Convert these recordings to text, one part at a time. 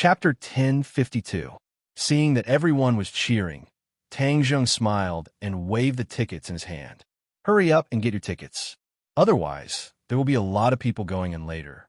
Chapter 1052. Seeing that everyone was cheering, Tang Zheng smiled and waved the tickets in his hand. Hurry up and get your tickets. Otherwise, there will be a lot of people going in later.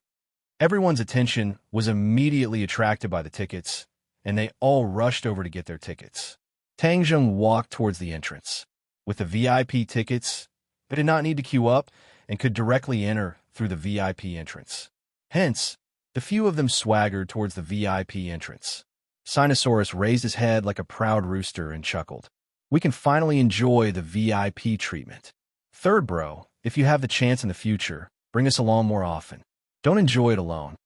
Everyone's attention was immediately attracted by the tickets, and they all rushed over to get their tickets. Tang Zheng walked towards the entrance. With the VIP tickets, they did not need to queue up and could directly enter through the VIP entrance. Hence, the few of them swaggered towards the VIP entrance. Sinosaurus raised his head like a proud rooster and chuckled. We can finally enjoy the VIP treatment. Third bro, if you have the chance in the future, bring us along more often. Don't enjoy it alone.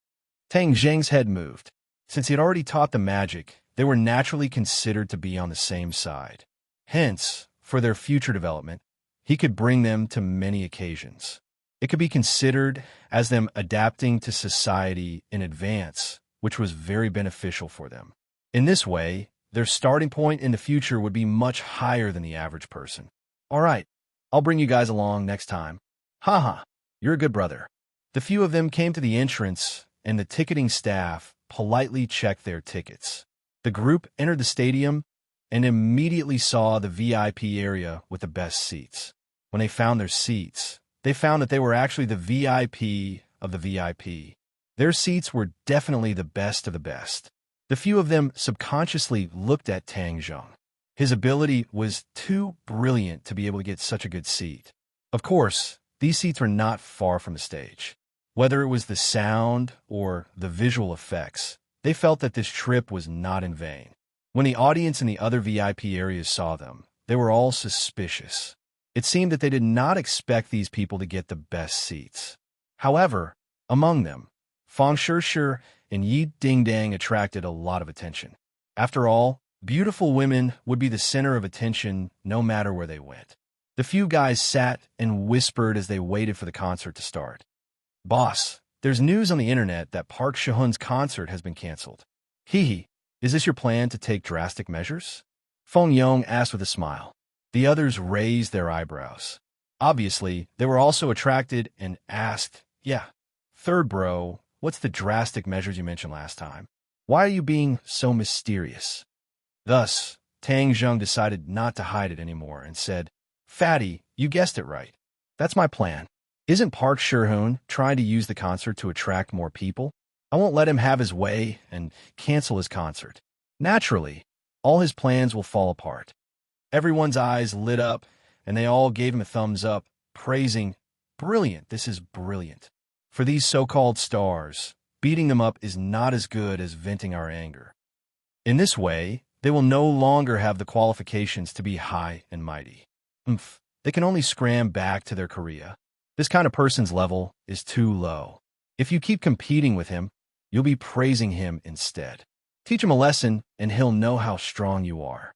Tang Zheng's head moved. Since he had already taught them magic, they were naturally considered to be on the same side. Hence, for their future development, he could bring them to many occasions. It could be considered as them adapting to society in advance, which was very beneficial for them. In this way, their starting point in the future would be much higher than the average person. All right, I'll bring you guys along next time. Haha, you're a good brother. The few of them came to the entrance, and the ticketing staff politely checked their tickets. The group entered the stadium and immediately saw the VIP area with the best seats. When they found their seats, they found that they were actually the VIP of the VIP. Their seats were definitely the best of the best. The few of them subconsciously looked at Tang Zheng. His ability was too brilliant to be able to get such a good seat. Of course, these seats were not far from the stage. Whether it was the sound or the visual effects, they felt that this trip was not in vain. When the audience in the other VIP areas saw them, they were all suspicious. It seemed that they did not expect these people to get the best seats. However, among them, Fang Shishir and Yi Dingdang attracted a lot of attention. After all, beautiful women would be the center of attention no matter where they went. The few guys sat and whispered as they waited for the concert to start. Boss, there's news on the internet that Park Shihun's concert has been canceled. Hee, is this your plan to take drastic measures? Feng Yong asked with a smile. The others raised their eyebrows. Obviously, they were also attracted and asked, yeah, third bro, what's the drastic measures you mentioned last time? Why are you being so mysterious? Thus, Tang Zheng decided not to hide it anymore and said, Fatty, you guessed it right. That's my plan. Isn't Park Shihun trying to use the concert to attract more people? I won't let him have his way and cancel his concert. Naturally, all his plans will fall apart. Everyone's eyes lit up, and they all gave him a thumbs up, praising, brilliant, this is brilliant. For these so-called stars, beating them up is not as good as venting our anger. In this way, they will no longer have the qualifications to be high and mighty. They can only scram back to their Korea. This kind of person's level is too low. If you keep competing with him, you'll be praising him instead. Teach him a lesson, and he'll know how strong you are.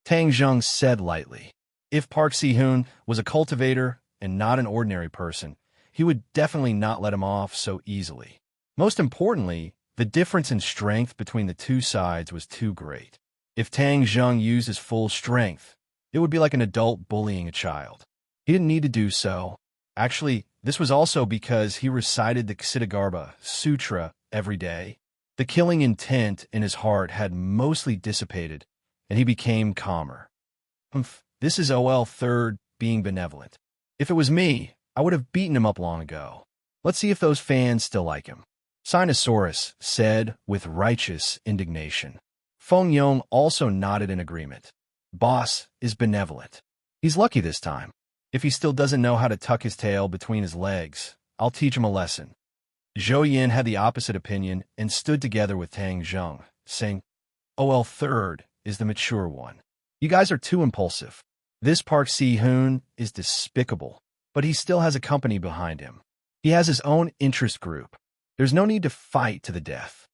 Tang Zheng said lightly. If Park Si-hoon was a cultivator and not an ordinary person, he would definitely not let him off so easily. Most importantly, the difference in strength between the two sides was too great. If Tang Zheng used his full strength, it would be like an adult bullying a child. He didn't need to do so. Actually, this was also because he recited the Ksitigarbha Sutra every day. The killing intent in his heart had mostly dissipated, and he became calmer. This is OL third being benevolent. If it was me, I would have beaten him up long ago. Let's see if those fans still like him. Sinosaurus said with righteous indignation. Feng Yong also nodded in agreement. Boss is benevolent. He's lucky this time. If he still doesn't know how to tuck his tail between his legs, I'll teach him a lesson. Zhou Yin had the opposite opinion and stood together with Tang Zheng, saying, OL third is the mature one. You guys are too impulsive. This Park Si-hoon is despicable, but he still has a company behind him. He has his own interest group. There's no need to fight to the death.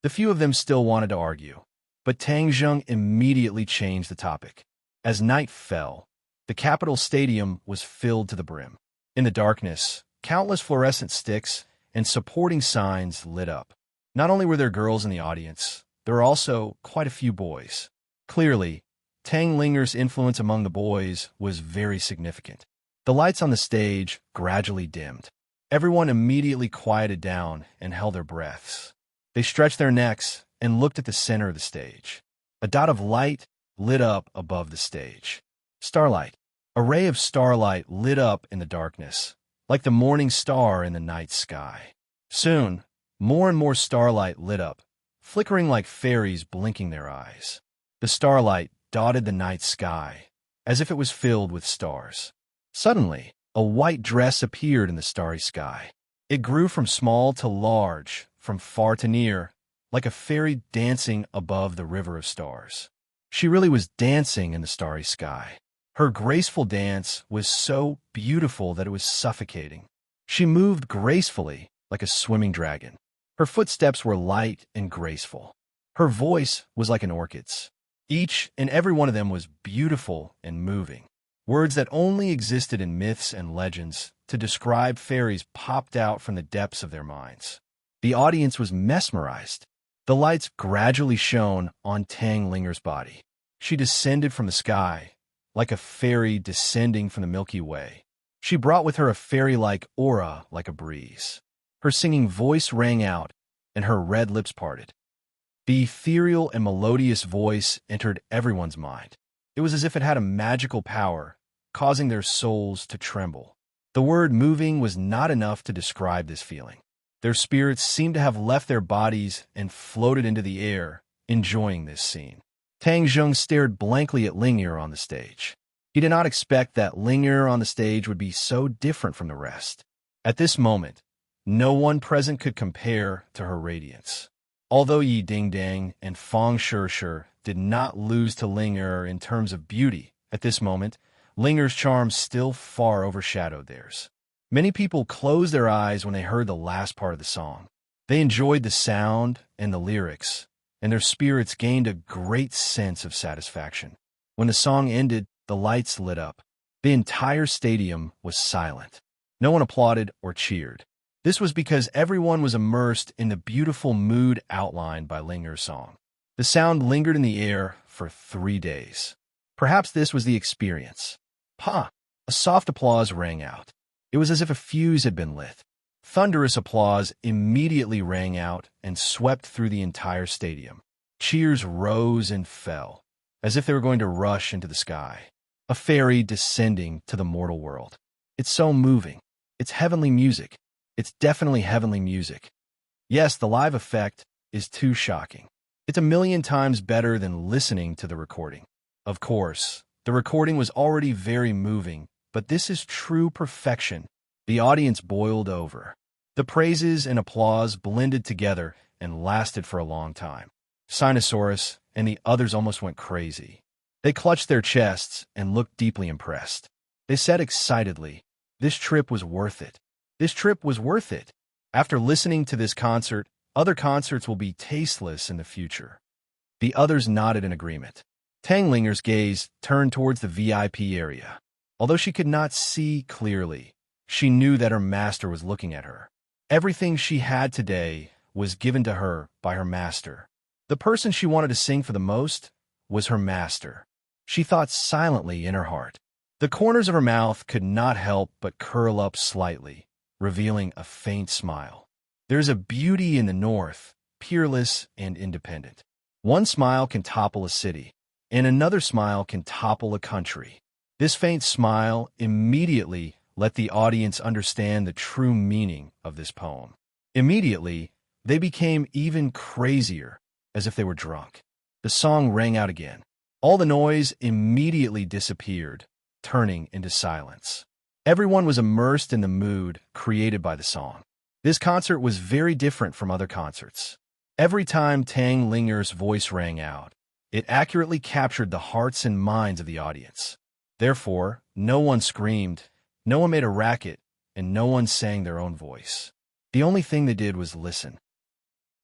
The few of them still wanted to argue, but Tang Zheng immediately changed the topic. As night fell, the capital stadium was filled to the brim. In the darkness, countless fluorescent sticks and supporting signs lit up. Not only were there girls in the audience, there were also quite a few boys. Clearly, Tang Linger's influence among the boys was very significant. The lights on the stage gradually dimmed. Everyone immediately quieted down and held their breaths. They stretched their necks and looked at the center of the stage. A dot of light lit up above the stage. Starlight. A ray of starlight lit up in the darkness, like the morning star in the night sky. Soon, more and more starlight lit up, flickering like fairies blinking their eyes. The starlight dotted the night sky, as if it was filled with stars. Suddenly, a white dress appeared in the starry sky. It grew from small to large, from far to near, like a fairy dancing above the river of stars. She really was dancing in the starry sky. Her graceful dance was so beautiful that it was suffocating. She moved gracefully, like a swimming dragon. Her footsteps were light and graceful. Her voice was like an orchid's. Each and every one of them was beautiful and moving. Words that only existed in myths and legends to describe fairies popped out from the depths of their minds. The audience was mesmerized. The lights gradually shone on Tang Linger's body. She descended from the sky, like a fairy descending from the Milky Way. She brought with her a fairy-like aura like a breeze. Her singing voice rang out, and her red lips parted. The ethereal and melodious voice entered everyone's mind. It was as if it had a magical power, causing their souls to tremble. The word moving was not enough to describe this feeling. Their spirits seemed to have left their bodies and floated into the air, enjoying this scene. Tang Zheng stared blankly at Ling'er on the stage. He did not expect that Ling'er on the stage would be so different from the rest. At this moment, no one present could compare to her radiance. Although Yi Dingdang and Fang Shishir did not lose to Ling'er in terms of beauty, at this moment, Ling'er's charm still far overshadowed theirs. Many people closed their eyes when they heard the last part of the song. They enjoyed the sound and the lyrics, and their spirits gained a great sense of satisfaction. When the song ended, the lights lit up. The entire stadium was silent. No one applauded or cheered. This was because everyone was immersed in the beautiful mood outlined by Ling'er's song. The sound lingered in the air for 3 days. Perhaps this was the experience. Pa! A soft applause rang out. It was as if a fuse had been lit. Thunderous applause immediately rang out and swept through the entire stadium. Cheers rose and fell, as if they were going to rush into the sky. A fairy descending to the mortal world. It's so moving. It's heavenly music. It's definitely heavenly music. Yes, the live effect is too shocking. It's 1,000,000 times better than listening to the recording. Of course, the recording was already very moving, but this is true perfection. The audience boiled over. The praises and applause blended together and lasted for a long time. Sinosaurus and the others almost went crazy. They clutched their chests and looked deeply impressed. They said excitedly, "This trip was worth it. This trip was worth it." After listening to this concert, other concerts will be tasteless in the future. The others nodded in agreement. Tang Linger's gaze turned towards the VIP area. Although she could not see clearly, she knew that her master was looking at her. Everything she had today was given to her by her master. The person she wanted to sing for the most was her master. She thought silently in her heart. The corners of her mouth could not help but curl up slightly, revealing a faint smile. There's a beauty in the north, peerless and independent. One smile can topple a city, and another smile can topple a country. This faint smile immediately let the audience understand the true meaning of this poem. Immediately, they became even crazier, as if they were drunk. The song rang out again. All the noise immediately disappeared, turning into silence. Everyone was immersed in the mood created by the song. This concert was very different from other concerts. Every time Tang Linger's voice rang out, it accurately captured the hearts and minds of the audience. Therefore, no one screamed, no one made a racket, and no one sang their own voice. The only thing they did was listen.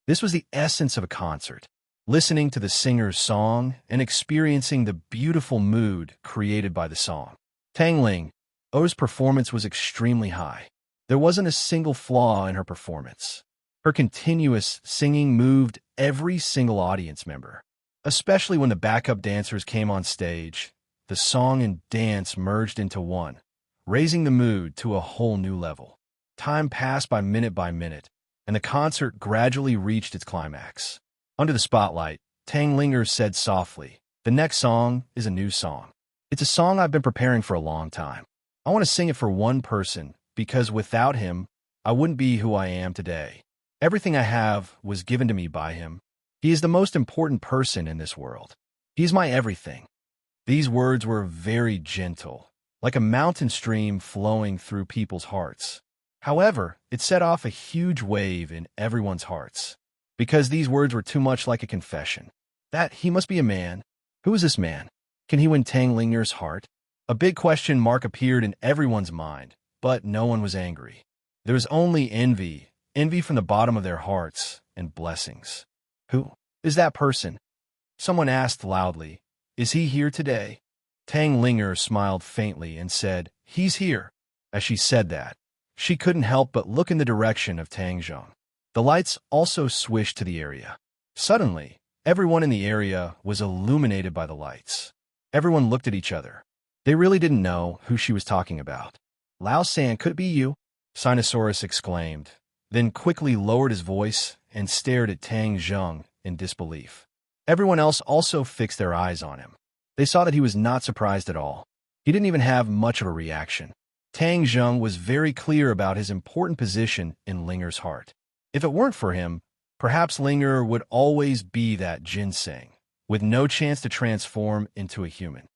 This was the essence of a concert, listening to the singer's song and experiencing the beautiful mood created by the song. Tang Ling's performance was extremely high. There wasn't a single flaw in her performance. Her continuous singing moved every single audience member. Especially when the backup dancers came on stage, the song and dance merged into one, raising the mood to a whole new level. Time passed by minute, and the concert gradually reached its climax. Under the spotlight, Tang Linger said softly, "The next song is a new song. It's a song I've been preparing for a long time. I want to sing it for one person, because without him, I wouldn't be who I am today. Everything I have was given to me by him. He is the most important person in this world. He is my everything." These words were very gentle, like a mountain stream flowing through people's hearts. However, it set off a huge wave in everyone's hearts, because these words were too much like a confession. That he must be a man. Who is this man? Can he win Tang Linger's heart? A big question mark appeared in everyone's mind, but no one was angry. There was only envy from the bottom of their hearts, and blessings. Who is that person? Someone asked loudly. Is he here today? Tang Linger smiled faintly and said, "He's here." As she said that, she couldn't help but look in the direction of Tang Zhong. The lights also swished to the area. Suddenly, everyone in the area was illuminated by the lights. Everyone looked at each other. They really didn't know who she was talking about. "Lao San, could it be you?" Sinosaurus exclaimed, then quickly lowered his voice and stared at Tang Zhong in disbelief. Everyone else also fixed their eyes on him. They saw that he was not surprised at all. He didn't even have much of a reaction. Tang Zhong was very clear about his important position in Linger's heart. If it weren't for him, perhaps Linger would always be that ginseng, with no chance to transform into a human.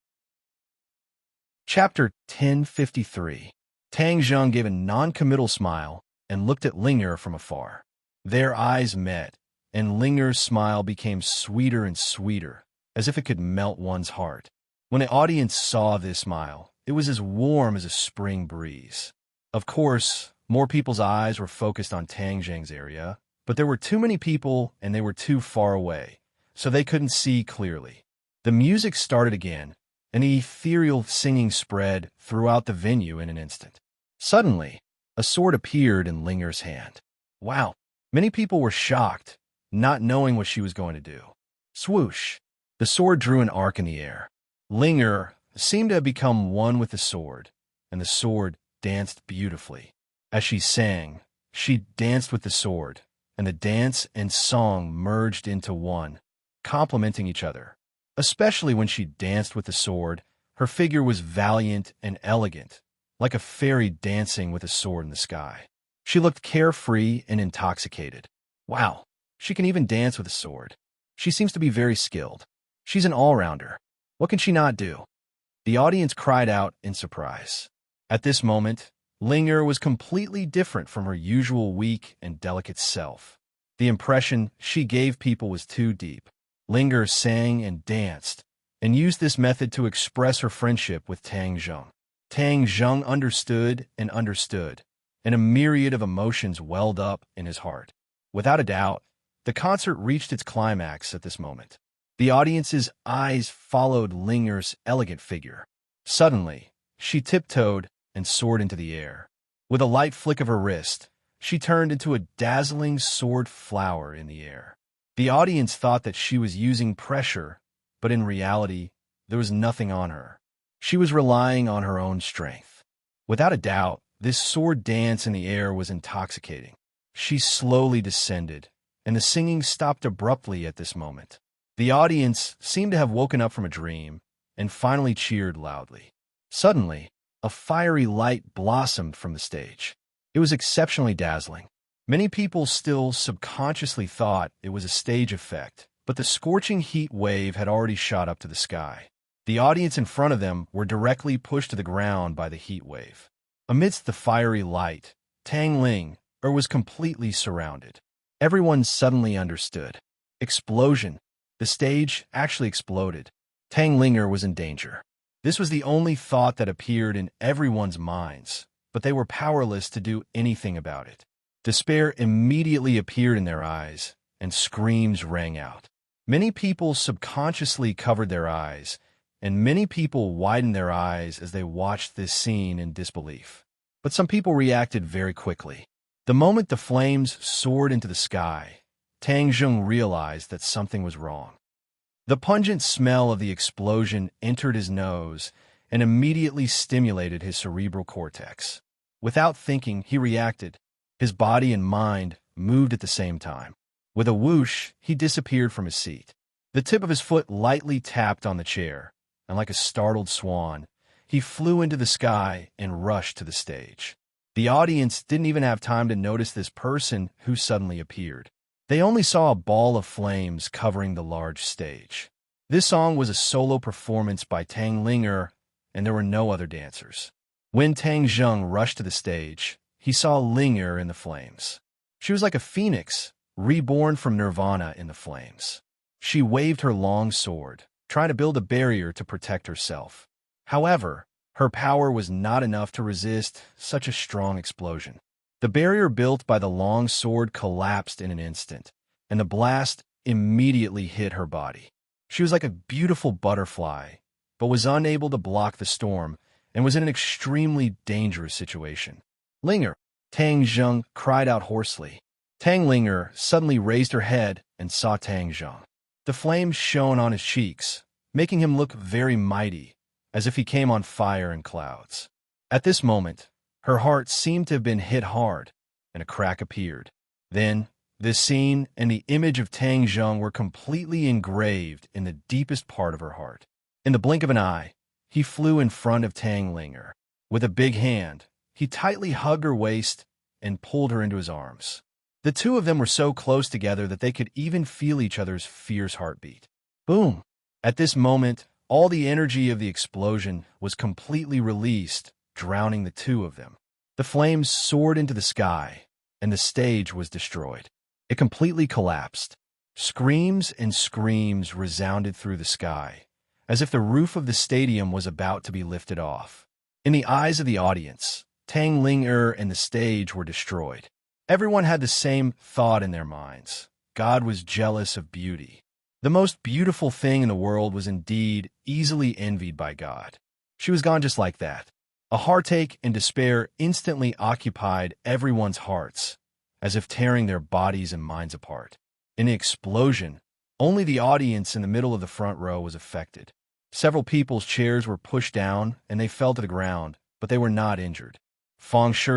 Chapter 1053. Tang Zhong gave a non-committal smile and looked at Linger from afar. Their eyes met, and Linger's smile became sweeter and sweeter, as if it could melt one's heart. When the audience saw this smile, it was as warm as a spring breeze. Of course, more people's eyes were focused on Tang Zhong's area, but there were too many people and they were too far away, so they couldn't see clearly. The music started again, and the ethereal singing spread throughout the venue in an instant. Suddenly, a sword appeared in Linger's hand. Wow! Many people were shocked, not knowing what she was going to do. Swoosh! The sword drew an arc in the air. Linger seemed to have become one with the sword, and the sword danced beautifully. As she sang, she danced with the sword, and the dance and song merged into one, complementing each other. Especially when she danced with the sword, her figure was valiant and elegant, like a fairy dancing with a sword in the sky. She looked carefree and intoxicated. Wow, she can even dance with a sword. She seems to be very skilled. She's an all-rounder. What can she not do? The audience cried out in surprise. At this moment, Linger was completely different from her usual weak and delicate self. The impression she gave people was too deep. Linger sang and danced, and used this method to express her friendship with Tang Zhong. Tang Zhong understood, and a myriad of emotions welled up in his heart. Without a doubt, the concert reached its climax at this moment. The audience's eyes followed Linger's elegant figure. Suddenly, she tiptoed and soared into the air. With a light flick of her wrist, she turned into a dazzling sword flower in the air. The audience thought that she was using pressure, but in reality, there was nothing on her. She was relying on her own strength. Without a doubt, this sword dance in the air was intoxicating. She slowly descended, and the singing stopped abruptly at this moment. The audience seemed to have woken up from a dream and finally cheered loudly. Suddenly, a fiery light blossomed from the stage. It was exceptionally dazzling. Many people still subconsciously thought it was a stage effect, but the scorching heat wave had already shot up to the sky. The audience in front of them were directly pushed to the ground by the heat wave. Amidst the fiery light, Tang Linger was completely surrounded. Everyone suddenly understood. Explosion! The stage actually exploded. Tang Linger was in danger. This was the only thought that appeared in everyone's minds, but they were powerless to do anything about it. Despair immediately appeared in their eyes, and screams rang out. Many people subconsciously covered their eyes, and many people widened their eyes as they watched this scene in disbelief. But some people reacted very quickly. The moment the flames soared into the sky, Tang Zhong realized that something was wrong. The pungent smell of the explosion entered his nose and immediately stimulated his cerebral cortex. Without thinking, he reacted. His body and mind moved at the same time. With a whoosh, he disappeared from his seat. The tip of his foot lightly tapped on the chair, and like a startled swan, he flew into the sky and rushed to the stage. The audience didn't even have time to notice this person who suddenly appeared. They only saw a ball of flames covering the large stage. This song was a solo performance by Tang Lin'er, and there were no other dancers. When Tang Zheng rushed to the stage, he saw Lin'er in the flames. She was like a phoenix, reborn from nirvana in the flames. She waved her long sword, trying to build a barrier to protect herself. However, her power was not enough to resist such a strong explosion. The barrier built by the long sword collapsed in an instant, and the blast immediately hit her body. She was like a beautiful butterfly, but was unable to block the storm and was in an extremely dangerous situation. Lin'er, Tang Zheng cried out hoarsely. Tang Lin'er suddenly raised her head and saw Tang Zheng. The flames shone on his cheeks, making him look very mighty, as if he came on fire in clouds. At this moment, her heart seemed to have been hit hard, and a crack appeared. Then, this scene and the image of Tang Zheng were completely engraved in the deepest part of her heart. In the blink of an eye, he flew in front of Tang Lin'er. With a big hand, he tightly hugged her waist and pulled her into his arms. The two of them were so close together that they could even feel each other's fierce heartbeat. Boom! At this moment, all the energy of the explosion was completely released, drowning the two of them. The flames soared into the sky, and the stage was destroyed. It completely collapsed. Screams and screams resounded through the sky, as if the roof of the stadium was about to be lifted off. In the eyes of the audience, Tang Lin'er and the stage were destroyed. Everyone had the same thought in their minds. God was jealous of beauty. The most beautiful thing in the world was indeed easily envied by God. She was gone just like that. A heartache and despair instantly occupied everyone's hearts, as if tearing their bodies and minds apart. In the explosion, only the audience in the middle of the front row was affected. Several people's chairs were pushed down and they fell to the ground, but they were not injured. Feng Shi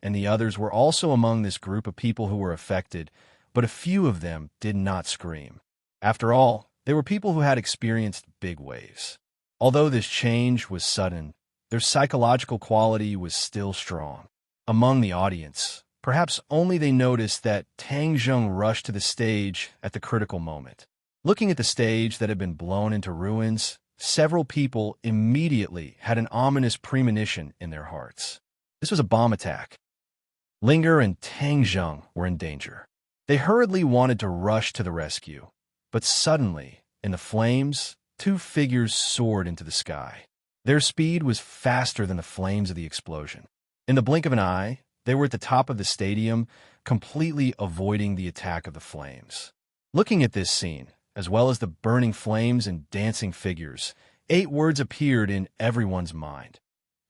and the others were also among this group of people who were affected, but a few of them did not scream. After all, they were people who had experienced big waves. Although this change was sudden, their psychological quality was still strong. Among the audience, perhaps only they noticed that Tang Zheng rushed to the stage at the critical moment. Looking at the stage that had been blown into ruins, several people immediately had an ominous premonition in their hearts. This was a bomb attack. Lin'er and Tang Zheng were in danger. They hurriedly wanted to rush to the rescue, but suddenly, in the flames, two figures soared into the sky. Their speed was faster than the flames of the explosion. In the blink of an eye, they were at the top of the stadium, completely avoiding the attack of the flames. Looking at this scene, as well as the burning flames and dancing figures, 8 words appeared in everyone's mind.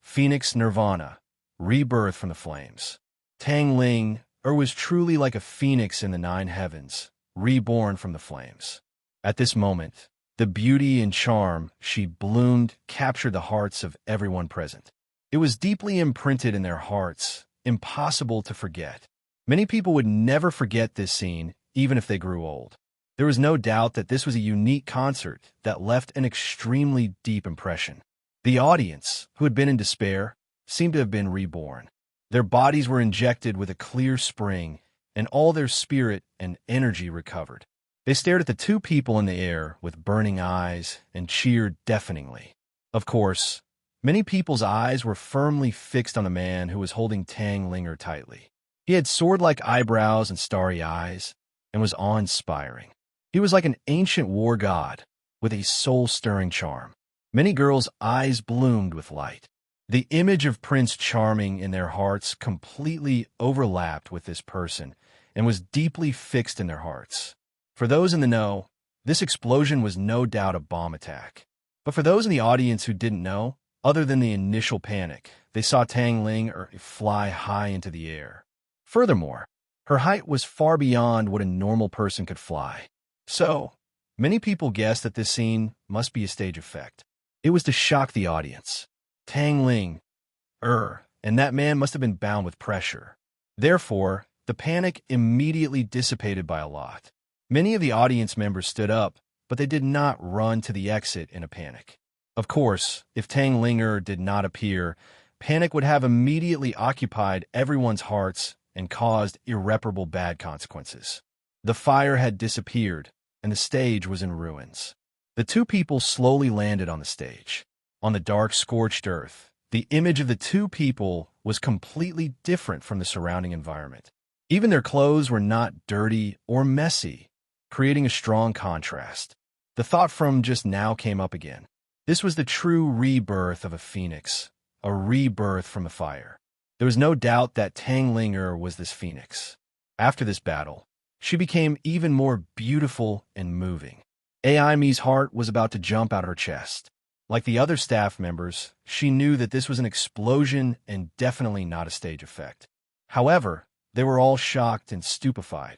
Phoenix Nirvana, rebirth from the flames. Tang Lin'er was truly like a phoenix in the 9 heavens, reborn from the flames. At this moment, the beauty and charm she bloomed captured the hearts of everyone present. It was deeply imprinted in their hearts, impossible to forget. Many people would never forget this scene, even if they grew old. There was no doubt that this was a unique concert that left an extremely deep impression. The audience, who had been in despair, seemed to have been reborn. Their bodies were injected with a clear spring, and all their spirit and energy recovered. They stared at the two people in the air with burning eyes and cheered deafeningly. Of course, many people's eyes were firmly fixed on the man who was holding Tang Lin'er tightly. He had sword-like eyebrows and starry eyes, and was awe-inspiring. He was like an ancient war god, with a soul-stirring charm. Many girls' eyes bloomed with light. The image of Prince Charming in their hearts completely overlapped with this person, and was deeply fixed in their hearts. For those in the know, this explosion was no doubt a bomb attack. But for those in the audience who didn't know, other than the initial panic, they saw Tang Lin'er fly high into the air. Furthermore, her height was far beyond what a normal person could fly. So, many people guessed that this scene must be a stage effect. It was to shock the audience. Tang Lin'er and that man must have been bound with pressure. Therefore, the panic immediately dissipated by a lot. Many of the audience members stood up, but they did not run to the exit in a panic. Of course, if Tang Linger did not appear, panic would have immediately occupied everyone's hearts and caused irreparable bad consequences. The fire had disappeared, and the stage was in ruins. The two people slowly landed on the stage. On the dark, scorched earth, the image of the two people was completely different from the surrounding environment. Even their clothes were not dirty or messy, creating a strong contrast. The thought from just now came up again. This was the true rebirth of a phoenix, a rebirth from the fire. There was no doubt that Tang Linger was this phoenix. After this battle, she became even more beautiful and moving. AI Mi's heart was about to jump out of her chest. Like the other staff members, she knew that this was an explosion and definitely not a stage effect. However, they were all shocked and stupefied.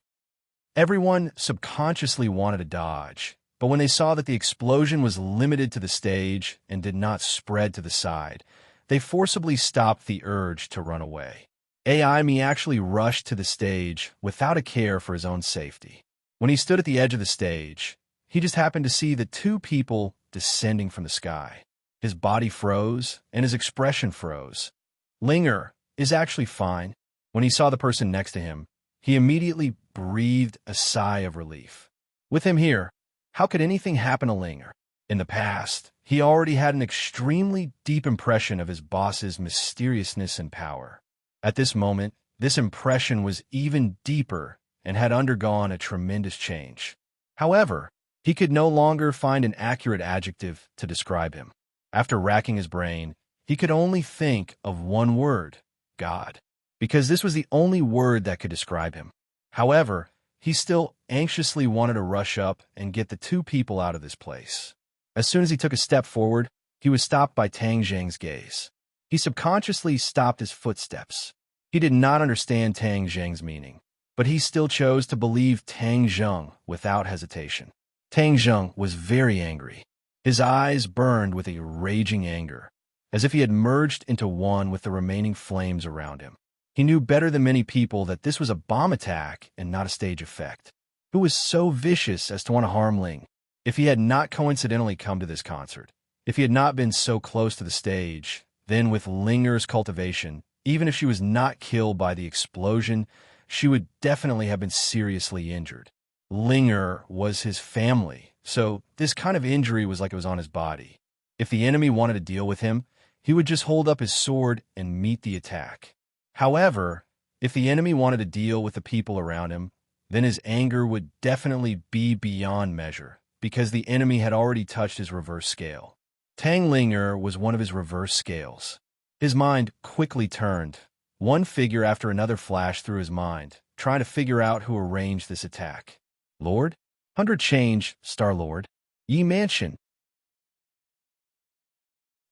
Everyone subconsciously wanted to dodge, but when they saw that the explosion was limited to the stage and did not spread to the side, they forcibly stopped the urge to run away. AI Mi actually rushed to the stage without a care for his own safety. When he stood at the edge of the stage, he just happened to see the two people descending from the sky. His body froze, and his expression froze. Linger is actually fine. When he saw the person next to him, he immediately breathed a sigh of relief. With him here, how could anything happen to Linger? In the past, he already had an extremely deep impression of his boss's mysteriousness and power. At this moment, this impression was even deeper and had undergone a tremendous change. However, he could no longer find an accurate adjective to describe him. After racking his brain, he could only think of one word, God, because this was the only word that could describe him. However, he still anxiously wanted to rush up and get the two people out of this place. As soon as he took a step forward, he was stopped by Tang Zheng's gaze. He subconsciously stopped his footsteps. He did not understand Tang Zheng's meaning, but he still chose to believe Tang Zheng without hesitation. Tang Zheng was very angry. His eyes burned with a raging anger, as if he had merged into one with the remaining flames around him. He knew better than many people that this was a bomb attack and not a stage effect. Who was so vicious as to want to harm Ling? If he had not coincidentally come to this concert, if he had not been so close to the stage, then with Linger's cultivation, even if she was not killed by the explosion, she would definitely have been seriously injured. Linger was his family, so this kind of injury was like it was on his body. If the enemy wanted to deal with him, he would just hold up his sword and meet the attack. However, if the enemy wanted to deal with the people around him, then his anger would definitely be beyond measure, because the enemy had already touched his reverse scale. Tang Linger was one of his reverse scales. His mind quickly turned. One figure after another flashed through his mind, trying to figure out who arranged this attack. Lord? 100 change, Star-Lord. Yi Mansion.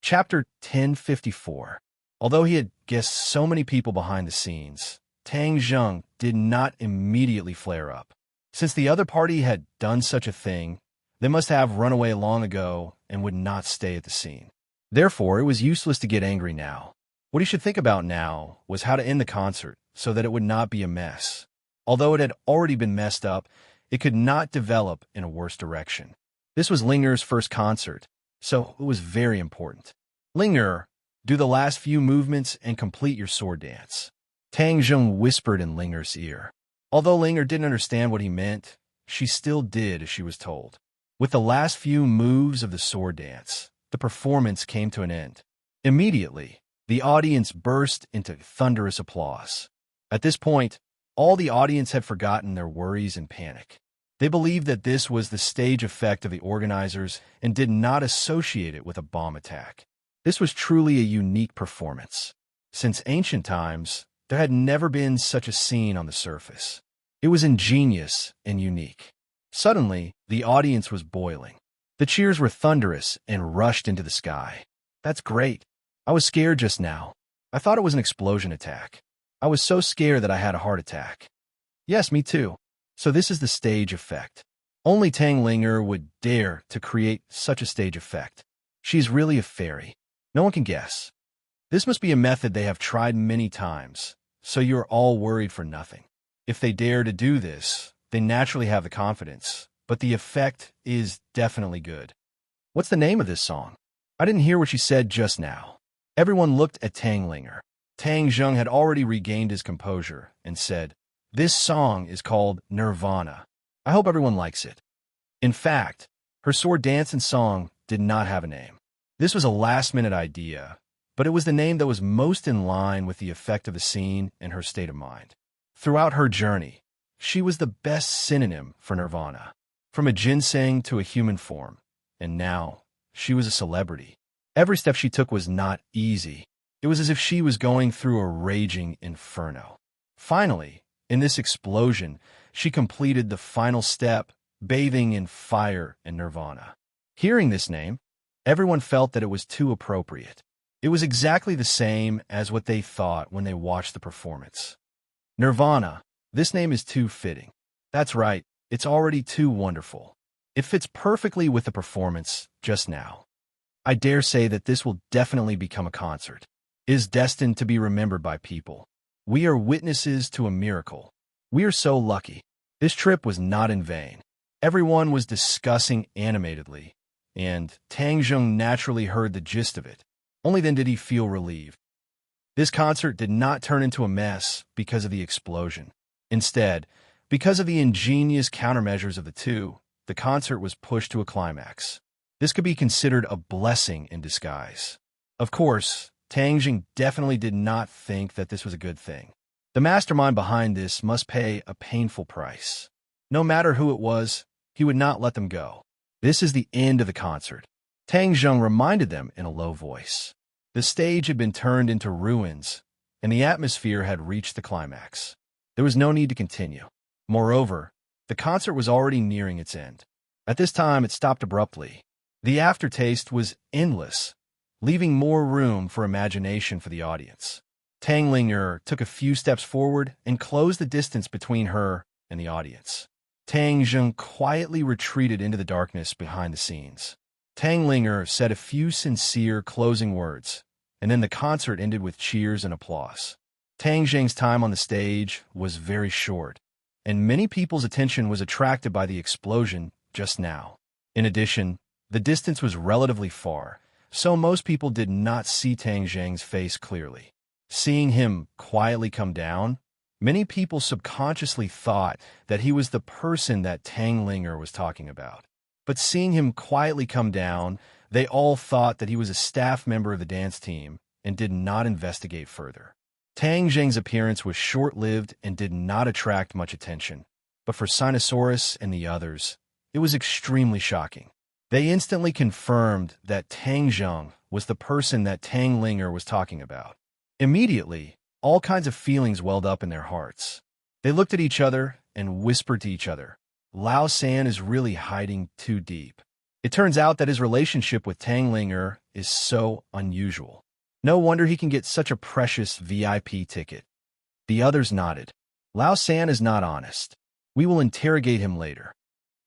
Chapter 1054. Although he had guessed so many people behind the scenes, Tang Zheng did not immediately flare up. Since the other party had done such a thing, they must have run away long ago and would not stay at the scene. Therefore, it was useless to get angry now. What he should think about now was how to end the concert so that it would not be a mess. Although it had already been messed up, it could not develop in a worse direction. This was Linger's first concert, so it was very important. Linger, do the last few movements and complete your sword dance. Tang Zheng whispered in Linger's ear. Although Linger didn't understand what he meant, she still did as she was told. With the last few moves of the sword dance, the performance came to an end. Immediately, the audience burst into thunderous applause. At this point, all the audience had forgotten their worries and panic. They believed that this was the stage effect of the organizers and did not associate it with a bomb attack. This was truly a unique performance. Since ancient times, there had never been such a scene on the surface. It was ingenious and unique. Suddenly, the audience was boiling. The cheers were thunderous and rushed into the sky. That's great. I was scared just now. I thought it was an explosion attack. I was so scared that I had a heart attack. Yes, me too. So this is the stage effect. Only Tang Linger would dare to create such a stage effect. She's really a fairy. No one can guess. This must be a method they have tried many times, so you're all worried for nothing. If they dare to do this, they naturally have the confidence, but the effect is definitely good. What's the name of this song? I didn't hear what she said just now. Everyone looked at Tang Linger. Tang Zheng had already regained his composure and said, "This song is called Nirvana. I hope everyone likes it." In fact, her sword dance and song did not have a name. This was a last-minute idea, but it was the name that was most in line with the effect of the scene and her state of mind. Throughout her journey, she was the best synonym for Nirvana, from a ginseng to a human form, and now she was a celebrity. Every step she took was not easy. It was as if she was going through a raging inferno. Finally, in this explosion, she completed the final step, bathing in fire and nirvana. Hearing this name, everyone felt that it was too appropriate. It was exactly the same as what they thought when they watched the performance. Nirvana, this name is too fitting. That's right, it's already too wonderful. It fits perfectly with the performance just now. I dare say that this will definitely become a concert. It is destined to be remembered by people. We are witnesses to a miracle. We are so lucky. This trip was not in vain. Everyone was discussing animatedly, and Tang Zheng naturally heard the gist of it. Only then did he feel relieved. This concert did not turn into a mess because of the explosion. Instead, because of the ingenious countermeasures of the two, the concert was pushed to a climax. This could be considered a blessing in disguise. Of course, Tang Zheng definitely did not think that this was a good thing. The mastermind behind this must pay a painful price. No matter who it was, he would not let them go. This is the end of the concert. Tang Zheng reminded them in a low voice. The stage had been turned into ruins, and the atmosphere had reached the climax. There was no need to continue. Moreover, the concert was already nearing its end. At this time, it stopped abruptly. The aftertaste was endless, leaving more room for imagination for the audience. Tang Linger took a few steps forward and closed the distance between her and the audience. Tang Zheng quietly retreated into the darkness behind the scenes. Tang Linger said a few sincere closing words, and then the concert ended with cheers and applause. Tang Zheng's time on the stage was very short, and many people's attention was attracted by the explosion just now. In addition, the distance was relatively far, so most people did not see Tang Zheng's face clearly. Seeing him quietly come down, many people subconsciously thought that he was the person that Tang Linger was talking about. But seeing him quietly come down, they all thought that he was a staff member of the dance team and did not investigate further. Tang Zheng's appearance was short-lived and did not attract much attention, but for Sinosaurus and the others, it was extremely shocking. They instantly confirmed that Tang Zheng was the person that Tang Linger was talking about. Immediately, all kinds of feelings welled up in their hearts. They looked at each other and whispered to each other, "Lao San is really hiding too deep." It turns out that his relationship with Tang Linger is so unusual. No wonder he can get such a precious VIP ticket. The others nodded. Lao San is not honest. We will interrogate him later.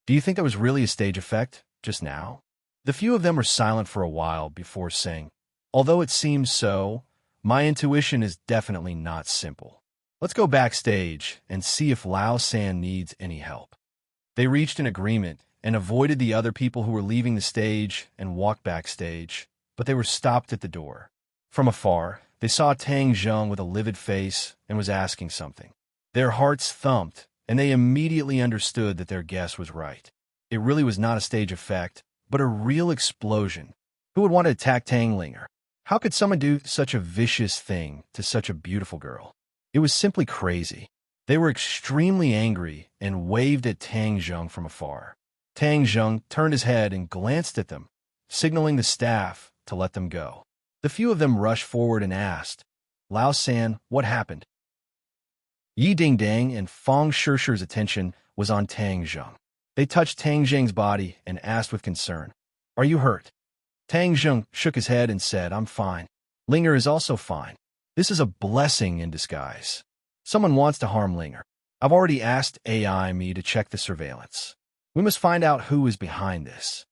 Do you think that was really a stage effect just now? The few of them were silent for a while before saying, "Although it seems so, my intuition is definitely not simple. Let's go backstage and see if Lao San needs any help." They reached an agreement and avoided the other people who were leaving the stage and walked backstage, but they were stopped at the door. From afar, they saw Tang Zheng with a livid face and was asking something. Their hearts thumped, and they immediately understood that their guess was right. It really was not a stage effect, but a real explosion. Who would want to attack Tang Linger? How could someone do such a vicious thing to such a beautiful girl? It was simply crazy. They were extremely angry and waved at Tang Zheng from afar. Tang Zheng turned his head and glanced at them, signaling the staff to let them go. The few of them rushed forward and asked, "Lao San, what happened?" Yi Dingdang and Fong Shishi's attention was on Tang Zheng. They touched Tang Zheng's body and asked with concern, "Are you hurt?" Tang Zheng shook his head and said, "I'm fine. Linger is also fine. This is a blessing in disguise. Someone wants to harm Linger. I've already asked AI me to check the surveillance. We must find out who is behind this."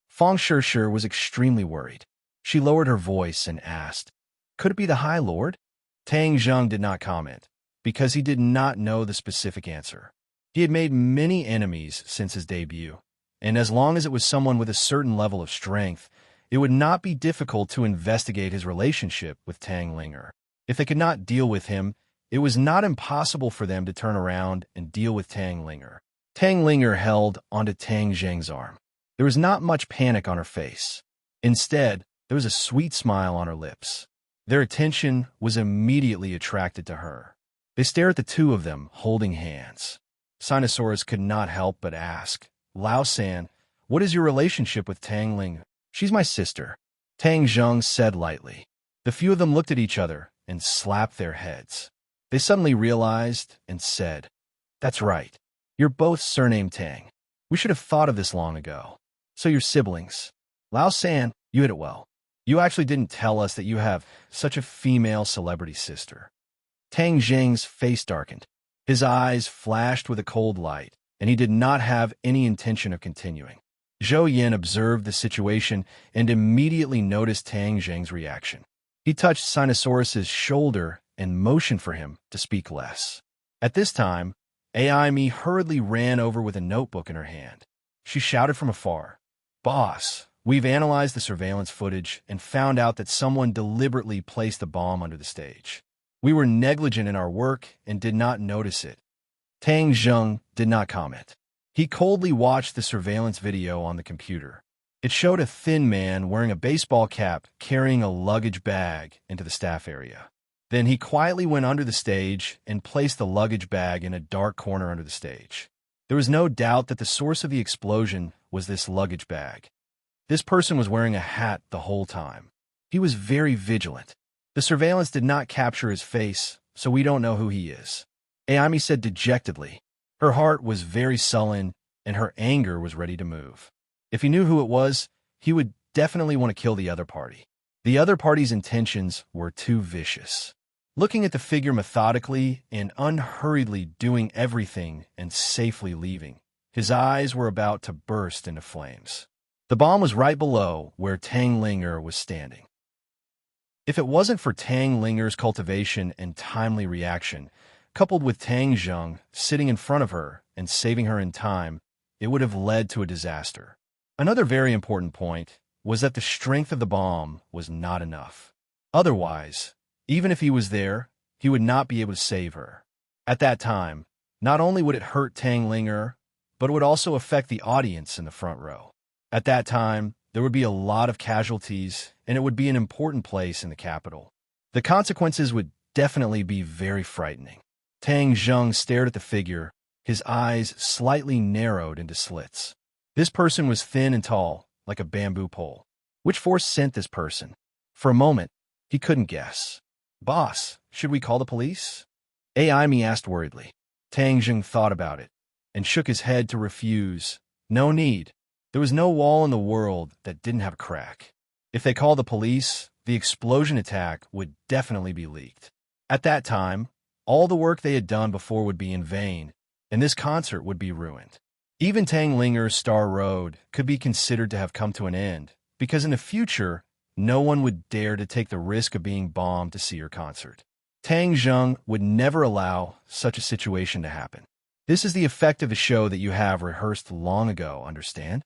Fong Shishi was extremely worried. She lowered her voice and asked, "Could it be the High Lord?" Tang Zheng did not comment, because he did not know the specific answer. He had made many enemies since his debut, and as long as it was someone with a certain level of strength, it would not be difficult to investigate his relationship with Tang Linger. If they could not deal with him, it was not impossible for them to turn around and deal with Tang Linger. Tang Linger held onto Tang Zheng's arm. There was not much panic on her face. Instead, there was a sweet smile on her lips. Their attention was immediately attracted to her. They stared at the two of them, holding hands. Sinosaurus could not help but ask, "Lao San, what is your relationship with Tang Ling?" "She's my sister," Tang Zheng said lightly. The few of them looked at each other and slapped their heads. They suddenly realized and said, "That's right. You're both surnamed Tang. We should have thought of this long ago. So you're siblings. Lao San, you hit it well. You actually didn't tell us that you have such a female celebrity sister." Tang Zheng's face darkened. His eyes flashed with a cold light, and he did not have any intention of continuing. Zhou Yin observed the situation and immediately noticed Tang Zheng's reaction. He touched Sinosaurus's shoulder and motioned for him to speak less. At this time, Aimi hurriedly ran over with a notebook in her hand. She shouted from afar, "Boss, we've analyzed the surveillance footage and found out that someone deliberately placed the bomb under the stage. We were negligent in our work and did not notice it." Tang Zheng did not comment. He coldly watched the surveillance video on the computer. It showed a thin man wearing a baseball cap carrying a luggage bag into the staff area. Then he quietly went under the stage and placed the luggage bag in a dark corner under the stage. There was no doubt that the source of the explosion was this luggage bag. This person was wearing a hat the whole time. He was very vigilant. The surveillance did not capture his face, so we don't know who he is, Aimi said dejectedly. Her heart was very sullen, and her anger was ready to move. If he knew who it was, he would definitely want to kill the other party. The other party's intentions were too vicious. Looking at the figure methodically and unhurriedly doing everything and safely leaving, his eyes were about to burst into flames. The bomb was right below where Tang Linger was standing. If it wasn't for Tang Linger's cultivation and timely reaction, coupled with Tang Zheng sitting in front of her and saving her in time, it would have led to a disaster. Another very important point was that the strength of the bomb was not enough. Otherwise, even if he was there, he would not be able to save her. At that time, not only would it hurt Tang Linger, but it would also affect the audience in the front row. At that time, there would be a lot of casualties, and it would be an important place in the capital. The consequences would definitely be very frightening. Tang Zheng stared at the figure, his eyes slightly narrowed into slits. This person was thin and tall, like a bamboo pole. Which force sent this person? For a moment, he couldn't guess. "Boss, should we call the police?" Aimi asked worriedly. Tang Zheng thought about it and shook his head to refuse. No need. There was no wall in the world that didn't have a crack. If they called the police, the explosion attack would definitely be leaked. At that time, all the work they had done before would be in vain, and this concert would be ruined. Even Tang Linger's Star Road could be considered to have come to an end, because in the future, no one would dare to take the risk of being bombed to see her concert. Tang Zheng would never allow such a situation to happen. This is the effect of the show that you have rehearsed long ago, understand?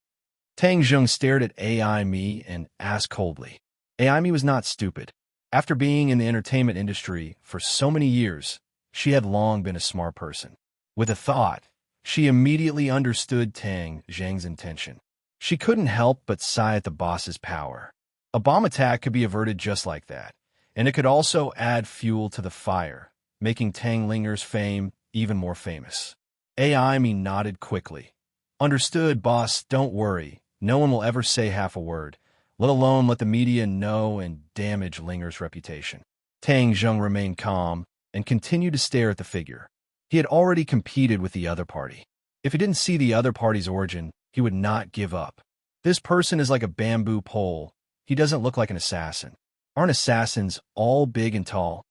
Tang Zheng stared at Aimi and asked coldly. Aimi was not stupid. After being in the entertainment industry for so many years, she had long been a smart person. With a thought, she immediately understood Tang Zheng's intention. She couldn't help but sigh at the boss's power. A bomb attack could be averted just like that, and it could also add fuel to the fire, making Tang Linger's fame even more famous. Aimi nodded quickly. "Understood, boss, don't worry. No one will ever say half a word, let alone let the media know and damage Linger's reputation." Tang Zheng remained calm and continued to stare at the figure. He had already competed with the other party. If he didn't see the other party's origin, he would not give up. This person is like a bamboo pole. He doesn't look like an assassin. Aren't assassins all big and tall?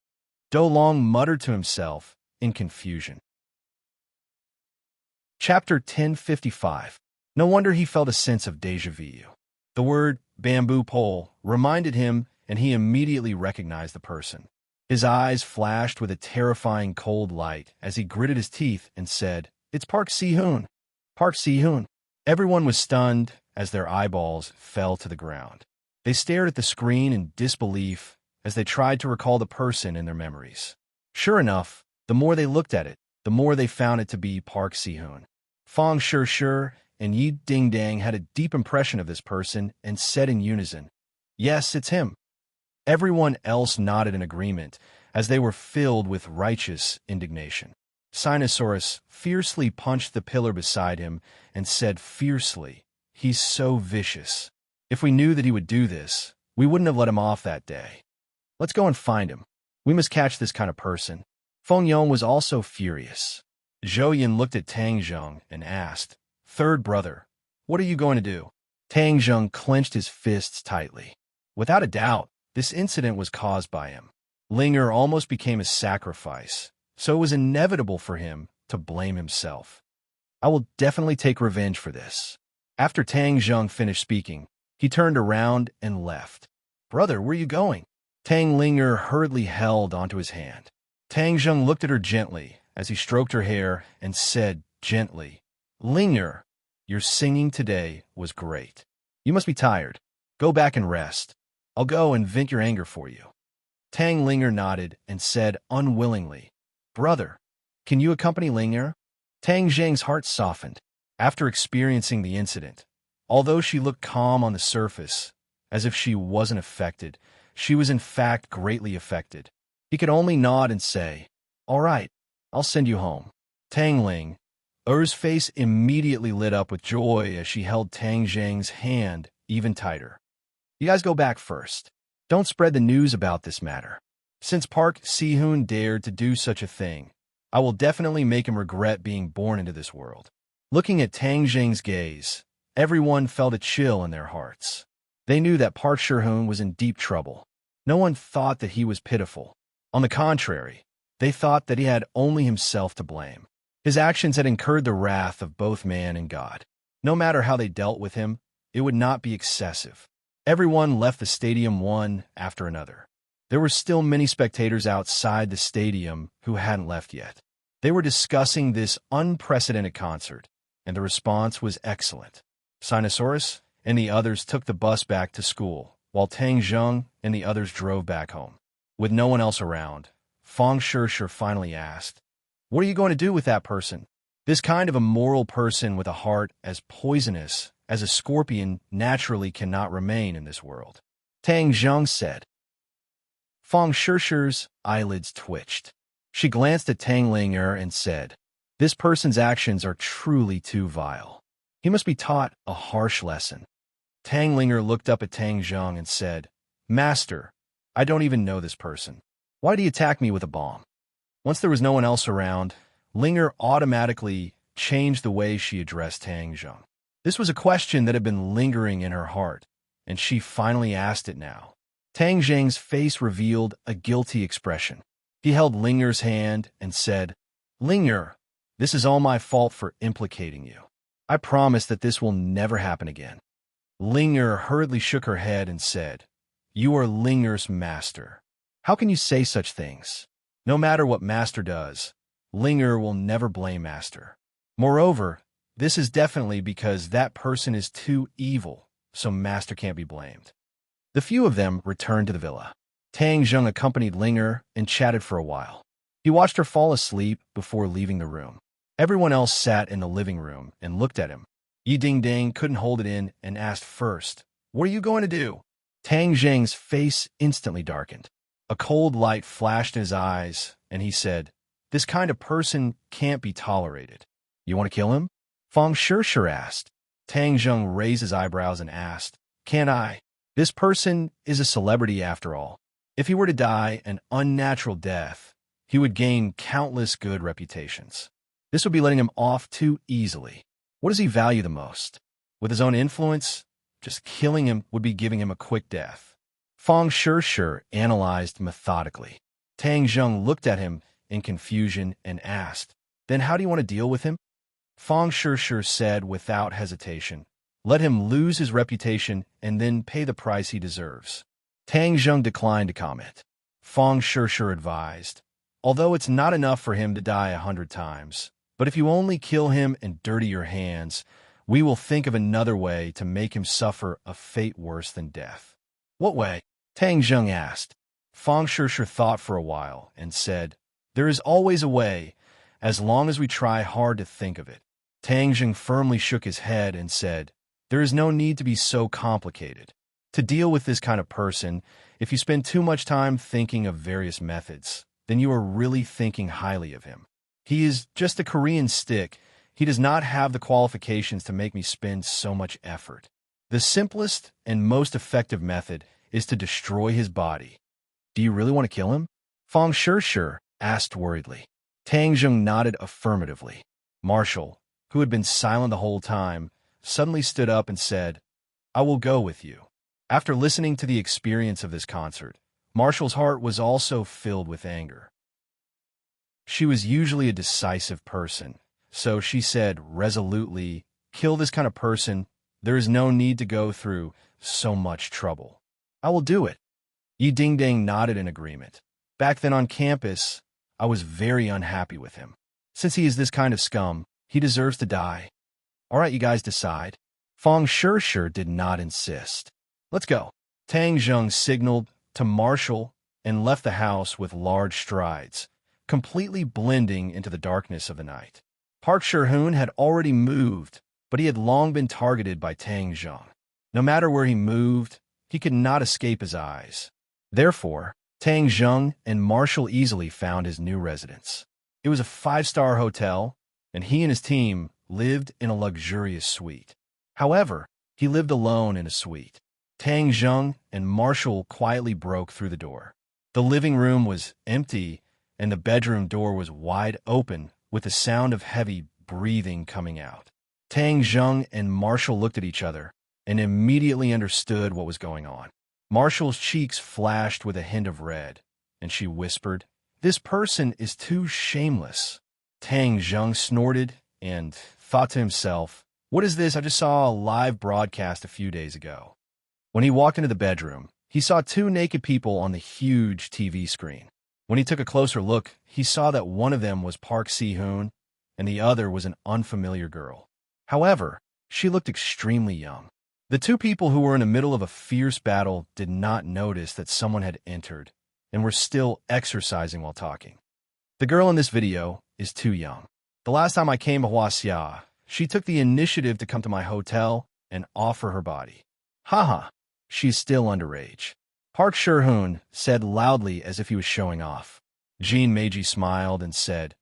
Do Long muttered to himself in confusion. Chapter 1055. No wonder he felt a sense of déjà vu. The word bamboo pole reminded him, and he immediately recognized the person. His eyes flashed with a terrifying cold light as he gritted his teeth and said, "It's Park Si-hoon. Park Si-hoon." Everyone was stunned as their eyeballs fell to the ground. They stared at the screen in disbelief as they tried to recall the person in their memories. Sure enough, the more they looked at it, the more they found it to be Park Si-hoon. Fong Shi and Yi Ding-dang had a deep impression of this person and said in unison, "Yes, it's him." Everyone else nodded in agreement as they were filled with righteous indignation. Sinosaurus fiercely punched the pillar beside him and said fiercely, "He's so vicious. If we knew that he would do this, we wouldn't have let him off that day. Let's go and find him. We must catch this kind of person." Feng Yong was also furious. Zhou Yin looked at Tang Zheng and asked, "Third brother, what are you going to do?" Tang Zheng clenched his fists tightly. Without a doubt, this incident was caused by him. Linger almost became a sacrifice, so it was inevitable for him to blame himself. "I will definitely take revenge for this." After Tang Zheng finished speaking, he turned around and left. "Brother, where are you going?" Tang Linger hurriedly held onto his hand. Tang Zheng looked at her gently as he stroked her hair and said gently, "Linger, your singing today was great. You must be tired. Go back and rest. I'll go and vent your anger for you." Tang Linger nodded and said unwillingly, "Brother, can you accompany Linger?" Tang Zheng's heart softened. After experiencing the incident, although she looked calm on the surface, as if she wasn't affected, she was in fact greatly affected. He could only nod and say, "All right, I'll send you home." Tang Ling's face immediately lit up with joy as she held Tang Zheng's hand even tighter. "You guys go back first. Don't spread the news about this matter. Since Park Si-hoon dared to do such a thing, I will definitely make him regret being born into this world." Looking at Tang Zheng's gaze, everyone felt a chill in their hearts. They knew that Park Si-hoon was in deep trouble. No one thought that he was pitiful. On the contrary, they thought that he had only himself to blame. His actions had incurred the wrath of both man and God. No matter how they dealt with him, it would not be excessive. Everyone left the stadium one after another. There were still many spectators outside the stadium who hadn't left yet. They were discussing this unprecedented concert, and the response was excellent. Sinosaurus and the others took the bus back to school, while Tang Zheng and the others drove back home. With no one else around, Fong Shi finally asked, "What are you going to do with that person?" This kind of immoral person with a heart as poisonous as a scorpion naturally cannot remain in this world, Tang Zheng said. Fong Shi's eyelids twitched. She glanced at Tang Linger and said, "This person's actions are truly too vile. He must be taught a harsh lesson." Tang Linger looked up at Tang Zheng and said, "Master, I don't even know this person. Why did he attack me with a bomb?" Once there was no one else around, Linger automatically changed the way she addressed Tang Zheng. This was a question that had been lingering in her heart, and she finally asked it now. Tang Zheng's face revealed a guilty expression. He held Linger's hand and said, "Linger, this is all my fault for implicating you. I promise that this will never happen again." Linger hurriedly shook her head and said, "You are Linger's master. How can you say such things? No matter what master does, Linger will never blame master. Moreover, this is definitely because that person is too evil, so master can't be blamed." The few of them returned to the villa. Tang Zheng accompanied Linger and chatted for a while. He watched her fall asleep before leaving the room. Everyone else sat in the living room and looked at him. Yi Ding-dang couldn't hold it in and asked first, "What are you going to do?" Tang Zheng's face instantly darkened. A cold light flashed in his eyes, and he said, "This kind of person can't be tolerated. You want to kill him?" Fong Shi asked. Tang Zheng raised his eyebrows and asked, "Can I? This person is a celebrity after all. If he were to die an unnatural death, he would gain countless good reputations. This would be letting him off too easily. What does he value the most? With his own influence, just killing him would be giving him a quick death." Fong Shi analyzed methodically. Tang Zheng looked at him in confusion and asked, "Then how do you want to deal with him?" Fong Shi said without hesitation, "Let him lose his reputation and then pay the price he deserves." Tang Zheng declined to comment. Fong Shishu advised. Although it's not enough for him to die 100 times, but if you only kill him and dirty your hands, we will think of another way to make him suffer a fate worse than death. What way? Tang Zheng asked. Fong Shishu thought for a while and said, there is always a way, as long as we try hard to think of it. Tang Zheng firmly shook his head and said, there is no need to be so complicated. To deal with this kind of person, if you spend too much time thinking of various methods, then you are really thinking highly of him. He is just a Korean stick. He does not have the qualifications to make me spend so much effort. The simplest and most effective method is to destroy his body. Do you really want to kill him? Fong Shishu asked worriedly. Tang Zheng nodded affirmatively. Marshall, who had been silent the whole time, suddenly stood up and said, I will go with you. After listening to the experience of this concert, Marshall's heart was also filled with anger. She was usually a decisive person, so she said resolutely, kill this kind of person. There is no need to go through so much trouble. I will do it. Yi Dingdang nodded in agreement. Back then on campus, I was very unhappy with him. Since he is this kind of scum, he deserves to die. All right, you guys decide. Fong Shishu did not insist. Let's go. Tang Zheng signaled to Marshall and left the house with large strides, completely blending into the darkness of the night. Park Shi-hoon had already moved, but he had long been targeted by Tang Zheng. No matter where he moved, he could not escape his eyes. Therefore, Tang Zheng and Marshall easily found his new residence. It was a 5-star hotel, and he and his team lived in a luxurious suite. However, he lived alone in a suite. Tang Zheng and Marshall quietly broke through the door. The living room was empty, and the bedroom door was wide open, with the sound of heavy breathing coming out. Tang Zheng and Marshall looked at each other and immediately understood what was going on. Marshall's cheeks flashed with a hint of red, and she whispered, this person is too shameless. Tang Zheng snorted and thought to himself, what is this? I just saw a live broadcast a few days ago. When he walked into the bedroom, he saw 2 naked people on the huge TV screen. When he took a closer look, he saw that one of them was Park Si-hoon and the other was an unfamiliar girl. However, she looked extremely young. The 2 people who were in the middle of a fierce battle did not notice that someone had entered and were still exercising while talking. The girl in this video is too young. The last time I came to Huaxia, she took the initiative to come to my hotel and offer her body. Haha, she's still underage. Park Shi-hoon said loudly as if he was showing off. Jean Meiji smiled and said,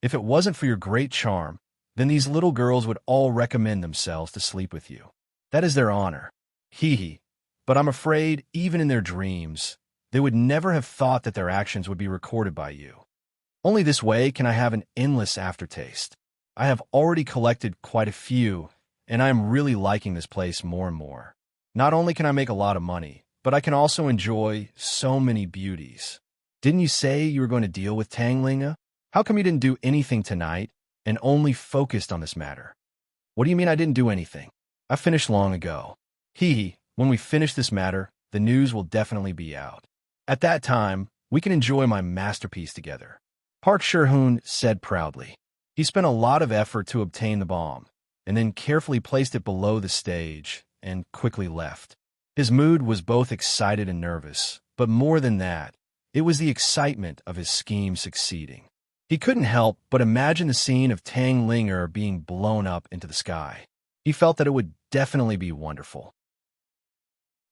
if it wasn't for your great charm, then these little girls would all recommend themselves to sleep with you. That is their honor. Hee hee. But I'm afraid, even in their dreams, they would never have thought that their actions would be recorded by you. Only this way can I have an endless aftertaste. I have already collected quite a few, and I am really liking this place more and more. Not only can I make a lot of money, but I can also enjoy so many beauties. Didn't you say you were going to deal with Tang Linga? How come you didn't do anything tonight and only focused on this matter? What do you mean I didn't do anything? I finished long ago. Hee hee, when we finish this matter, the news will definitely be out. At that time, we can enjoy my masterpiece together. Park Shi-hoon said proudly. He spent a lot of effort to obtain the bomb, and then carefully placed it below the stage and quickly left. His mood was both excited and nervous, but more than that, it was the excitement of his scheme succeeding. He couldn't help but imagine the scene of Tang Linga being blown up into the sky. He felt that it would definitely be wonderful.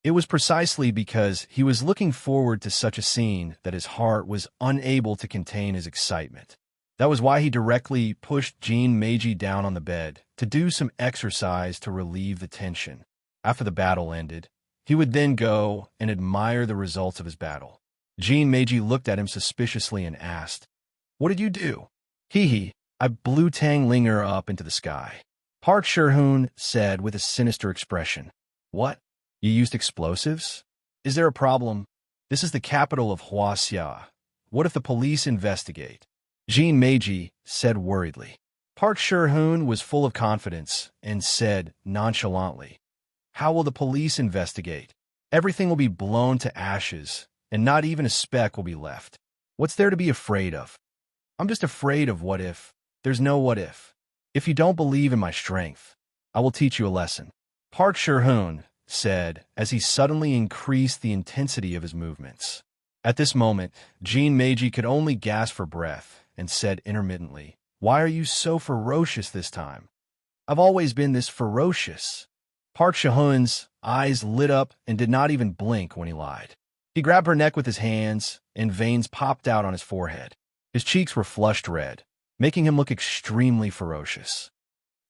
It was precisely because he was looking forward to such a scene that his heart was unable to contain his excitement. That was why he directly pushed Jean Meiji down on the bed to do some exercise to relieve the tension. After the battle ended, he would then go and admire the results of his battle. Jean Meiji looked at him suspiciously and asked, what did you do? Hee hee, I blew Tang Linga up into the sky. Park Shi-hoon said with a sinister expression. What? You used explosives? Is there a problem? This is the capital of Huaxia. What if the police investigate? Jean Meiji said worriedly. Park Shi-hoon was full of confidence and said nonchalantly, how will the police investigate? Everything will be blown to ashes, and not even a speck will be left. What's there to be afraid of? I'm just afraid of what if. There's no what if. If you don't believe in my strength, I will teach you a lesson. Park Sher-hoon said as he suddenly increased the intensity of his movements. At this moment, Jean Meiji could only gasp for breath and said intermittently, "Why are you so ferocious this time?" "I've always been this ferocious." Park Sher-hoon's eyes lit up and did not even blink when he lied. He grabbed her neck with his hands, and veins popped out on his forehead. His cheeks were flushed red, making him look extremely ferocious.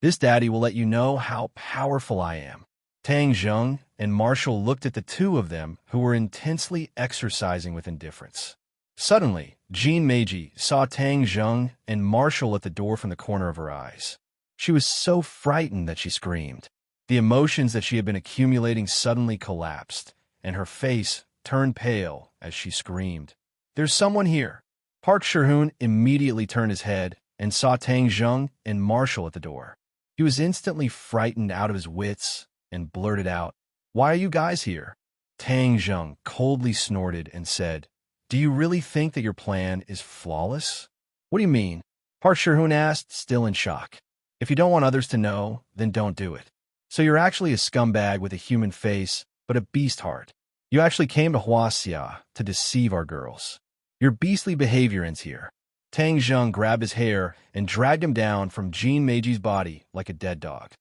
"This daddy will let you know how powerful I am." Tang Zheng and Marshall looked at the two of them who were intensely exercising with indifference. Suddenly, Jean Meiji saw Tang Zheng and Marshall at the door from the corner of her eyes. She was so frightened that she screamed. The emotions that she had been accumulating suddenly collapsed, and her face turned pale as she screamed, "There's someone here!" Park Sher-hoon immediately turned his head and saw Tang Zheng and Marshall at the door. He was instantly frightened out of his wits and blurted out, "Why are you guys here?" Tang Zheng coldly snorted and said, "Do you really think that your plan is flawless?" "What do you mean?" Park Sher-hoon asked, still in shock. "If you don't want others to know, then don't do it. So you're actually a scumbag with a human face, but a beast heart. You actually came to Huaxia to deceive our girls. Your beastly behavior ends here." Tang Zheng grabbed his hair and dragged him down from Jean Meiji's body like a dead dog.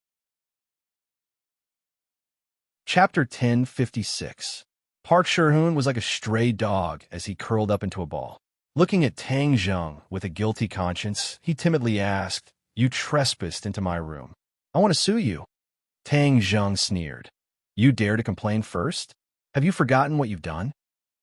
Chapter 1056. Park Sher-hoon was like a stray dog as he curled up into a ball. Looking at Tang Zheng with a guilty conscience, he timidly asked, "You trespassed into my room. I want to sue you." Tang Zheng sneered. "You dare to complain first? Have you forgotten what you've done?"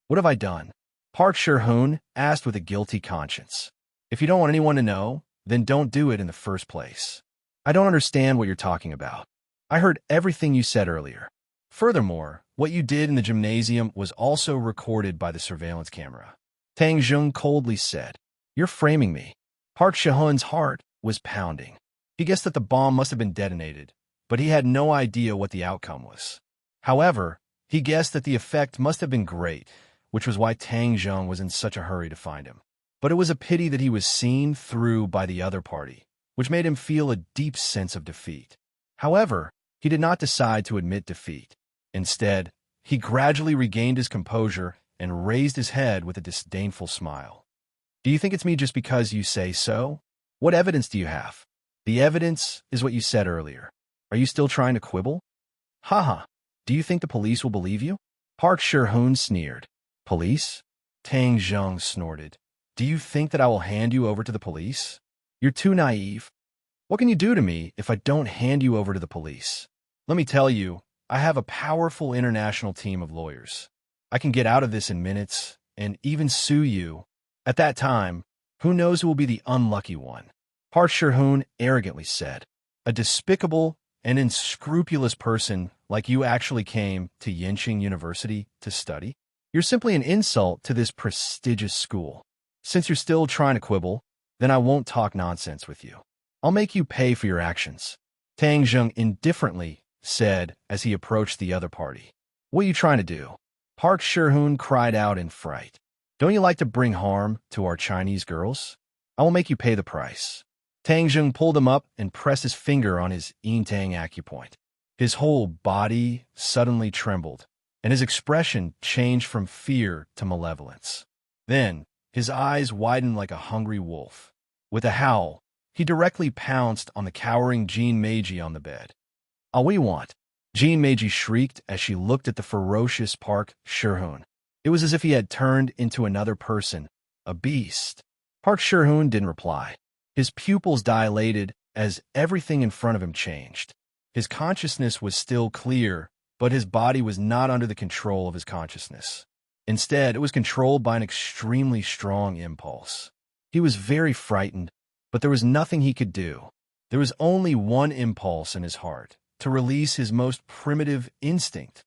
"What have I done?" Park Sher-hoon asked with a guilty conscience. "If you don't want anyone to know, then don't do it in the first place." "I don't understand what you're talking about. I heard everything you said earlier. Furthermore, what you did in the gymnasium was also recorded by the surveillance camera." Tang Zheng coldly said, "You're framing me." Park Sher-hoon's heart was pounding. He guessed that the bomb must have been detonated, but he had no idea what the outcome was. However, he guessed that the effect must have been great, which was why Tang Zheng was in such a hurry to find him. But it was a pity that he was seen through by the other party, which made him feel a deep sense of defeat. However, he did not decide to admit defeat. Instead, he gradually regained his composure and raised his head with a disdainful smile. "Do you think it's me just because you say so? What evidence do you have?" "The evidence is what you said earlier. Are you still trying to quibble?" "Haha. Do you think the police will believe you?" Park Sher-hoon sneered. "Police?" Tang Zheng snorted. "Do you think that I will hand you over to the police? You're too naive. What can you do to me if I don't hand you over to the police? Let me tell you, I have a powerful international team of lawyers. I can get out of this in minutes and even sue you. At that time, who knows who will be the unlucky one?" Park Sher-hoon arrogantly said. "A despicable and unscrupulous person like you actually came to Yenching University to study? You're simply an insult to this prestigious school. Since you're still trying to quibble, then I won't talk nonsense with you. I'll make you pay for your actions." Tang Zheng indifferently said as he approached the other party. "What are you trying to do?" Park Sher-hoon cried out in fright. "Don't you like to bring harm to our Chinese girls? I will make you pay the price." Tang Zheng pulled him up and pressed his finger on his yin-tang acupoint. His whole body suddenly trembled, and his expression changed from fear to malevolence. Then, his eyes widened like a hungry wolf. With a howl, he directly pounced on the cowering Jean Meiji on the bed. "Oh, what do you want?" Jean Meiji shrieked as she looked at the ferocious Park Sher-hoon. It was as if he had turned into another person, a beast. Park Sher-hoon didn't reply. His pupils dilated as everything in front of him changed. His consciousness was still clear, but his body was not under the control of his consciousness. Instead, it was controlled by an extremely strong impulse. He was very frightened, but there was nothing he could do. There was only one impulse in his heart, to release his most primitive instinct.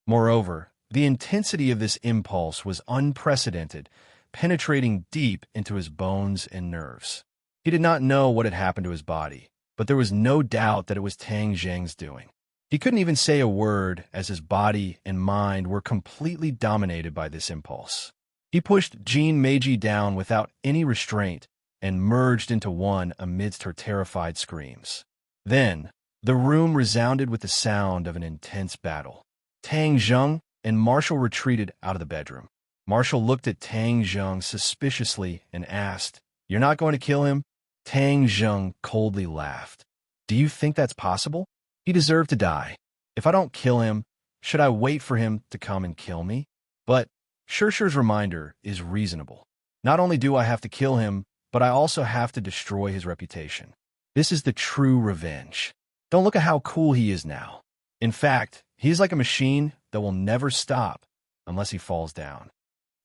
Moreover, the intensity of this impulse was unprecedented, penetrating deep into his bones and nerves. He did not know what had happened to his body, but there was no doubt that it was Tang Zheng's doing. He couldn't even say a word as his body and mind were completely dominated by this impulse. He pushed Jean Meiji down without any restraint and merged into one amidst her terrified screams. Then, the room resounded with the sound of an intense battle. Tang Zheng and Marshall retreated out of the bedroom. Marshall looked at Tang Zheng suspiciously and asked, "You're not going to kill him?" Tang Zheng coldly laughed. "Do you think that's possible? He deserved to die. If I don't kill him, should I wait for him to come and kill me?" But Shursher's reminder is reasonable. Not only do I have to kill him, but I also have to destroy his reputation. This is the true revenge. Don't look at how cool he is now. In fact, he is like a machine that will never stop unless he falls down.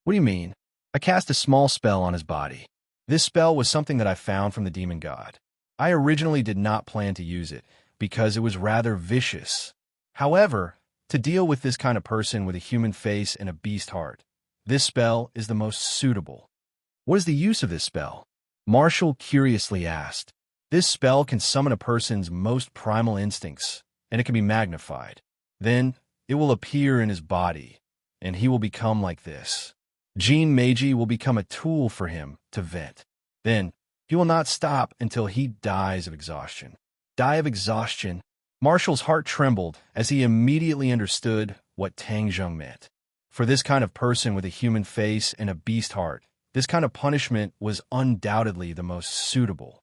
What do you mean? I cast a small spell on his body. This spell was something that I found from the demon god. I originally did not plan to use it because it was rather vicious. However, to deal with this kind of person with a human face and a beast heart, this spell is the most suitable. What is the use of this spell? Marshall curiously asked. This spell can summon a person's most primal instincts, and it can be magnified. Then, it will appear in his body, and he will become like this. Jean Meiji will become a tool for him to vent. Then, he will not stop until he dies of exhaustion. Die of exhaustion? Marshall's heart trembled as he immediately understood what Tang Zheng meant. For this kind of person with a human face and a beast heart, this kind of punishment was undoubtedly the most suitable.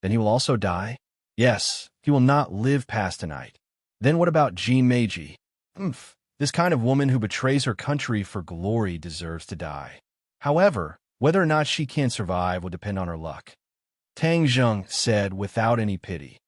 Then he will also die? Yes, he will not live past tonight. Then what about Jean Meiji? This kind of woman who betrays her country for glory deserves to die. However, whether or not she can survive will depend on her luck. Tang Zheng said without any pity.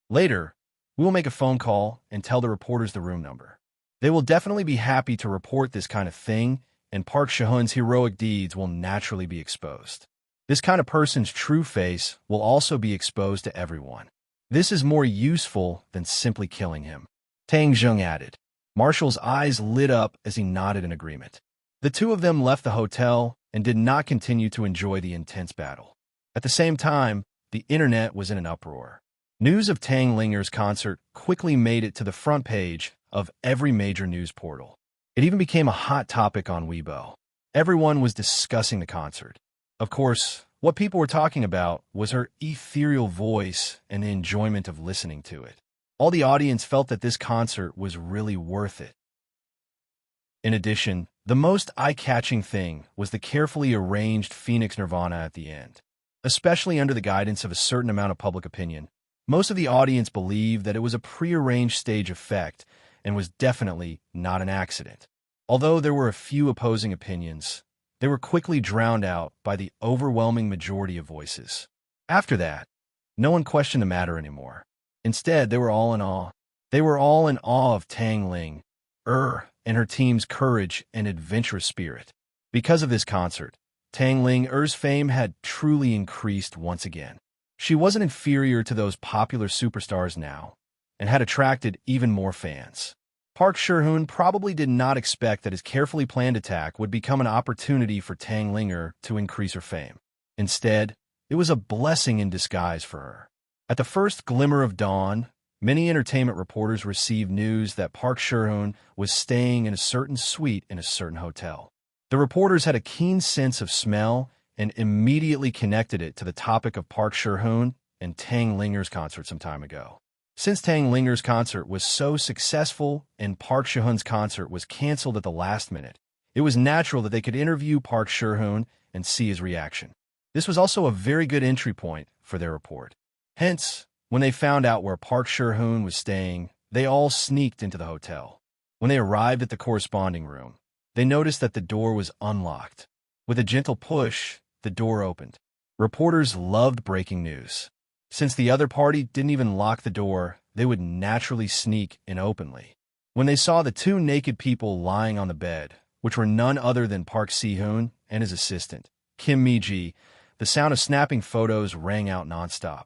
Later, we will make a phone call and tell the reporters the room number. They will definitely be happy to report this kind of thing, and Park Shahun's heroic deeds will naturally be exposed. This kind of person's true face will also be exposed to everyone. This is more useful than simply killing him. Tang Zheng added. Marshall's eyes lit up as he nodded in agreement. The two of them left the hotel and did not continue to enjoy the intense battle. At the same time, the internet was in an uproar. News of Tang Linger's concert quickly made it to the front page of every major news portal. It even became a hot topic on Weibo. Everyone was discussing the concert. Of course, what people were talking about was her ethereal voice and the enjoyment of listening to it. All the audience felt that this concert was really worth it. In addition, the most eye-catching thing was the carefully arranged Phoenix Nirvana at the end. Especially under the guidance of a certain amount of public opinion, most of the audience believed that it was a prearranged stage effect and was definitely not an accident. Although there were a few opposing opinions, they were quickly drowned out by the overwhelming majority of voices. After that, no one questioned the matter anymore. Instead, they were all in awe. They were all in awe of Tang Ling, and her team's courage and adventurous spirit. Because of this concert, Tang Ling-er's fame had truly increased once again. She wasn't inferior to those popular superstars now, and had attracted even more fans. Park Shahun probably did not expect that his carefully planned attack would become an opportunity for Tang Ling-er to increase her fame. Instead, it was a blessing in disguise for her. At the first glimmer of dawn, many entertainment reporters received news that Park Shahun was staying in a certain suite in a certain hotel. The reporters had a keen sense of smell and immediately connected it to the topic of Park Shahun and Tang Linger's concert some time ago. Since Tang Linger's concert was so successful and Park Shahun's concert was canceled at the last minute, it was natural that they could interview Park Shahun and see his reaction. This was also a very good entry point for their report. Hence, when they found out where Park Shahun was staying, they all sneaked into the hotel. When they arrived at the corresponding room, they noticed that the door was unlocked. With a gentle push, the door opened. Reporters loved breaking news. Since the other party didn't even lock the door, they would naturally sneak in openly. When they saw the two naked people lying on the bed, which were none other than Park Si-hoon and his assistant, Kim Mi-ji, the sound of snapping photos rang out nonstop.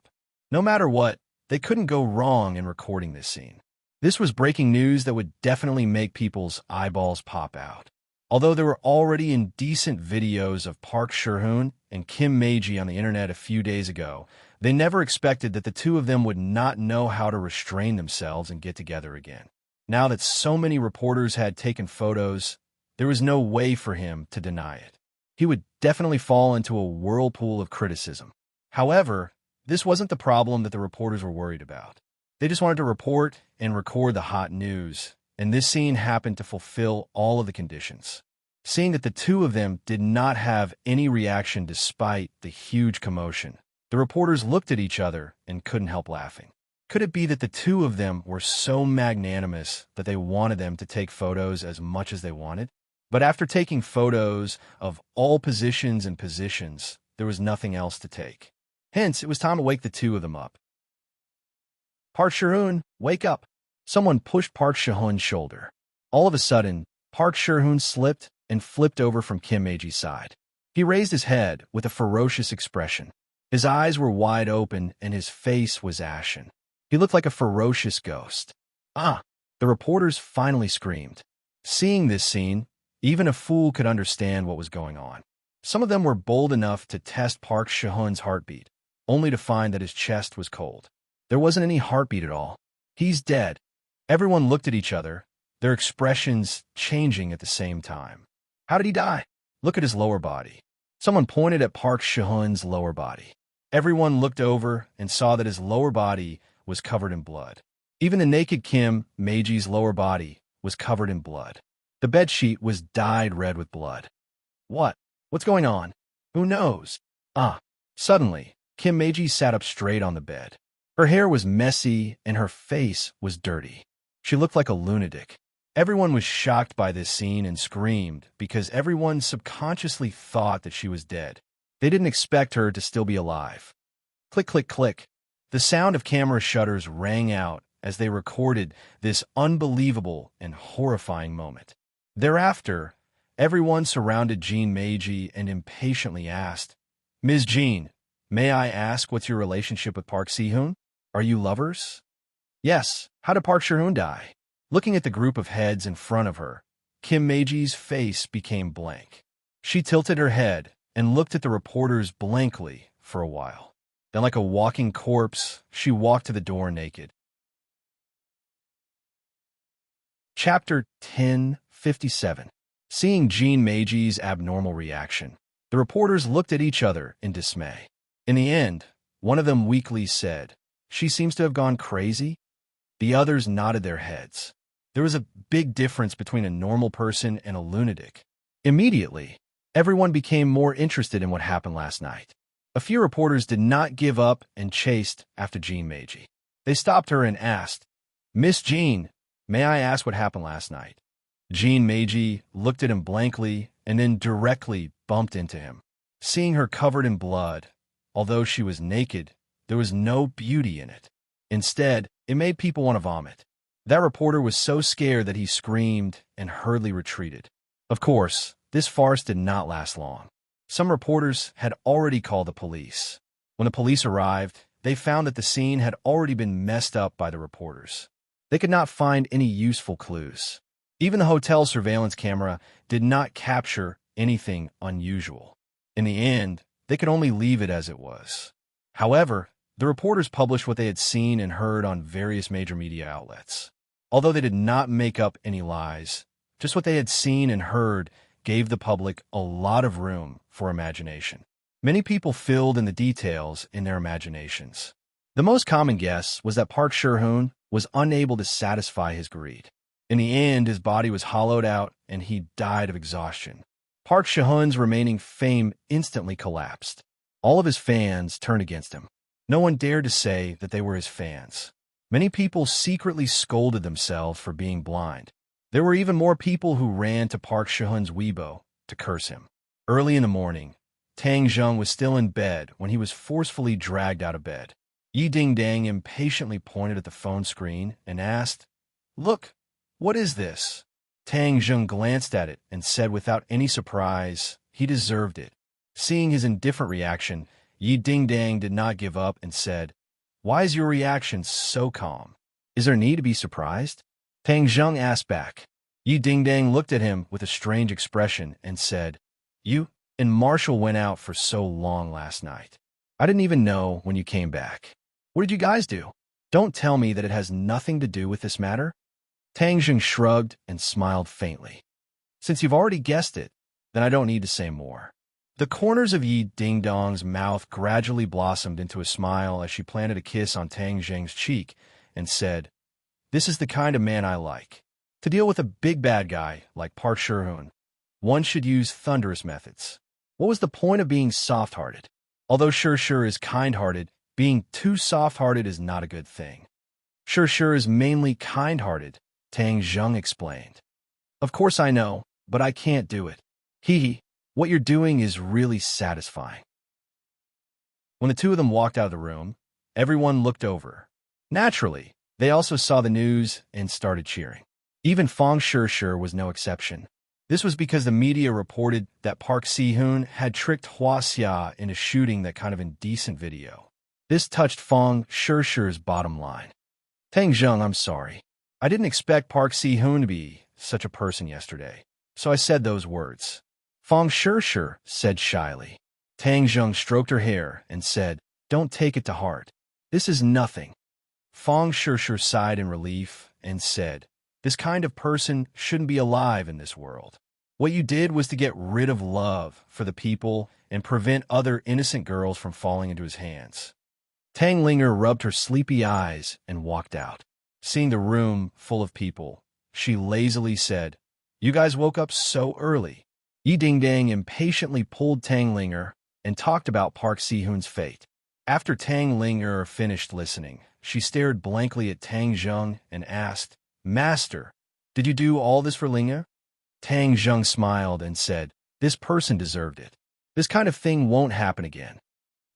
No matter what, they couldn't go wrong in recording this scene. This was breaking news that would definitely make people's eyeballs pop out. Although there were already indecent videos of Park Shahun and Kim Mi-ji on the internet a few days ago, They never expected that the two of them would not know how to restrain themselves and get together again. Now that so many reporters had taken photos, there was no way for him to deny it. He would definitely fall into a whirlpool of criticism. However, this wasn't the problem that the reporters were worried about. They just wanted to report and record the hot news, and this scene happened to fulfill all of the conditions. Seeing that the two of them did not have any reaction despite the huge commotion, the reporters looked at each other and couldn't help laughing. Could it be that the two of them were so magnanimous that they wanted them to take photos as much as they wanted? But after taking photos of all positions and positions, there was nothing else to take. Hence, it was time to wake the two of them up. Park Shi-hoon, wake up! Someone pushed Park Shi-hoon's shoulder. All of a sudden, Park Shi-hoon slipped and flipped over from Kim Mae-ji's side. He raised his head with a ferocious expression. His eyes were wide open and his face was ashen. He looked like a ferocious ghost. Ah! The reporters finally screamed. Seeing this scene, even a fool could understand what was going on. Some of them were bold enough to test Park Shi-hoon's heartbeat, only to find that his chest was cold. There wasn't any heartbeat at all. He's dead. Everyone looked at each other, their expressions changing at the same time. How did he die? Look at his lower body. Someone pointed at Park Shi-hoon's lower body. Everyone looked over and saw that his lower body was covered in blood. Even the naked Kim Mae-ji's lower body was covered in blood. The bedsheet was dyed red with blood. What's going on? Who knows? Suddenly, Kim Mae-ji sat up straight on the bed. Her hair was messy and her face was dirty. She looked like a lunatic. Everyone was shocked by this scene and screamed because everyone subconsciously thought that she was dead. They didn't expect her to still be alive. Click, click, click. The sound of camera shutters rang out as they recorded this unbelievable and horrifying moment. Thereafter, everyone surrounded Jean Mae-ji and impatiently asked, "Ms. Jean, may I ask what's your relationship with Park Si-hoon? Are you lovers?" "Yes. How did Park Shi-hoon die?" Looking at the group of heads in front of her, Kim Mae-ji's face became blank. She tilted her head and looked at the reporters blankly for a while. Then, like a walking corpse, she walked to the door naked. Chapter 1057. Seeing Jean Mae-ji's abnormal reaction, the reporters looked at each other in dismay. In the end, one of them weakly said, "She seems to have gone crazy?" The others nodded their heads. There was a big difference between a normal person and a lunatic. Immediately, everyone became more interested in what happened last night. A few reporters did not give up and chased after Jean Mae-ji. They stopped her and asked, "Miss Jean, may I ask what happened last night?" Jean Mae-ji looked at him blankly and then directly bumped into him. Seeing her covered in blood, although she was naked, there was no beauty in it. Instead, it made people want to vomit. That reporter was so scared that he screamed and hurriedly retreated. Of course, this farce did not last long. Some reporters had already called the police. When the police arrived, they found that the scene had already been messed up by the reporters. They could not find any useful clues. Even the hotel surveillance camera did not capture anything unusual. In the end, they could only leave it as it was. However, the reporters published what they had seen and heard on various major media outlets. Although they did not make up any lies, just what they had seen and heard gave the public a lot of room for imagination. Many people filled in the details in their imaginations. The most common guess was that Park Shi-hoon was unable to satisfy his greed. In the end, his body was hollowed out and he died of exhaustion. Park Shi-hoon's remaining fame instantly collapsed. All of his fans turned against him. No one dared to say that they were his fans. Many people secretly scolded themselves for being blind. There were even more people who ran to Park Shi-hoon's Weibo to curse him. Early in the morning, Tang Zheng was still in bed when he was forcefully dragged out of bed. Yi Ding-dang impatiently pointed at the phone screen and asked, "Look, what is this?" Tang Zheng glanced at it and said without any surprise, he deserved it. Seeing his indifferent reaction, Yi Ding-dang did not give up and said, "Why is your reaction so calm? Is there need to be surprised?" Tang Zheng asked back. Yi Ding-dang looked at him with a strange expression and said, "You and Marshall went out for so long last night. I didn't even know when you came back. What did you guys do? Don't tell me that it has nothing to do with this matter." Tang Jing shrugged and smiled faintly. "Since you've already guessed it, then I don't need to say more." The corners of Yi Ding-dong's mouth gradually blossomed into a smile as she planted a kiss on Tang Jing's cheek and said, "This is the kind of man I like. To deal with a big bad guy like Park Shihun, one should use thunderous methods. What was the point of being soft-hearted? Although Shih is kind-hearted, being too soft-hearted is not a good thing." "Shih is mainly kind-hearted," Tang Jing explained. "Of course I know, but I can't do it. Hee. What you're doing is really satisfying." When the two of them walked out of the room, everyone looked over. Naturally, they also saw the news and started cheering. Even Fong Shih was no exception. This was because the media reported that Park Si-hoon had tricked Hua Xia into shooting that kind of indecent video. This touched Fong Shih's bottom line. "Tang Jing, I'm sorry. I didn't expect Park Si-hoon to be such a person yesterday, so I said those words." Fong Shih said shyly. Tang Jing stroked her hair and said, "Don't take it to heart. This is nothing." Fong Shih sighed in relief and said, "This kind of person shouldn't be alive in this world. What you did was to get rid of love for the people and prevent other innocent girls from falling into his hands." Tang Linger rubbed her sleepy eyes and walked out. Seeing the room full of people, she lazily said, "You guys woke up so early." Yi Ding-dang impatiently pulled Tang Linger and talked about Park Si-hoon's fate. After Tang Linger finished listening, she stared blankly at Tang Jing and asked, "Master, did you do all this for Linger?" Tang Jing smiled and said, "This person deserved it. This kind of thing won't happen again."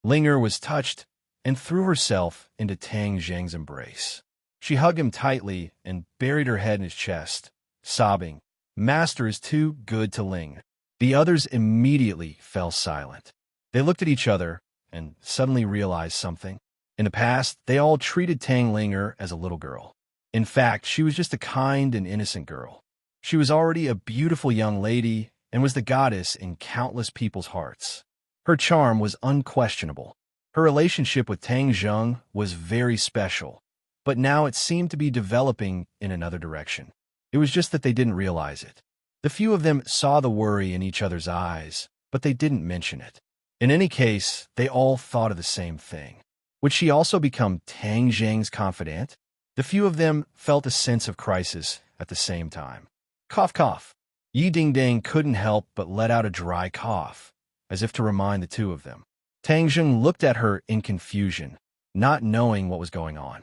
Linger was touched and threw herself into Tang Jing's embrace. She hugged him tightly and buried her head in his chest, sobbing, "Master is too good to Ling." The others immediately fell silent. They looked at each other and suddenly realized something. In the past, they all treated Tang Linger as a little girl. In fact, she was just a kind and innocent girl. She was already a beautiful young lady and was the goddess in countless people's hearts. Her charm was unquestionable. Her relationship with Tang Jing was very special, but now it seemed to be developing in another direction. It was just that they didn't realize it. The few of them saw the worry in each other's eyes, but they didn't mention it. In any case, they all thought of the same thing. Would she also become Tang Jing's confidant? The few of them felt a sense of crisis at the same time. Cough, cough. Yi Ding-dang couldn't help but let out a dry cough, as if to remind the two of them. Tang Jing looked at her in confusion, not knowing what was going on.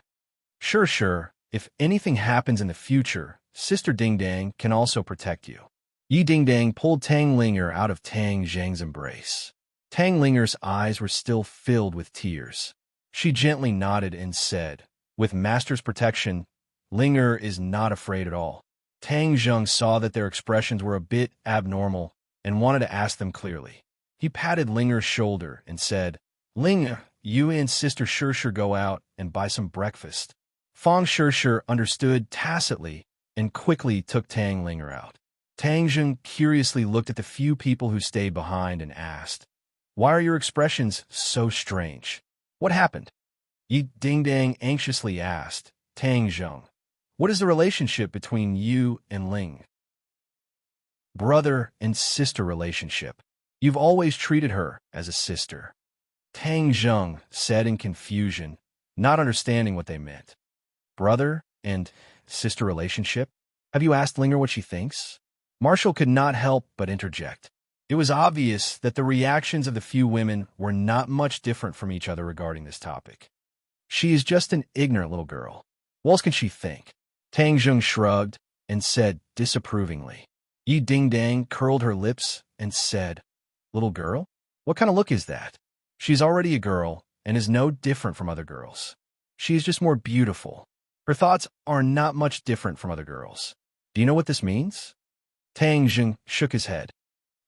Sure, if anything happens in the future, Sister Ding-dang can also protect you." Yi Ding-dang pulled Tang Linger out of Tang Jing's embrace. Tang Linger's eyes were still filled with tears. She gently nodded and said, "With Master's protection, Linger is not afraid at all." Tang Jing saw that their expressions were a bit abnormal and wanted to ask them clearly. He patted Linger's shoulder and said, "Linger, you and Sister Shih go out and buy some breakfast." Fong Shih understood tacitly and quickly took Tang Linger out. Tang Jing curiously looked at the few people who stayed behind and asked, "Why are your expressions so strange? What happened?" Yi Ding-dang anxiously asked, "Tang Jing, what is the relationship between you and Ling?" "Brother and sister relationship. You've always treated her as a sister," Tang Jing said in confusion, not understanding what they meant. "Brother and sister relationship? Have you asked Linger what she thinks?" Marshall could not help but interject. It was obvious that the reactions of the few women were not much different from each other regarding this topic. "She is just an ignorant little girl. What else can she think?" Tang Jing shrugged and said disapprovingly. Yi Ding-dang curled her lips and said, "Little girl? What kind of look is that? She's already a girl and is no different from other girls. She is just more beautiful. Her thoughts are not much different from other girls. Do you know what this means?" Tang Jing shook his head.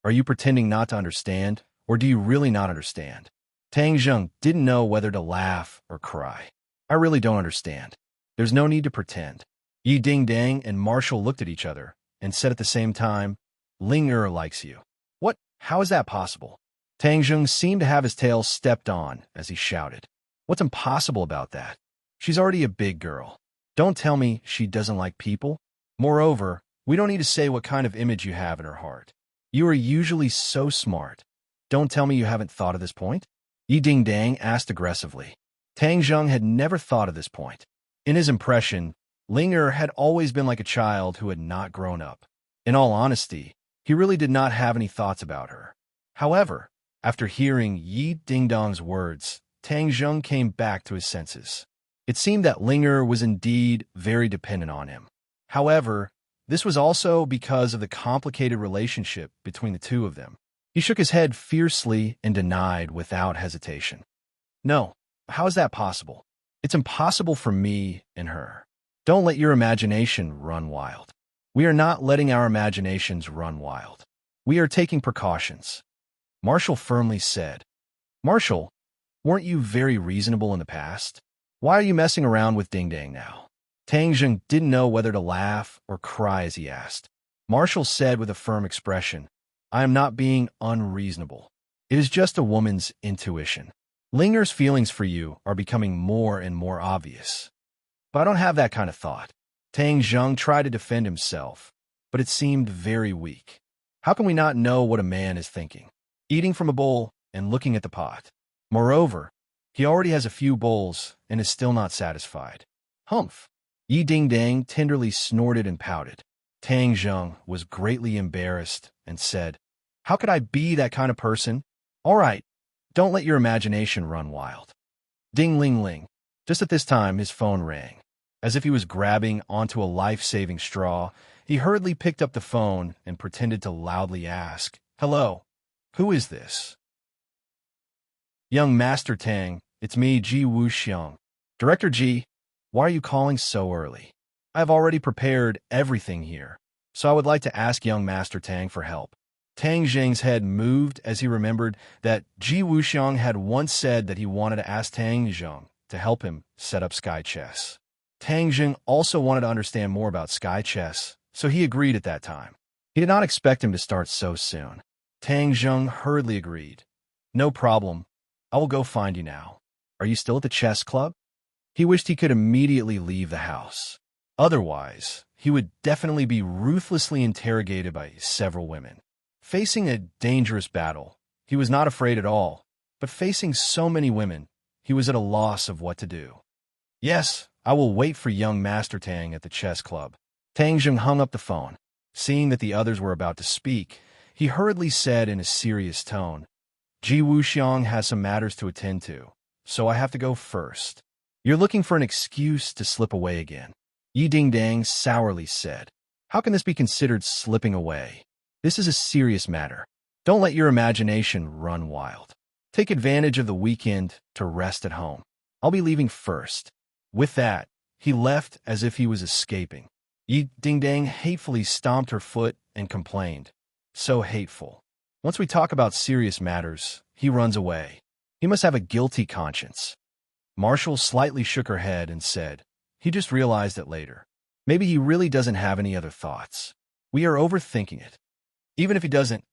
"Are you pretending not to understand, or do you really not understand?" Tang Jing didn't know whether to laugh or cry. "I really don't understand. There's no need to pretend." Yi Ding-dang and Marshall looked at each other and said at the same time, "Linger likes you." "What? How is that possible?" Tang Zheng seemed to have his tail stepped on as he shouted. What's impossible about that? She's already a big girl. Don't tell me she doesn't like people. Moreover, we don't need to say what kind of image you have in her heart. You are usually so smart. Don't tell me you haven't thought of this point? Yi Dingdang asked aggressively. Tang Zheng had never thought of this point. In his impression, Ling had always been like a child who had not grown up. In all honesty, he really did not have any thoughts about her. However, after hearing Yi Dingdong's words, Tang Zheng came back to his senses. It seemed that Ling was indeed very dependent on him. However, this was also because of the complicated relationship between the two of them. He shook his head fiercely and denied without hesitation. No, how is that possible? It's impossible for me and her. Don't let your imagination run wild. We are not letting our imaginations run wild. We are taking precautions, Marshall firmly said. Marshall, weren't you very reasonable in the past? Why are you messing around with Dingdang now? Tang Zheng didn't know whether to laugh or cry as he asked. Marshall said with a firm expression, I am not being unreasonable. It is just a woman's intuition. Linger's feelings for you are becoming more and more obvious. But I don't have that kind of thought. Tang Zheng tried to defend himself, but it seemed very weak. How can we not know what a man is thinking? Eating from a bowl and looking at the pot. Moreover, he already has a few bowls and is still not satisfied. Humph! Yi Dingdang tenderly snorted and pouted. Tang Zheng was greatly embarrassed and said, How could I be that kind of person? All right, don't let your imagination run wild. Ding ling ling. Just at this time, his phone rang. As if he was grabbing onto a life-saving straw, he hurriedly picked up the phone and pretended to loudly ask, Hello, who is this? Young Master Tang, it's me, Ji Wuxiang. Director Ji, why are you calling so early? I have already prepared everything here, so I would like to ask young Master Tang for help. Tang Zheng's head moved as he remembered that Ji Wuxiang had once said that he wanted to ask Tang Zheng to help him set up Sky Chess. Tang Zheng also wanted to understand more about Sky Chess, so he agreed at that time. He did not expect him to start so soon. Tang Zheng hurriedly agreed. No problem. I will go find you now. Are you still at the chess club? He wished he could immediately leave the house. Otherwise, he would definitely be ruthlessly interrogated by several women. Facing a dangerous battle, he was not afraid at all, but facing so many women, he was at a loss of what to do. Yes, I will wait for young Master Tang at the chess club. Tang Zheng hung up the phone. Seeing that the others were about to speak, he hurriedly said in a serious tone, Ji Wuxiang has some matters to attend to, so I have to go first. You're looking for an excuse to slip away again. Yi Dingdang sourly said. How can this be considered slipping away? This is a serious matter. Don't let your imagination run wild. Take advantage of the weekend to rest at home. I'll be leaving first. With that, he left as if he was escaping. Yi Dingdang hatefully stomped her foot and complained. So hateful. Once we talk about serious matters, he runs away. He must have a guilty conscience. Marshall slightly shook her head and said, he just realized it later. Maybe he really doesn't have any other thoughts. We are overthinking it. Even if he doesn't,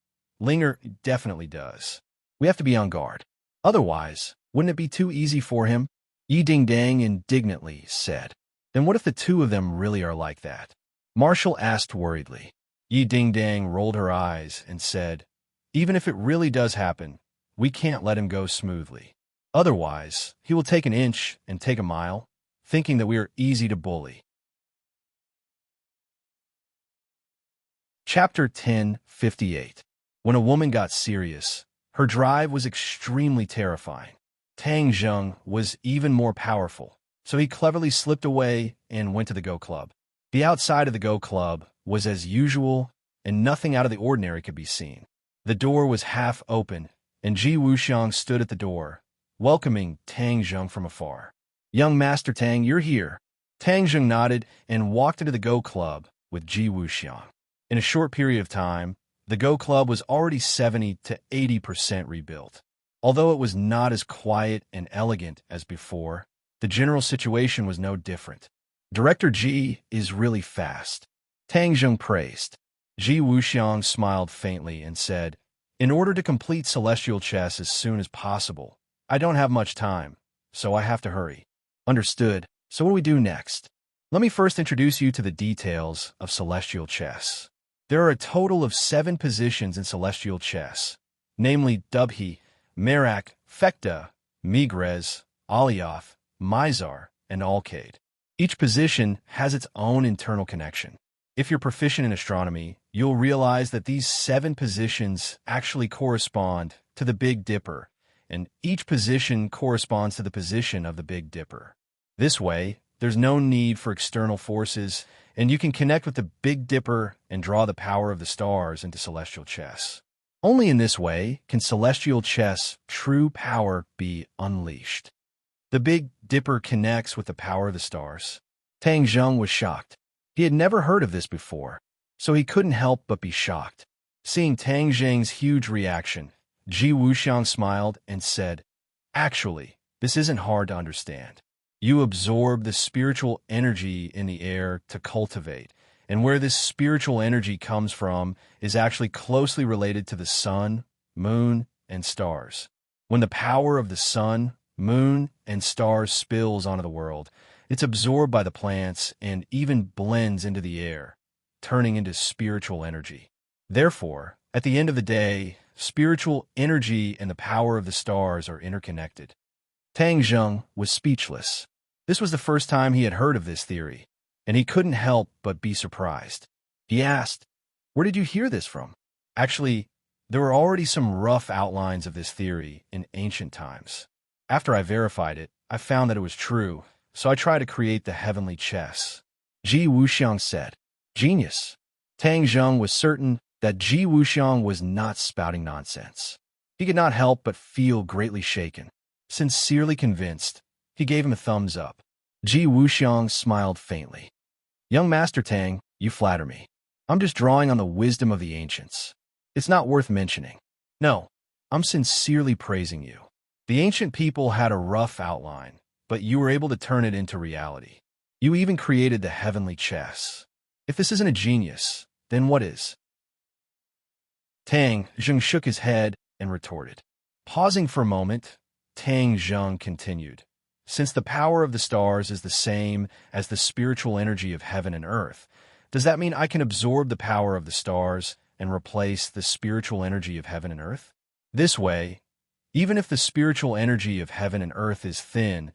Linger definitely does. We have to be on guard. Otherwise, wouldn't it be too easy for him? Yi Dingdang indignantly said. Then what if the two of them really are like that? Marshall asked worriedly. Yi Dingdang rolled her eyes and said, even if it really does happen, we can't let him go smoothly. Otherwise, he will take an inch and take a mile, thinking that we are easy to bully. Chapter 10:58. When a woman got serious, her drive was extremely terrifying. Tang Zheng was even more powerful, so he cleverly slipped away and went to the Go Club. The outside of the Go Club was as usual, and nothing out of the ordinary could be seen. The door was half open, and Ji Wuxiang stood at the door, welcoming Tang Zheng from afar. Young Master Tang, you're here. Tang Zheng nodded and walked into the Go Club with Ji Wuxiang. In a short period of time, the Go Club was already 70 to 80% rebuilt. Although it was not as quiet and elegant as before, the general situation was no different. Director Ji is really fast. Tang Zheng praised. Ji Wuxiang smiled faintly and said, In order to complete celestial chess as soon as possible, I don't have much time, so I have to hurry. Understood. So what do we do next? Let me first introduce you to the details of celestial chess. There are a total of 7 positions in celestial chess, namely Dubhi, Merak, Fekta, Migres, Alioth, Mizar, and Alcade. Each position has its own internal connection. If you're proficient in astronomy, you'll realize that these 7 positions actually correspond to the Big Dipper, and each position corresponds to the position of the Big Dipper. This way, there's no need for external forces, and you can connect with the Big Dipper and draw the power of the stars into celestial chess. Only in this way can celestial chess' true power be unleashed. The Big Dipper connects with the power of the stars. Tang Zheng was shocked. He had never heard of this before, so he couldn't help but be shocked. Seeing Tang Zheng's huge reaction, Ji Wuxiang smiled and said, "Actually, this isn't hard to understand. You absorb the spiritual energy in the air to cultivate, and where this spiritual energy comes from is actually closely related to the sun, moon, and stars. When the power of the sun, moon, and stars spills onto the world, it's absorbed by the plants and even blends into the air, turning into spiritual energy. Therefore, at the end of the day, spiritual energy and the power of the stars are interconnected." Tang Zheng was speechless. This was the first time he had heard of this theory, and he couldn't help but be surprised. He asked, "Where did you hear this from?" Actually, there were already some rough outlines of this theory in ancient times. After I verified it, I found that it was true, so I tried to create the heavenly chess. Ji Wuxiang said, "Genius." Tang Zheng was certain that Ji Wuxiang was not spouting nonsense. He could not help but feel greatly shaken. Sincerely convinced, he gave him a thumbs up. Ji Wuxiang smiled faintly. "Young Master Tang, you flatter me. I'm just drawing on the wisdom of the ancients. It's not worth mentioning. No, I'm sincerely praising you. The ancient people had a rough outline, but you were able to turn it into reality. You even created the heavenly chess. If this isn't a genius, then what is?" Tang Zheng shook his head and retorted. Pausing for a moment, Tang Zheng continued, "Since the power of the stars is the same as the spiritual energy of heaven and earth, does that mean I can absorb the power of the stars and replace the spiritual energy of heaven and earth? This way, even if the spiritual energy of heaven and earth is thin,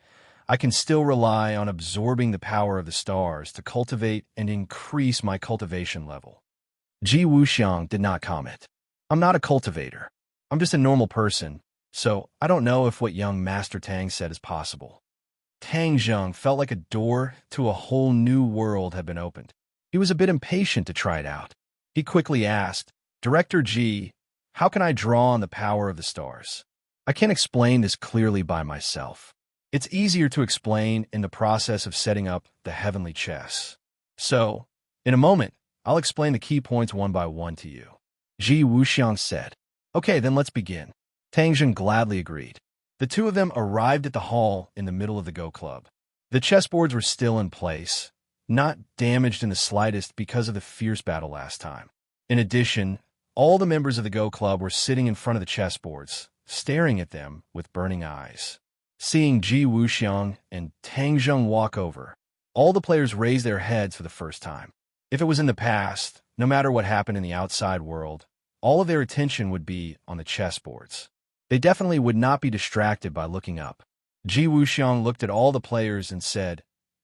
I can still rely on absorbing the power of the stars to cultivate and increase my cultivation level." Ji Wuxiang did not comment. "I'm not a cultivator. I'm just a normal person, so I don't know if what young Master Tang said is possible." Tang Zheng felt like a door to a whole new world had been opened. He was a bit impatient to try it out. He quickly asked, "Director Ji, how can I draw on the power of the stars? I can't explain this clearly by myself. It's easier to explain in the process of setting up the heavenly chess. So, in a moment, I'll explain the key points one by one to you." Ji Wuxiang said. "Okay, then let's begin." Tang Zheng gladly agreed. The two of them arrived at the hall in the middle of the Go Club. The chessboards were still in place, not damaged in the slightest because of the fierce battle last time. In addition, all the members of the Go Club were sitting in front of the chessboards, staring at them with burning eyes. Seeing Ji Wuxiang and Tang Zheng walk over, all the players raised their heads for the first time. If it was in the past, no matter what happened in the outside world, all of their attention would be on the chessboards. They definitely would not be distracted by looking up. Ji Wuxiang looked at all the players and said,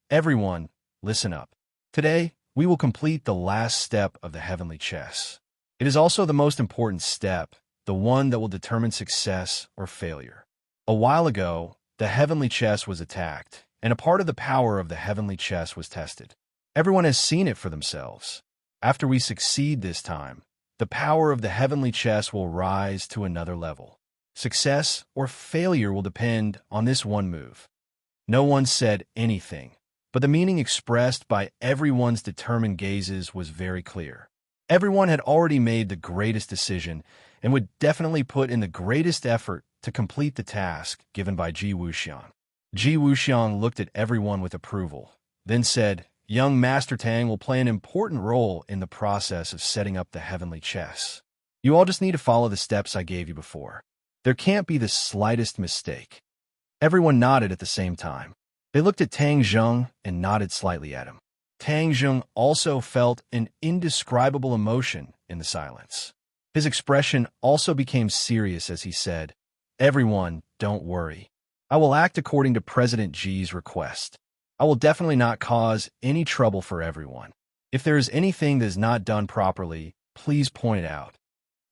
"Everyone, listen up. Today, we will complete the last step of the heavenly chess. It is also the most important step, the one that will determine success or failure. A while ago, the heavenly chess was attacked, and a part of the power of the heavenly chess was tested. Everyone has seen it for themselves. After we succeed this time, the power of the heavenly chess will rise to another level. Success or failure will depend on this one move." No one said anything, but the meaning expressed by everyone's determined gazes was very clear. Everyone had already made the greatest decision and would definitely put in the greatest effort to complete the task given by Ji Wuxiang. Ji Wuxiang looked at everyone with approval, then said, "Young Master Tang will play an important role in the process of setting up the heavenly chess. You all just need to follow the steps I gave you before. There can't be the slightest mistake." Everyone nodded at the same time. They looked at Tang Zheng and nodded slightly at him. Tang Zheng also felt an indescribable emotion in the silence. His expression also became serious as he said, "Everyone, don't worry. I will act according to President Ji's request. I will definitely not cause any trouble for everyone. If there is anything that is not done properly, please point it out."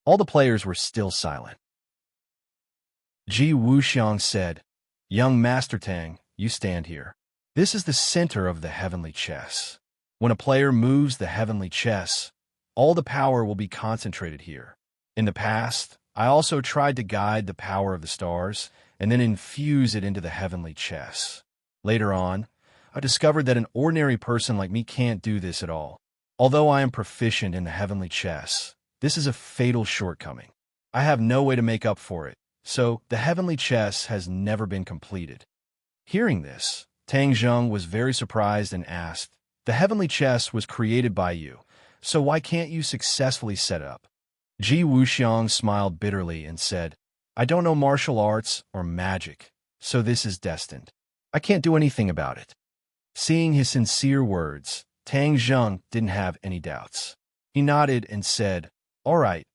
All the players were still silent. Ji Wuxiang said, "Young Master Tang, you stand here. This is the center of the heavenly chess. When a player moves the heavenly chess, all the power will be concentrated here. In the past, I also tried to guide the power of the stars and then infuse it into the heavenly chess. Later on, I discovered that an ordinary person like me can't do this at all. Although I am proficient in the heavenly chess, this is a fatal shortcoming. I have no way to make up for it, so the heavenly chess has never been completed." Hearing this, Tang Zheng was very surprised and asked, "The heavenly chess was created by you, so why can't you successfully set it up?" Ji Wuxiang smiled bitterly and said, "I don't know martial arts or magic, so this is destined. I can't do anything about it." Seeing his sincere words, Tang Zheng didn't have any doubts. He nodded and said, "All right,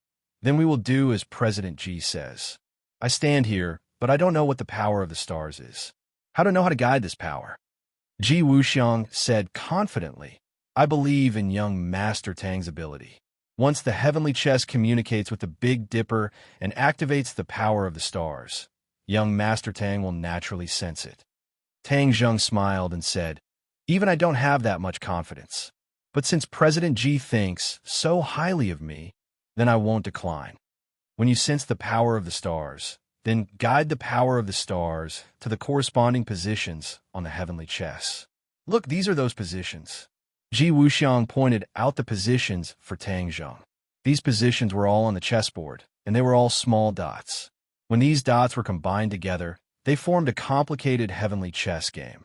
then we will do as President Ji says. I stand here, but I don't know what the power of the stars is. How to know how to guide this power?" Ji Wuxiang said confidently, "I believe in young Master Tang's ability. Once the heavenly chess communicates with the Big Dipper and activates the power of the stars, young Master Tang will naturally sense it." Tang Zheng smiled and said, "Even I don't have that much confidence. But since President Ji thinks so highly of me, then I won't decline. When you sense the power of the stars, then guide the power of the stars to the corresponding positions on the heavenly chess. Look, these are those positions." Ji Wuxiang pointed out the positions for Tang Zheng. These positions were all on the chessboard, and they were all small dots. When these dots were combined together, they formed a complicated heavenly chess game.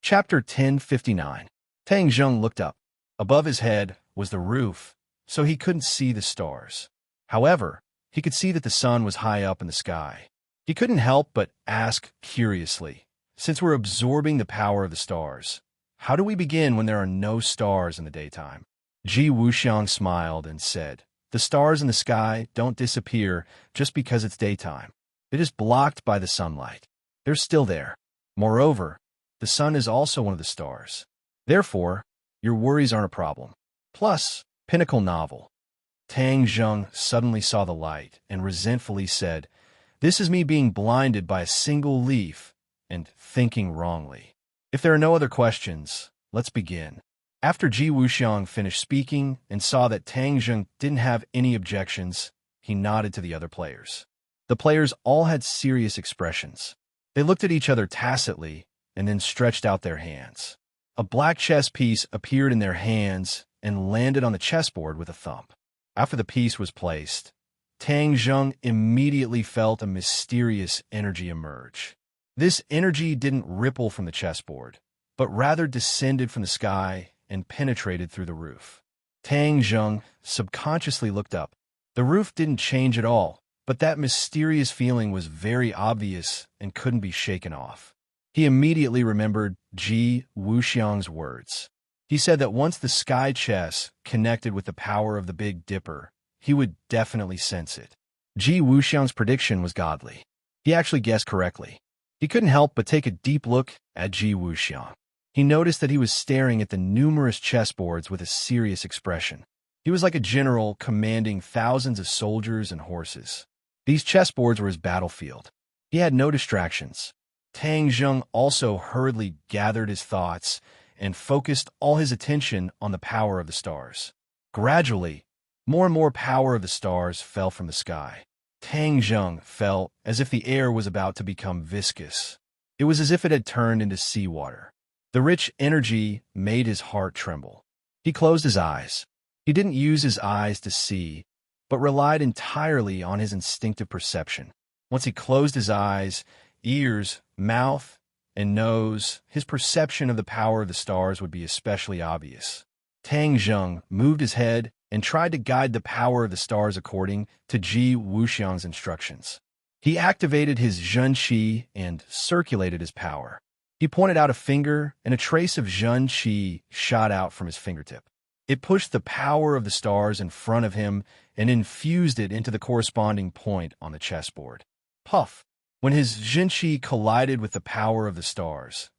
Chapter 1059. Tang Zheng looked up. Above his head was the roof, so he couldn't see the stars. However, he could see that the sun was high up in the sky. He couldn't help but ask curiously, "Since we're absorbing the power of the stars, how do we begin when there are no stars in the daytime?" Ji Wuxiang smiled and said, "The stars in the sky don't disappear just because it's daytime. It is blocked by the sunlight. They're still there. Moreover, the sun is also one of the stars. Therefore, your worries aren't a problem." Plus, Pinnacle Novel. Tang Zheng suddenly saw the light and resentfully said, "This is me being blinded by a single leaf and thinking wrongly. If there are no other questions, let's begin." After Ji Wuxiang finished speaking and saw that Tang Zheng didn't have any objections, he nodded to the other players. The players all had serious expressions. They looked at each other tacitly and then stretched out their hands. A black chess piece appeared in their hands and landed on the chessboard with a thump. After the piece was placed, Tang Zheng immediately felt a mysterious energy emerge. This energy didn't ripple from the chessboard, but rather descended from the sky and penetrated through the roof. Tang Zheng subconsciously looked up. The roof didn't change at all, but that mysterious feeling was very obvious and couldn't be shaken off. He immediately remembered Ji Wuxiang's words. He said that once the sky chess connected with the power of the Big Dipper, he would definitely sense it. Ji Wuxiang's prediction was godly. He actually guessed correctly. He couldn't help but take a deep look at Ji Wuxiang. He noticed that he was staring at the numerous chessboards with a serious expression. He was like a general commanding thousands of soldiers and horses. These chessboards were his battlefield. He had no distractions. Tang Zheng also hurriedly gathered his thoughts and focused all his attention on the power of the stars. Gradually, more and more power of the stars fell from the sky. Tang Zheng felt as if the air was about to become viscous. It was as if it had turned into seawater. The rich energy made his heart tremble. He closed his eyes. He didn't use his eyes to see, but relied entirely on his instinctive perception. Once he closed his eyes, ears, mouth, and nose, his perception of the power of the stars would be especially obvious. Tang Zheng moved his head and tried to guide the power of the stars according to Ji Wuxiang's instructions. He activated his Zhen Qi and circulated his power. He pointed out a finger, and a trace of Zhen Qi shot out from his fingertip. It pushed the power of the stars in front of him and infused it into the corresponding point on the chessboard. Puff! When his Zhen Qi collided with the power of the stars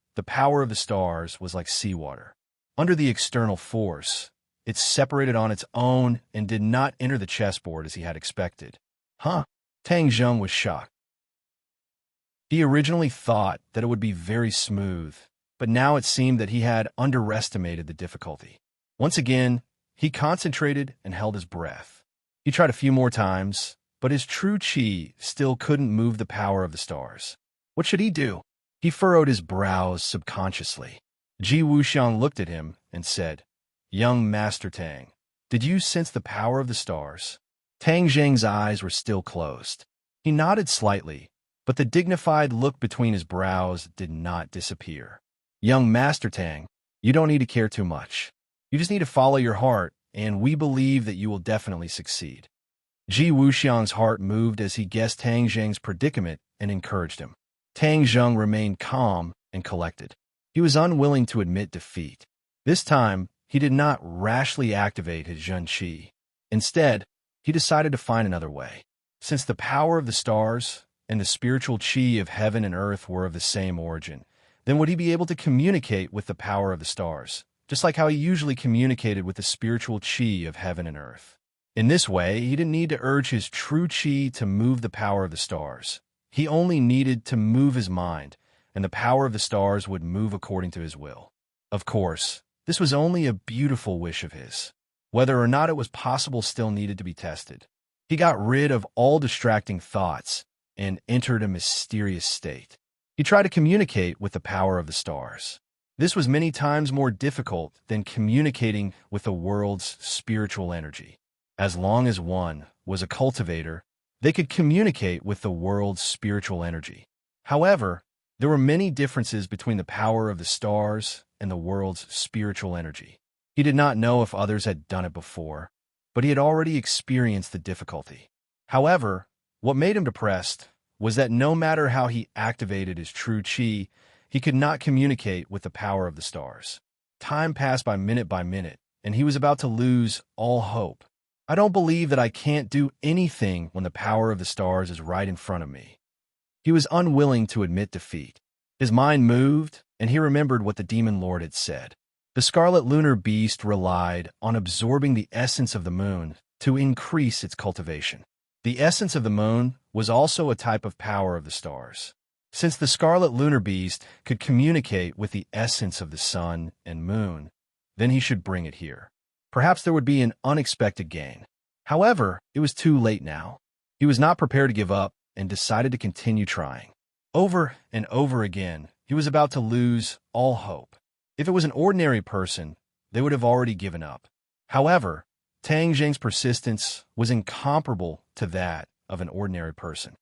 was like seawater. Under the external force, it separated on its own and did not enter the chessboard as he had expected. Huh? Tang Zheng was shocked. He originally thought that it would be very smooth, but now it seemed that he had underestimated the difficulty. Once again, he concentrated and held his breath. He tried a few more times, but his true qi still couldn't move the power of the stars. What should he do? He furrowed his brows subconsciously. Ji Wuxiang looked at him and said, "Young Master Tang, did you sense the power of the stars?" Tang Zheng's eyes were still closed. He nodded slightly, but the dignified look between his brows did not disappear. "Young Master Tang, you don't need to care too much. You just need to follow your heart, and we believe that you will definitely succeed." Ji Wuxiang's heart moved as he guessed Tang Zheng's predicament and encouraged him. Tang Zheng remained calm and collected. He was unwilling to admit defeat. This time, he did not rashly activate his Zhen Qi. Instead, he decided to find another way. Since the power of the stars and the spiritual qi of heaven and earth were of the same origin, then would he be able to communicate with the power of the stars, just like how he usually communicated with the spiritual qi of heaven and earth? In this way, he didn't need to urge his true qi to move the power of the stars. He only needed to move his mind, and the power of the stars would move according to his will. Of course, this was only a beautiful wish of his. Whether or not it was possible still needed to be tested. He got rid of all distracting thoughts and entered a mysterious state. He tried to communicate with the power of the stars. This was many times more difficult than communicating with the world's spiritual energy. As long as one was a cultivator, they could communicate with the world's spiritual energy. However, there were many differences between the power of the stars and the world's spiritual energy. He did not know if others had done it before, but he had already experienced the difficulty. However, what made him depressed was that no matter how he activated his true qi, he could not communicate with the power of the stars. Time passed by minute, and he was about to lose all hope. "I don't believe that I can't do anything when the power of the stars is right in front of me." He was unwilling to admit defeat. His mind moved, and he remembered what the Demon Lord had said. The Scarlet Lunar Beast relied on absorbing the essence of the moon to increase its cultivation. The essence of the moon was also a type of power of the stars. Since the Scarlet Lunar Beast could communicate with the essence of the sun and moon, then he should bring it here. Perhaps there would be an unexpected gain. However, it was too late now. He was not prepared to give up and decided to continue trying. Over and over again, he was about to lose all hope. If it was an ordinary person, they would have already given up. However, Tang Zheng's persistence was incomparable to that of an ordinary person.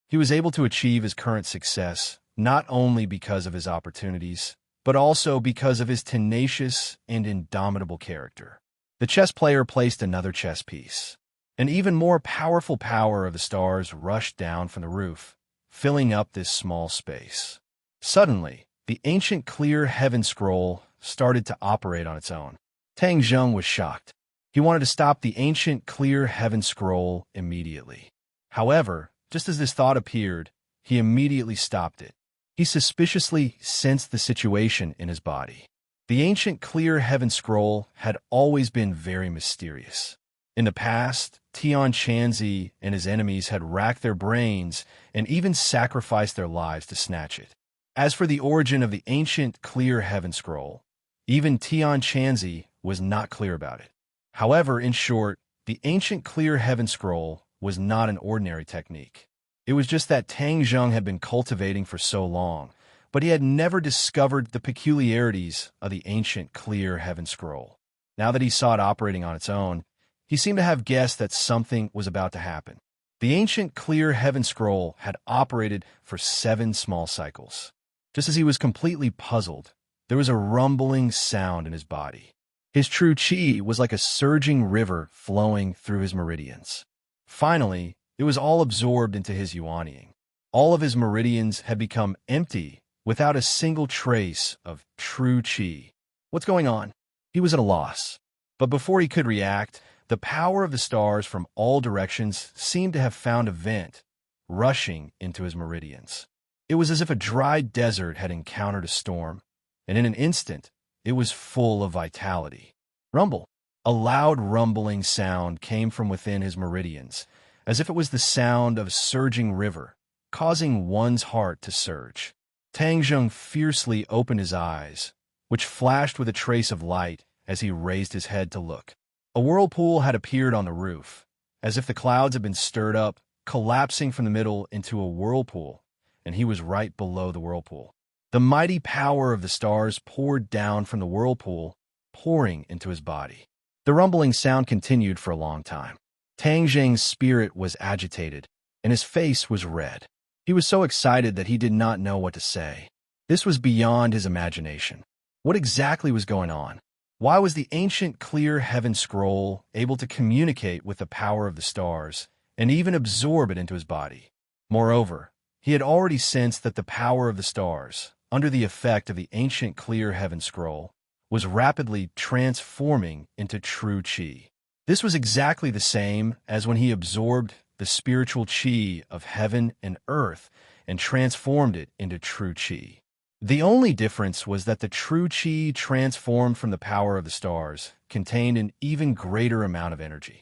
He was able to achieve his current success not only because of his opportunities, but also because of his tenacious and indomitable character. The chess player placed another chess piece. An even more powerful power of the stars rushed down from the roof, filling up this small space. Suddenly, the ancient clear heaven scroll started to operate on its own. Tang Zheng was shocked. He wanted to stop the ancient clear heaven scroll immediately. However, just as this thought appeared, he immediately stopped it. He suspiciously sensed the situation in his body. The ancient clear heaven scroll had always been very mysterious. In the past, Tian Chanzi and his enemies had racked their brains and even sacrificed their lives to snatch it. As for the origin of the ancient clear heaven scroll, even Tian Chanzi was not clear about it. However, in short, the ancient clear heaven scroll was not an ordinary technique. It was just that Tang Zheng had been cultivating for so long, but he had never discovered the peculiarities of the ancient clear heaven scroll. Now that he saw it operating on its own, he seemed to have guessed that something was about to happen. The ancient clear heaven scroll had operated for 7 small cycles. Just as he was completely puzzled, there was a rumbling sound in his body. His true chi was like a surging river flowing through his meridians. Finally, it was all absorbed into his yuanying. All of his meridians had become empty, without a single trace of true chi. What's going on? He was at a loss. But before he could react, the power of the stars from all directions seemed to have found a vent, rushing into his meridians. It was as if a dry desert had encountered a storm, and in an instant, it was full of vitality. Rumble. A loud rumbling sound came from within his meridians, as if it was the sound of a surging river, causing one's heart to surge. Tang Zheng fiercely opened his eyes, which flashed with a trace of light as he raised his head to look. A whirlpool had appeared on the roof, as if the clouds had been stirred up, collapsing from the middle into a whirlpool, and he was right below the whirlpool. The mighty power of the stars poured down from the whirlpool, pouring into his body. The rumbling sound continued for a long time. Tang Zheng's spirit was agitated, and his face was red. He was so excited that he did not know what to say. This was beyond his imagination. What exactly was going on? Why was the ancient clear heaven scroll able to communicate with the power of the stars and even absorb it into his body? Moreover, he had already sensed that the power of the stars, under the effect of the ancient clear heaven scroll, was rapidly transforming into true chi. This was exactly the same as when he absorbed the spiritual chi of heaven and earth and transformed it into true chi. The only difference was that the true chi transformed from the power of the stars contained an even greater amount of energy.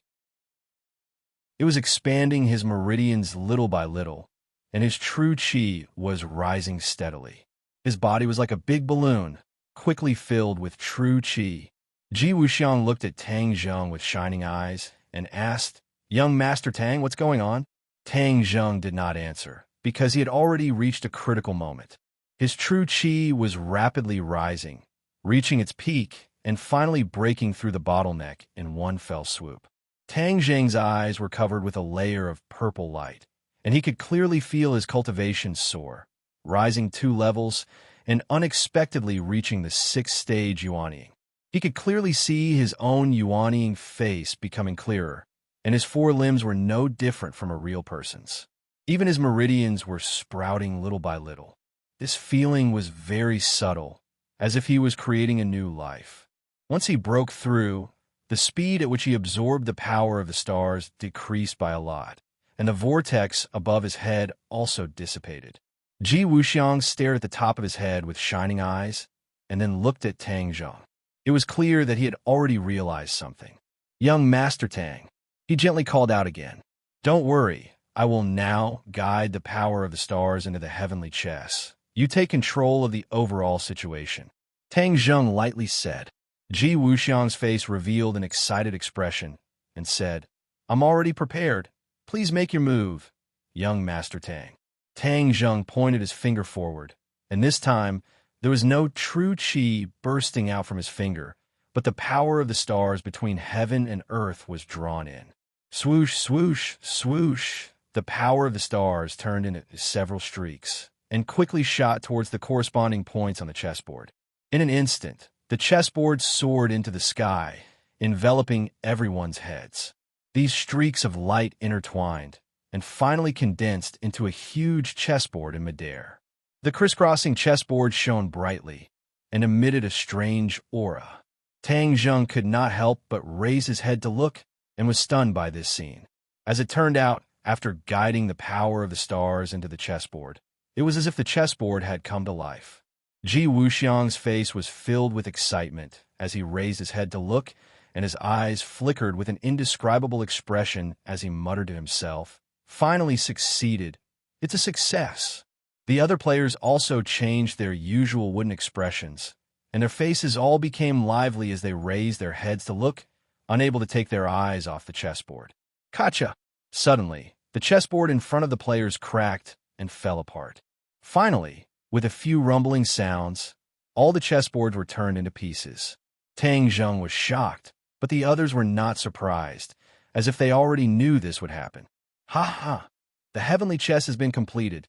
It was expanding his meridians little by little, and his true chi was rising steadily. His body was like a big balloon, quickly filled with true chi. Ji Wuxiang looked at Tang Zheng with shining eyes and asked, "Young Master Tang, what's going on?" Tang Zheng did not answer, because he had already reached a critical moment. His true chi was rapidly rising, reaching its peak and finally breaking through the bottleneck in one fell swoop. Tang Zheng's eyes were covered with a layer of purple light, and he could clearly feel his cultivation soar, rising 2 levels and unexpectedly reaching the 6th stage yuanying. He could clearly see his own yuanying face becoming clearer, and his 4 limbs were no different from a real person's. Even his meridians were sprouting little by little. This feeling was very subtle, as if he was creating a new life. Once he broke through, the speed at which he absorbed the power of the stars decreased by a lot, and the vortex above his head also dissipated. Ji Wuxiang stared at the top of his head with shining eyes, and then looked at Tang Zheng. It was clear that he had already realized something. "Young Master Tang," he gently called out again. "Don't worry, I will now guide the power of the stars into the heavenly chess. You take control of the overall situation." Tang Zheng lightly said. Ji Wuxiang's face revealed an excited expression and said, "I'm already prepared. Please make your move, young Master Tang." Tang Zheng pointed his finger forward, and this time there was no true chi bursting out from his finger, but the power of the stars between heaven and earth was drawn in. Swoosh, swoosh, swoosh. The power of the stars turned into several streaks and quickly shot towards the corresponding points on the chessboard. In an instant, the chessboard soared into the sky, enveloping everyone's heads. These streaks of light intertwined and finally condensed into a huge chessboard in midair. The crisscrossing chessboard shone brightly and emitted a strange aura. Tang Zheng could not help but raise his head to look and was stunned by this scene. As it turned out, after guiding the power of the stars into the chessboard, it was as if the chessboard had come to life. Ji Wuxiang's face was filled with excitement as he raised his head to look, and his eyes flickered with an indescribable expression as he muttered to himself, "Finally succeeded. It's a success." The other players also changed their usual wooden expressions, and their faces all became lively as they raised their heads to look, unable to take their eyes off the chessboard. Gotcha! Suddenly, the chessboard in front of the players cracked and fell apart. Finally, with a few rumbling sounds, all the chessboards were turned into pieces. Tang Zheng was shocked, but the others were not surprised, as if they already knew this would happen. "Ha ha! The heavenly chess has been completed."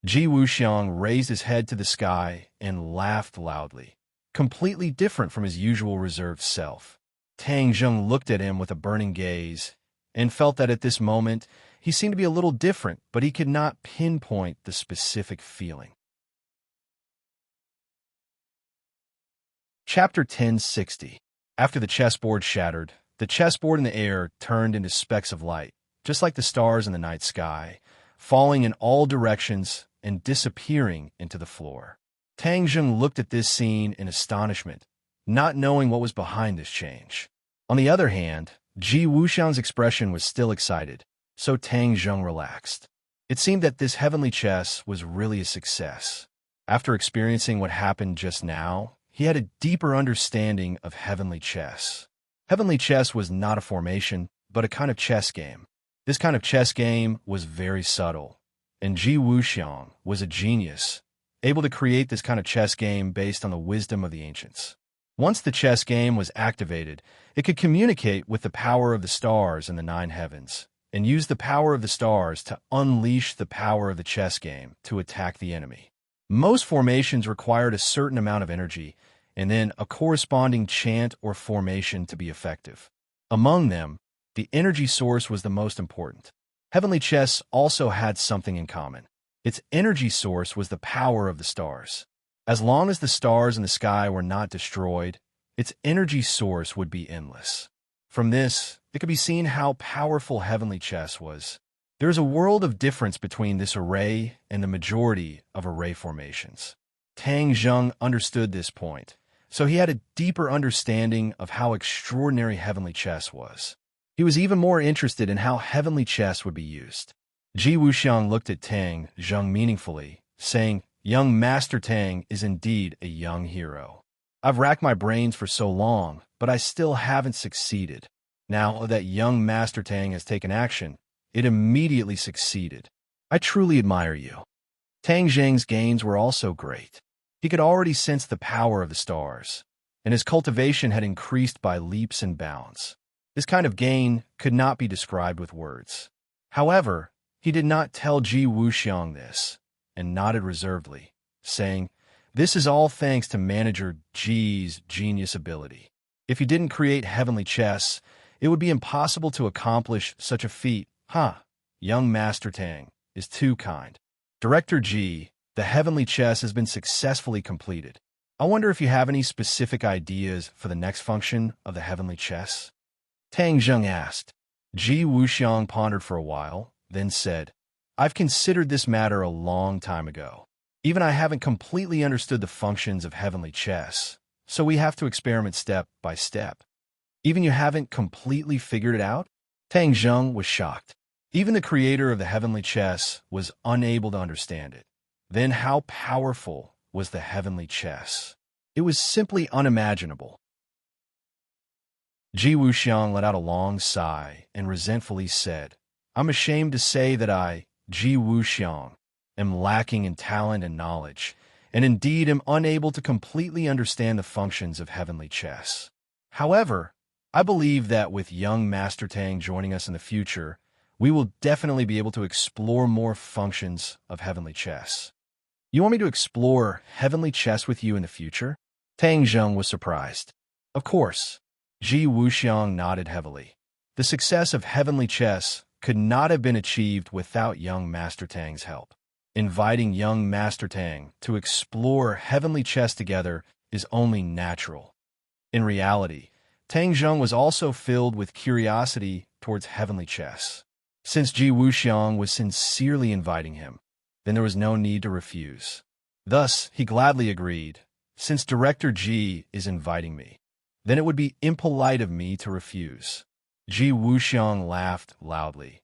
Ji Wuxiang raised his head to the sky and laughed loudly, completely different from his usual reserved self. Tang Zheng looked at him with a burning gaze and felt that at this moment he seemed to be a little different, but he could not pinpoint the specific feeling. Chapter 1060. After the chessboard shattered, the chessboard in the air turned into specks of light, just like the stars in the night sky, falling in all directions and disappearing into the floor. Tang Zheng looked at this scene in astonishment, not knowing what was behind this change. On the other hand, Ji Wuxiang's expression was still excited, so Tang Zheng relaxed. It seemed that this heavenly chess was really a success. After experiencing what happened just now, he had a deeper understanding of heavenly chess. Heavenly chess was not a formation, but a kind of chess game. This kind of chess game was very subtle, and Ji Wuxiang was a genius, able to create this kind of chess game based on the wisdom of the ancients. Once the chess game was activated, it could communicate with the power of the stars in the nine heavens, and use the power of the stars to unleash the power of the chess game to attack the enemy. Most formations required a certain amount of energy, and then a corresponding chant or formation to be effective. Among them, the energy source was the most important. Heavenly chess also had something in common. Its energy source was the power of the stars. As long as the stars in the sky were not destroyed, its energy source would be endless. From this, it could be seen how powerful heavenly chess was. There is a world of difference between this array and the majority of array formations. Tang Zheng understood this point, so he had a deeper understanding of how extraordinary heavenly chess was. He was even more interested in how heavenly chess would be used. Ji Wuxiang looked at Tang Zheng meaningfully, saying, "Young Master Tang is indeed a young hero. I've racked my brains for so long, but I still haven't succeeded. Now that young Master Tang has taken action, it immediately succeeded. I truly admire you." Tang Zheng's gains were also great. He could already sense the power of the stars, and his cultivation had increased by leaps and bounds. This kind of gain could not be described with words. However, he did not tell Ji Wuxiang this, and nodded reservedly, saying, "This is all thanks to Manager Ji's genius ability. If he didn't create heavenly chess, it would be impossible to accomplish such a feat. Young Master Tang is too kind. Director Ji, the heavenly chess has been successfully completed. I wonder if you have any specific ideas for the next function of the heavenly chess?" Tang Zheng asked. Ji Wuxiang pondered for a while, then said, "I've considered this matter a long time ago. Even I haven't completely understood the functions of heavenly chess, so we have to experiment step by step." "Even you haven't completely figured it out?" Tang Zheng was shocked. Even the creator of the heavenly chess was unable to understand it. Then how powerful was the heavenly chess? It was simply unimaginable. Ji Wuxiang let out a long sigh and resentfully said, "I'm ashamed to say that I, Ji Wuxiang, am lacking in talent and knowledge, and indeed am unable to completely understand the functions of heavenly chess. However, I believe that with young Master Tang joining us in the future, we will definitely be able to explore more functions of heavenly chess." "You want me to explore heavenly chess with you in the future?" Tang Zheng was surprised. "Of course." Ji Wuxiang nodded heavily. The success of heavenly chess could not have been achieved without young Master Tang's help. Inviting young Master Tang to explore heavenly chess together is only natural. In reality, Tang Zheng was also filled with curiosity towards heavenly chess. Since Ji Wuxiang was sincerely inviting him, then there was no need to refuse. Thus, he gladly agreed, "Since Director Ji is inviting me, then it would be impolite of me to refuse." Ji Wuxiang laughed loudly.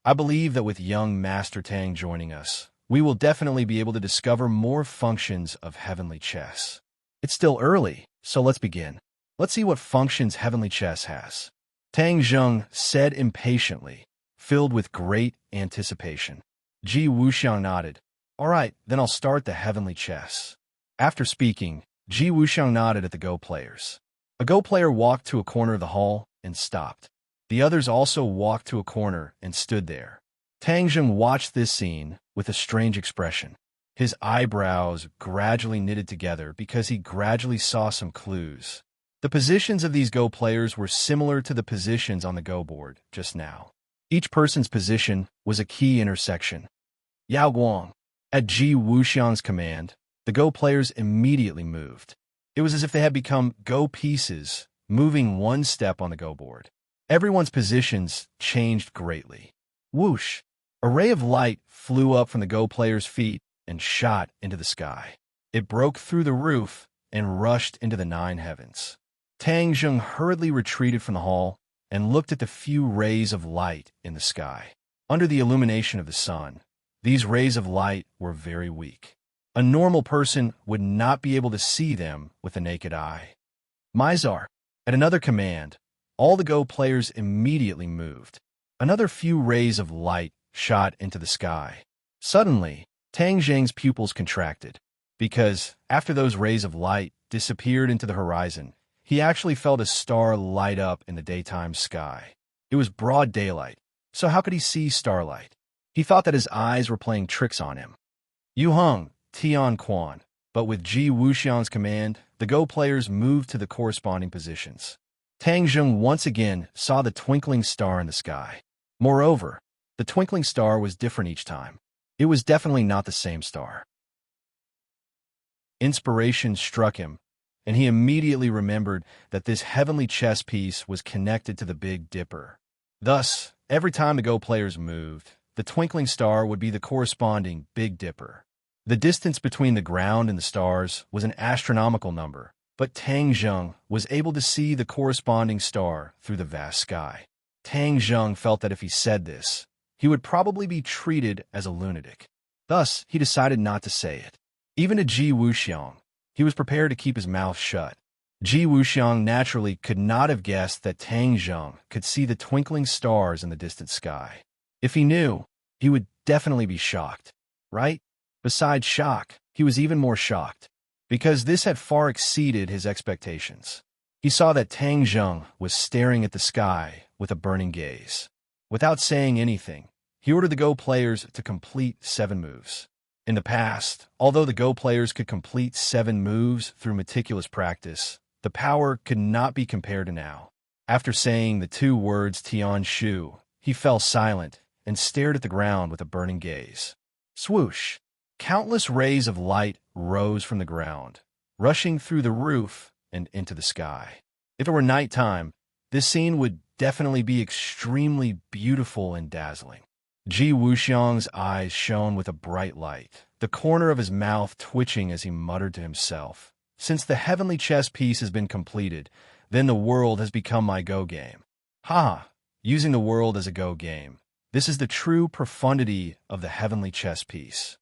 "I believe that with young Master Tang joining us, we will definitely be able to discover more functions of heavenly chess. It's still early, so let's begin. Let's see what functions heavenly chess has." Tang Zheng said impatiently, filled with great anticipation. Ji Wuxiang nodded. "All right, then I'll start the heavenly chess." After speaking, Ji Wuxiang nodded at the Go players. A Go player walked to a corner of the hall and stopped. The others also walked to a corner and stood there. Tang Zheng watched this scene with a strange expression. His eyebrows gradually knitted together because he gradually saw some clues. The positions of these Go players were similar to the positions on the Go board just now. Each person's position was a key intersection. Yao Guang. At Ji Wuxiang's command, the Go players immediately moved. It was as if they had become Go pieces, moving one step on the Go board. Everyone's positions changed greatly. Whoosh! A ray of light flew up from the Go players' feet and shot into the sky. It broke through the roof and rushed into the 9 heavens. Tang Zheng hurriedly retreated from the hall and looked at the few rays of light in the sky. Under the illumination of the sun, these rays of light were very weak. A normal person would not be able to see them with the naked eye. Mizar. At another command, all the Go players immediately moved. Another few rays of light shot into the sky. Suddenly, Tang Zheng's pupils contracted, because after those rays of light disappeared into the horizon, he actually felt a star light up in the daytime sky. It was broad daylight, so how could he see starlight? He thought that his eyes were playing tricks on him. Yu Heng, Tian Quan. But with Ji Wuxiang's command, the Go players moved to the corresponding positions. Tang Zheng once again saw the twinkling star in the sky. Moreover, the twinkling star was different each time. It was definitely not the same star. Inspiration struck him, and he immediately remembered that this heavenly chess piece was connected to the Big Dipper. Thus, every time the Go players moved, the twinkling star would be the corresponding Big Dipper. The distance between the ground and the stars was an astronomical number, but Tang Zheng was able to see the corresponding star through the vast sky. Tang Zheng felt that if he said this, he would probably be treated as a lunatic. Thus, he decided not to say it. Even to Ji Wuxiang, he was prepared to keep his mouth shut. Ji Wuxiang naturally could not have guessed that Tang Zheng could see the twinkling stars in the distant sky. If he knew, he would definitely be shocked, right? Besides shock, he was even more shocked, because this had far exceeded his expectations. He saw that Tang Zheng was staring at the sky with a burning gaze. Without saying anything, he ordered the Go players to complete 7 moves. In the past, although the Go players could complete 7 moves through meticulous practice, the power could not be compared to now. After saying the 2 words Tian Shu, he fell silent and stared at the ground with a burning gaze. Swoosh! Countless rays of light rose from the ground, rushing through the roof and into the sky. If it were nighttime, this scene would definitely be extremely beautiful and dazzling. Ji Wuxiang's eyes shone with a bright light, the corner of his mouth twitching as he muttered to himself, "Since the heavenly chess piece has been completed, then the world has become my Go game." Ha! Using the world as a Go game. This is the true profundity of the heavenly chess piece.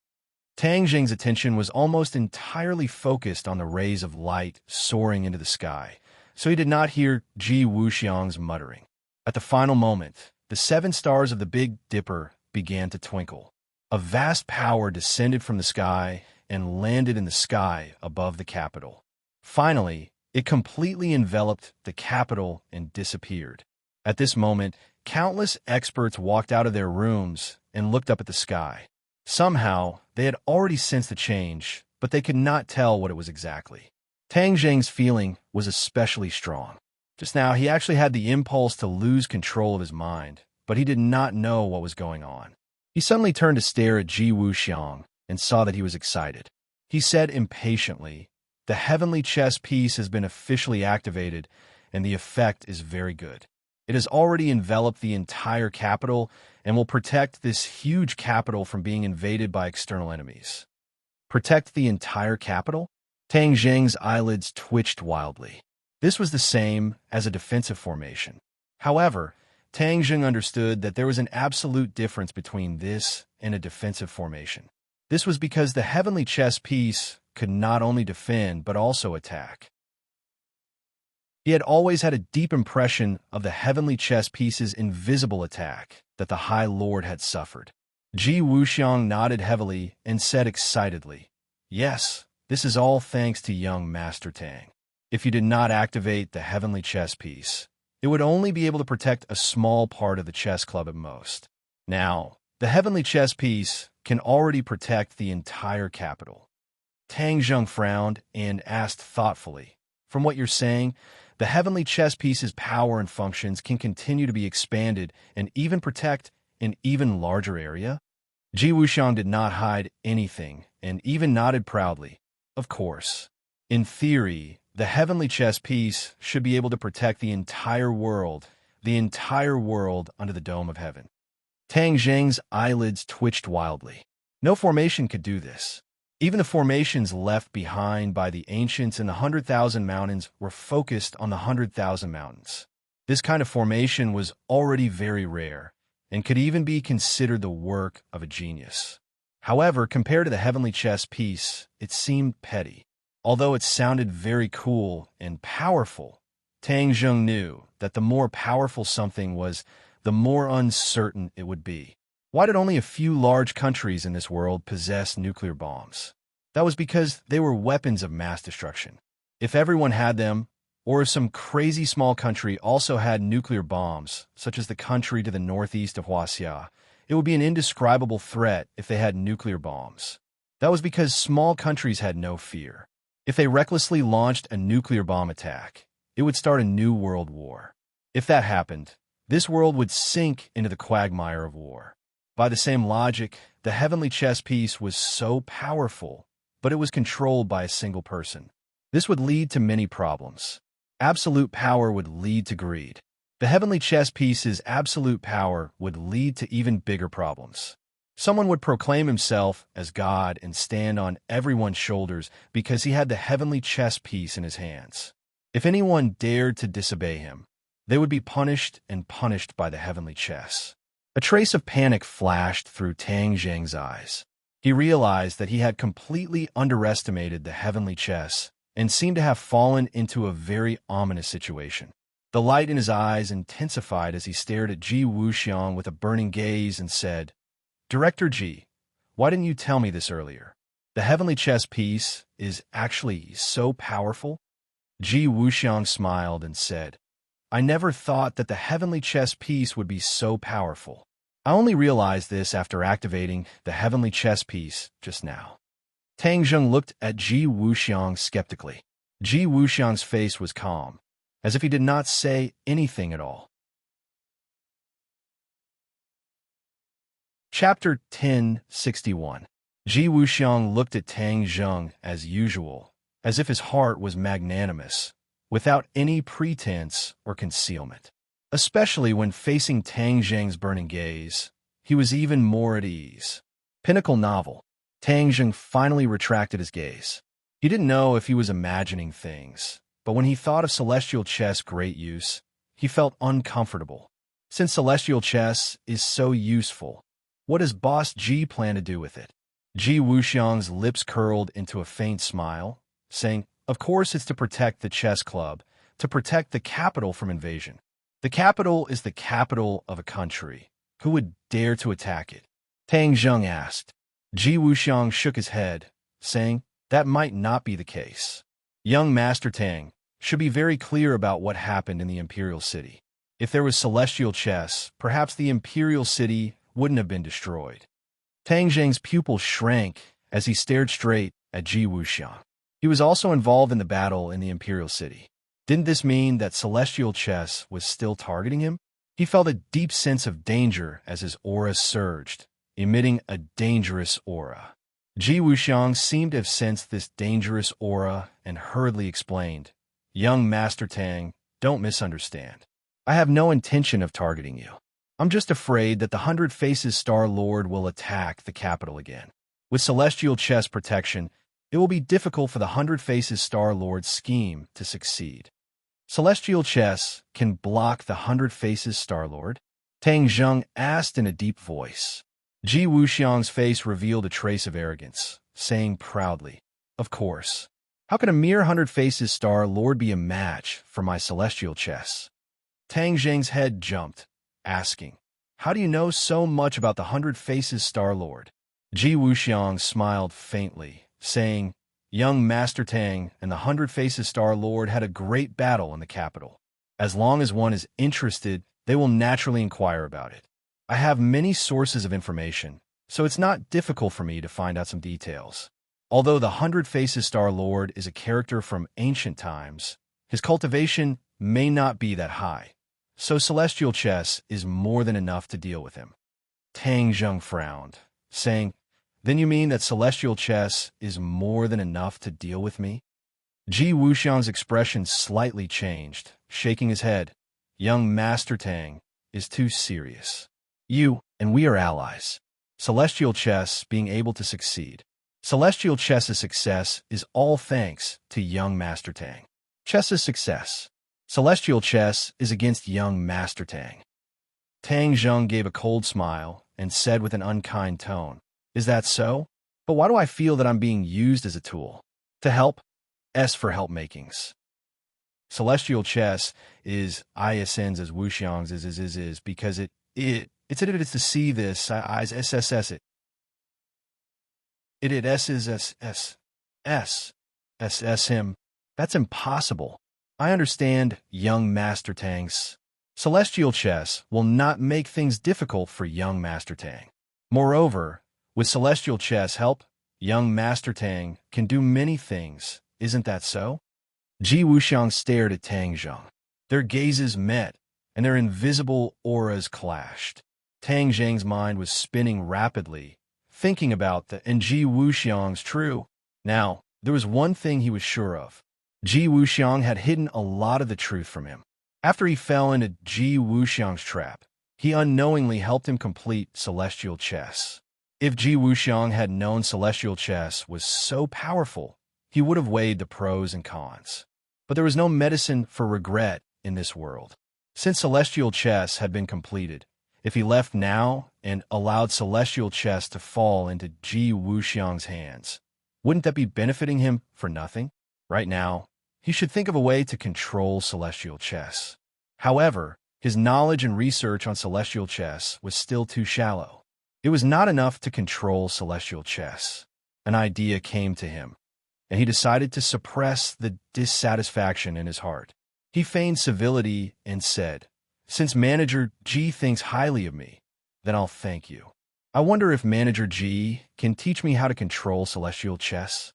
Tang Zheng's attention was almost entirely focused on the rays of light soaring into the sky, so he did not hear Ji Wuxiang's muttering. At the final moment, the 7 stars of the Big Dipper began to twinkle. A vast power descended from the sky and landed in the sky above the capital. Finally, it completely enveloped the capital and disappeared. At this moment, countless experts walked out of their rooms and looked up at the sky. Somehow, they had already sensed the change, but they could not tell what it was exactly. Tang Zheng's feeling was especially strong. Just now, he actually had the impulse to lose control of his mind, but he did not know what was going on. He suddenly turned to stare at Ji Wuxiang and saw that he was excited. He said impatiently, "The heavenly chess piece has been officially activated, and the effect is very good. It has already enveloped the entire capital and will protect this huge capital from being invaded by external enemies." Protect the entire capital? Tang Zheng's eyelids twitched wildly. This was the same as a defensive formation. However, Tang Zheng understood that there was an absolute difference between this and a defensive formation. This was because the heavenly chess piece could not only defend but also attack. He had always had a deep impression of the heavenly chess piece's invisible attack that the High Lord had suffered. Ji Wuxiang nodded heavily and said excitedly, "Yes, this is all thanks to young Master Tang. If you did not activate the heavenly chess piece, it would only be able to protect a small part of the chess club at most. Now, The heavenly chess piece can already protect the entire capital. Tang Zheng frowned and asked thoughtfully, from what you're saying, the heavenly chess piece's power and functions can continue to be expanded and even protect an even larger area? Ji Wuxiang did not hide anything and even nodded proudly. Of course. In theory, the heavenly chess piece should be able to protect the entire world under the dome of heaven. Tang Zheng's eyelids twitched wildly. No formation could do this. Even the formations left behind by the ancients in the 100,000 mountains were focused on the 100,000 mountains. This kind of formation was already very rare and could even be considered the work of a genius. However, compared to the heavenly chess piece, it seemed petty. Although it sounded very cool and powerful, Tang Zheng knew that the more powerful something was, the more uncertain it would be. Why did only a few large countries in this world possess nuclear bombs? That was because they were weapons of mass destruction. If everyone had them, or if some crazy small country also had nuclear bombs, such as the country to the northeast of Huaxia, it would be an indescribable threat if they had nuclear bombs. That was because small countries had no fear. If they recklessly launched a nuclear bomb attack, it would start a new world war. If that happened, this world would sink into the quagmire of war. By the same logic, the heavenly chess piece was so powerful, but it was controlled by a single person. This would lead to many problems. Absolute power would lead to greed. The heavenly chess piece's absolute power would lead to even bigger problems. Someone would proclaim himself as God and stand on everyone's shoulders because he had the heavenly chess piece in his hands. If anyone dared to disobey him, they would be punished by the heavenly chess. A trace of panic flashed through Tang Zheng's eyes. He realized that he had completely underestimated the heavenly chess and seemed to have fallen into a very ominous situation. The light in his eyes intensified as he stared at Ji Wuxiang with a burning gaze and said, "Director Ji, why didn't you tell me this earlier? The heavenly chess piece is actually so powerful?" Ji Wuxiang smiled and said, "I never thought that the heavenly chess piece would be so powerful. I only realized this after activating the heavenly chess piece just now." Tang Zheng looked at Ji Wuxiang skeptically. Ji Wuxiang's face was calm, as if he did not say anything at all. Chapter 1061. Ji Wuxiang looked at Tang Zheng as usual, as if his heart was magnanimous, without any pretense or concealment. Especially when facing Tang Zheng's burning gaze, he was even more at ease. Pinnacle novel. Tang Zheng finally retracted his gaze. He didn't know if he was imagining things, but when he thought of celestial chess' great use, he felt uncomfortable. Since celestial chess is so useful, what does Boss Ji plan to do with it? Ji Wuxiang's lips curled into a faint smile, saying, "Of course it's to protect the chess club, to protect the capital from invasion. The capital is the capital of a country. Who would dare to attack it?" Tang Zheng asked. Ji Wuxiang shook his head, saying, "That might not be the case. Young Master Tang should be very clear about what happened in the Imperial City. If there was celestial chess, perhaps the Imperial City wouldn't have been destroyed." Tang Zheng's pupil shrank as he stared straight at Ji Wuxiang. He was also involved in the battle in the Imperial City. Didn't this mean that celestial chess was still targeting him? He felt a deep sense of danger as his aura surged, emitting a dangerous aura. Ji Wuxiang seemed to have sensed this dangerous aura and hurriedly explained, "Young Master Tang, don't misunderstand. I have no intention of targeting you. I'm just afraid that the 100 Faces Star Lord will attack the capital again. With celestial chess protection, it will be difficult for the 100 Faces Star Lord's scheme to succeed." "Celestial chess can block the 100 Faces Star Lord?" Tang Zheng asked in a deep voice. Ji Wuxiang's face revealed a trace of arrogance, saying proudly, "Of course. How can a mere 100 Faces Star Lord be a match for my celestial chess?" Tang Zheng's head jumped, asking, "How do you know so much about the 100 Faces Star Lord?" Ji Wuxiang smiled faintly, saying, "Young Master Tang and the 100 Faces Star Lord had a great battle in the capital. As long as one is interested, they will naturally inquire about it. I have many sources of information, so it's not difficult for me to find out some details. Although the Hundred Faces Star Lord is a character from ancient times, his cultivation may not be that high, so celestial chess is more than enough to deal with him. Tang Zheng frowned, saying, "Then you mean that celestial chess is more than enough to deal with me?" Ji Wuxiang's expression slightly changed, shaking his head. "Young Master Tang is too serious. You and we are allies. Celestial chess being able to succeed. Celestial chess's success is all thanks to young Master Tang. Chess's success. Celestial chess is against young Master Tang." Tang Zheng gave a cold smile and said with an unkind tone, "Is that so? But why do I feel that I'm being used as a tool? To help? S for help makings. Celestial chess is ISN's as Wuxiang's is because it's to see this SSS it SS him. That's impossible. I understand, young Master Tang's. Celestial chess will not make things difficult for young Master Tang. Moreover, with celestial chess help, young Master Tang can do many things. Isn't that so?" Ji Wuxiang stared at Tang Zheng. Their gazes met, and their invisible auras clashed. Tang Zheng's mind was spinning rapidly, thinking about and Ji Wuxiang's true. Now, there was one thing he was sure of. Ji Wuxiang had hidden a lot of the truth from him. After he fell into Ji Wuxiang's trap, he unknowingly helped him complete celestial chess. If Ji Wuxiang had known celestial chess was so powerful, he would have weighed the pros and cons. But there was no medicine for regret in this world. Since celestial chess had been completed, if he left now and allowed celestial chess to fall into Ji Wuxiang's hands, wouldn't that be benefiting him for nothing? Right now, he should think of a way to control celestial chess. However, his knowledge and research on celestial chess was still too shallow. It was not enough to control celestial chess. An idea came to him, and he decided to suppress the dissatisfaction in his heart. He feigned civility and said, "Since Manager Ji thinks highly of me, then I'll thank you. I wonder if Manager Ji can teach me how to control celestial chess?"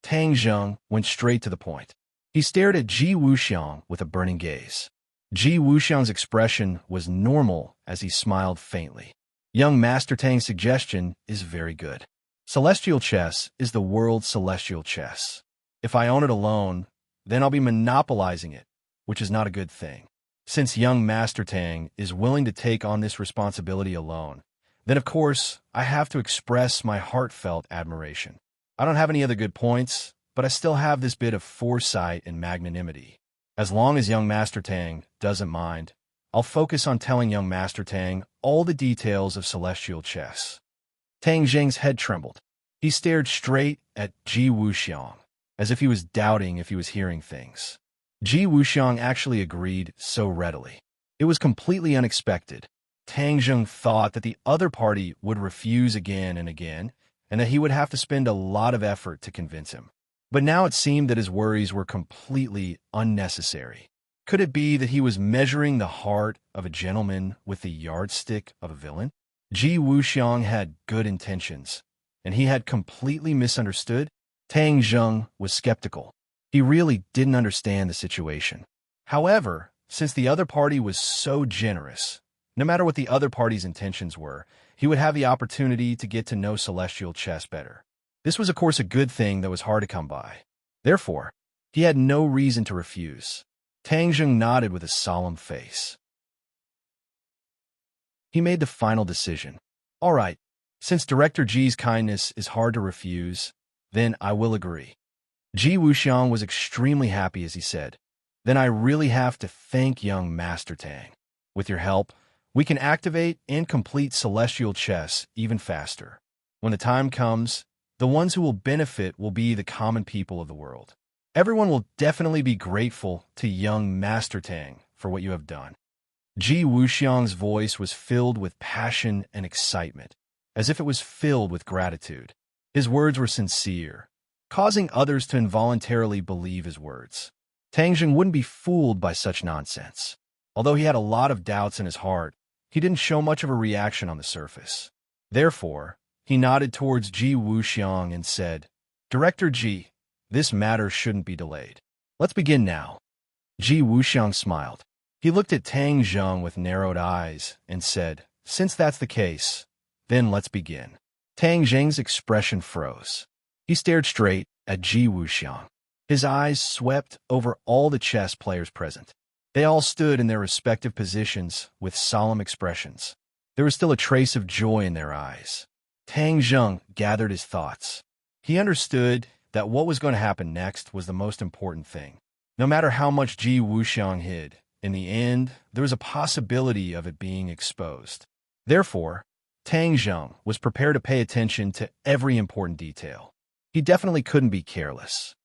Tang Zheng went straight to the point. He stared at Ji Wuxiang with a burning gaze. Ji Wuxiang's expression was normal as he smiled faintly. "Young Master Tang's suggestion is very good. Celestial chess is the world's celestial chess. If I own it alone, then I'll be monopolizing it, which is not a good thing. Since young Master Tang is willing to take on this responsibility alone, then of course I have to express my heartfelt admiration. I don't have any other good points, but I still have this bit of foresight and magnanimity. As long as young Master Tang doesn't mind, I'll focus on telling young Master Tang all the details of celestial chess." Tang Zheng's head trembled. He stared straight at Ji Wuxiang, as if he was doubting if he was hearing things. Ji Wuxiang actually agreed so readily. It was completely unexpected. Tang Zheng thought that the other party would refuse again and again, and that he would have to spend a lot of effort to convince him. But now it seemed that his worries were completely unnecessary. Could it be that he was measuring the heart of a gentleman with the yardstick of a villain? Ji Wuxiang had good intentions, and he had completely misunderstood. Tang Zheng was skeptical. He really didn't understand the situation. However, since the other party was so generous, no matter what the other party's intentions were, he would have the opportunity to get to know celestial chess better. This was, of course, a good thing that was hard to come by. Therefore, he had no reason to refuse. Tang Zheng nodded with a solemn face. He made the final decision. "All right, since Director Ji's kindness is hard to refuse, then I will agree." Ji Wuxiang was extremely happy as he said, "Then I really have to thank young Master Tang. With your help, we can activate and complete celestial chess even faster. When the time comes, the ones who will benefit will be the common people of the world. Everyone will definitely be grateful to young Master Tang for what you have done." Ji Wuxiang's voice was filled with passion and excitement, as if it was filled with gratitude. His words were sincere, causing others to involuntarily believe his words. Tang Zheng wouldn't be fooled by such nonsense. Although he had a lot of doubts in his heart, he didn't show much of a reaction on the surface. Therefore, he nodded towards Ji Wuxiang and said, "Director Ji, this matter shouldn't be delayed. Let's begin now." Ji Wuxiang smiled. He looked at Tang Zheng with narrowed eyes and said, "Since that's the case, then let's begin." Tang Zheng's expression froze. He stared straight at Ji Wuxiang. His eyes swept over all the chess players present. They all stood in their respective positions with solemn expressions. There was still a trace of joy in their eyes. Tang Zheng gathered his thoughts. He understood that what was going to happen next was the most important thing. No matter how much Ji Wuxiang hid, in the end, there was a possibility of it being exposed. Therefore, Tang Zheng was prepared to pay attention to every important detail. He definitely couldn't be careless.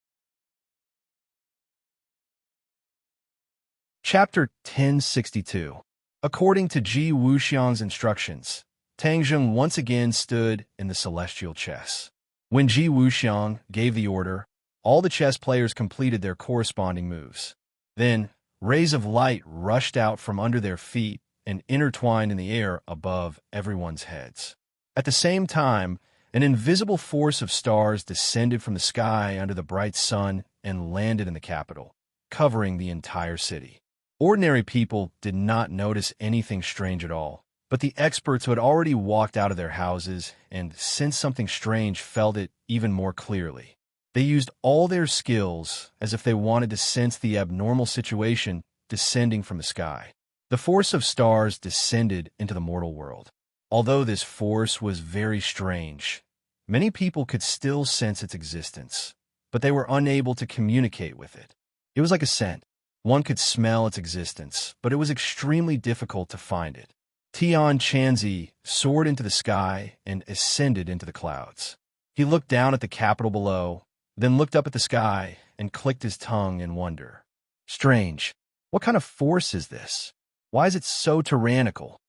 Chapter 1062. According to Ji Wuxiang's instructions, Tang Zheng once again stood in the celestial chess. When Ji Wuxiang gave the order, all the chess players completed their corresponding moves. Then, rays of light rushed out from under their feet and intertwined in the air above everyone's heads. At the same time, an invisible force of stars descended from the sky under the bright sun and landed in the capital, covering the entire city. Ordinary people did not notice anything strange at all, but the experts who had already walked out of their houses and sensed something strange felt it even more clearly. They used all their skills as if they wanted to sense the abnormal situation descending from the sky. The force of stars descended into the mortal world. Although this force was very strange, many people could still sense its existence, but they were unable to communicate with it. It was like a scent. One could smell its existence, but it was extremely difficult to find it. Tian Chanzi soared into the sky and ascended into the clouds. He looked down at the capital below, then looked up at the sky and clicked his tongue in wonder. Strange. What kind of force is this? Why is it so tyrannical?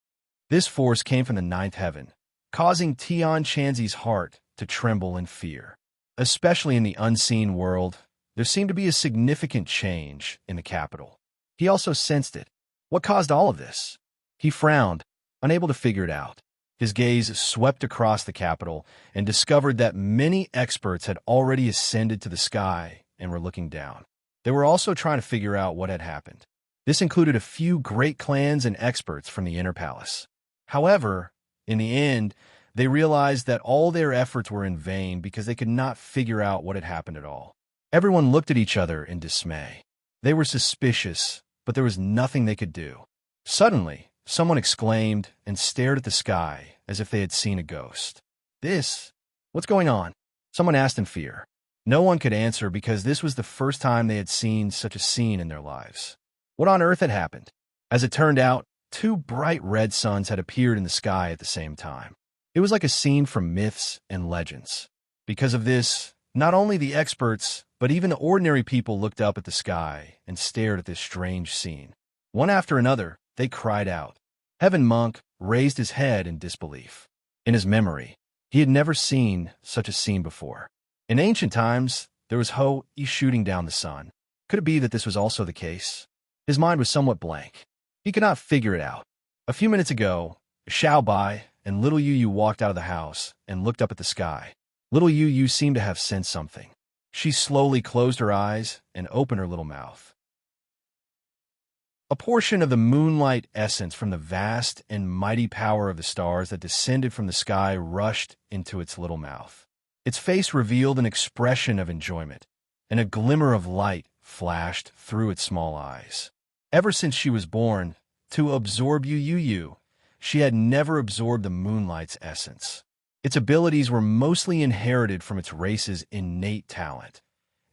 This force came from the ninth heaven, causing Tian Chanzi's heart to tremble in fear. Especially in the unseen world, there seemed to be a significant change in the capital. He also sensed it. What caused all of this? He frowned, unable to figure it out. His gaze swept across the capital and discovered that many experts had already ascended to the sky and were looking down. They were also trying to figure out what had happened. This included a few great clans and experts from the inner palace. However, in the end, they realized that all their efforts were in vain because they could not figure out what had happened at all. Everyone looked at each other in dismay. They were suspicious, but there was nothing they could do. Suddenly, someone exclaimed and stared at the sky as if they had seen a ghost. What's going on? Someone asked in fear. No one could answer because this was the first time they had seen such a scene in their lives. What on earth had happened? As it turned out, two bright red suns had appeared in the sky at the same time. It was like a scene from myths and legends. Because of this, not only the experts, but even ordinary people looked up at the sky and stared at this strange scene. One after another, they cried out. Heaven Monk raised his head in disbelief. In his memory, he had never seen such a scene before. In ancient times, there was Ho-I shooting down the sun. Could it be that this was also the case? His mind was somewhat blank. He could not figure it out. A few minutes ago, Xiao Bai and little Yu Yu walked out of the house and looked up at the sky. Little Yu Yu seemed to have sensed something. She slowly closed her eyes and opened her little mouth. A portion of the moonlight essence from the vast and mighty power of the stars that descended from the sky rushed into its little mouth. Its face revealed an expression of enjoyment, and a glimmer of light flashed through its small eyes. Ever since she was born, to absorb Yu Yu, she had never absorbed the moonlight's essence. Its abilities were mostly inherited from its race's innate talent,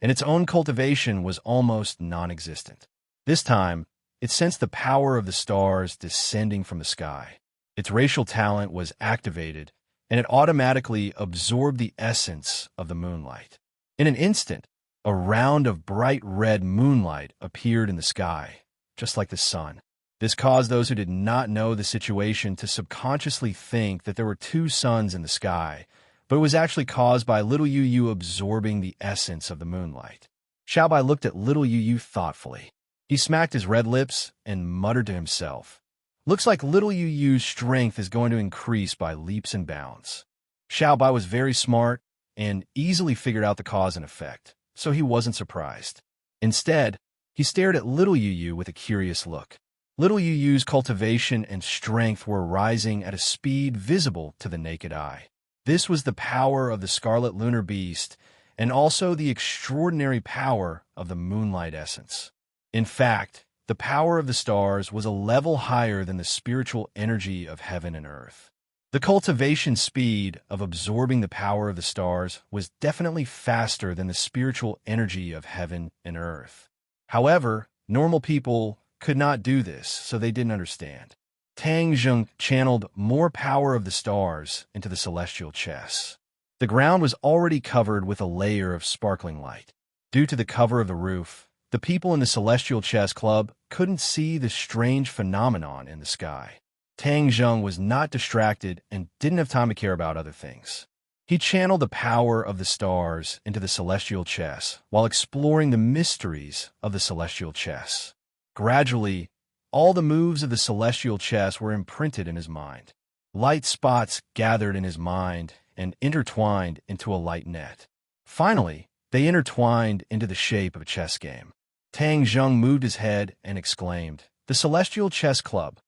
and its own cultivation was almost non-existent. This time, it sensed the power of the stars descending from the sky. Its racial talent was activated, and it automatically absorbed the essence of the moonlight. In an instant, a round of bright red moonlight appeared in the sky, just like the sun. This caused those who did not know the situation to subconsciously think that there were two suns in the sky, but it was actually caused by little Yu Yu absorbing the essence of the moonlight. Xiao Bai looked at little Yu Yu thoughtfully. He smacked his red lips and muttered to himself, Looks like little Yu Yu's strength is going to increase by leaps and bounds. Xiao Bai was very smart and easily figured out the cause and effect, so he wasn't surprised. Instead, he stared at little Yu Yu with a curious look. Little Yu Yu's cultivation and strength were rising at a speed visible to the naked eye. This was the power of the Scarlet Lunar Beast and also the extraordinary power of the Moonlight Essence. In fact, the power of the stars was a level higher than the spiritual energy of heaven and earth. The cultivation speed of absorbing the power of the stars was definitely faster than the spiritual energy of heaven and earth. However, normal people could not do this, so they didn't understand. Tang Zheng channeled more power of the stars into the celestial chess. The ground was already covered with a layer of sparkling light. Due to the cover of the roof, the people in the Celestial Chess Club couldn't see the strange phenomenon in the sky. Tang Zheng was not distracted and didn't have time to care about other things. He channeled the power of the stars into the celestial chess while exploring the mysteries of the celestial chess. Gradually, all the moves of the celestial chess were imprinted in his mind. Light spots gathered in his mind and intertwined into a light net. Finally, they intertwined into the shape of a chess game. Tang Zheng moved his head and exclaimed, "The Celestial Chess Club."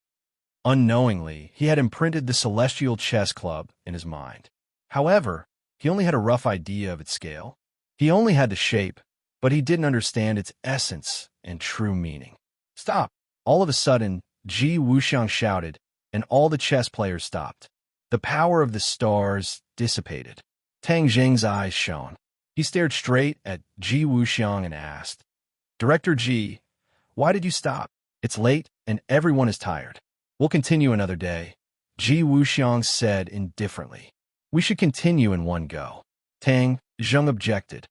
Unknowingly, he had imprinted the Celestial Chess Club in his mind. However, he only had a rough idea of its scale. He only had the shape, but he didn't understand its essence and true meaning. "Stop!" All of a sudden, Ji Wuxiang shouted, and all the chess players stopped. The power of the stars dissipated. Tang Zheng's eyes shone. He stared straight at Ji Wuxiang and asked, "Director Ji, why did you stop? It's late and everyone is tired. We'll continue another day," Ji Wuxiang said indifferently. "We should continue in one go." Tang Zheng objected.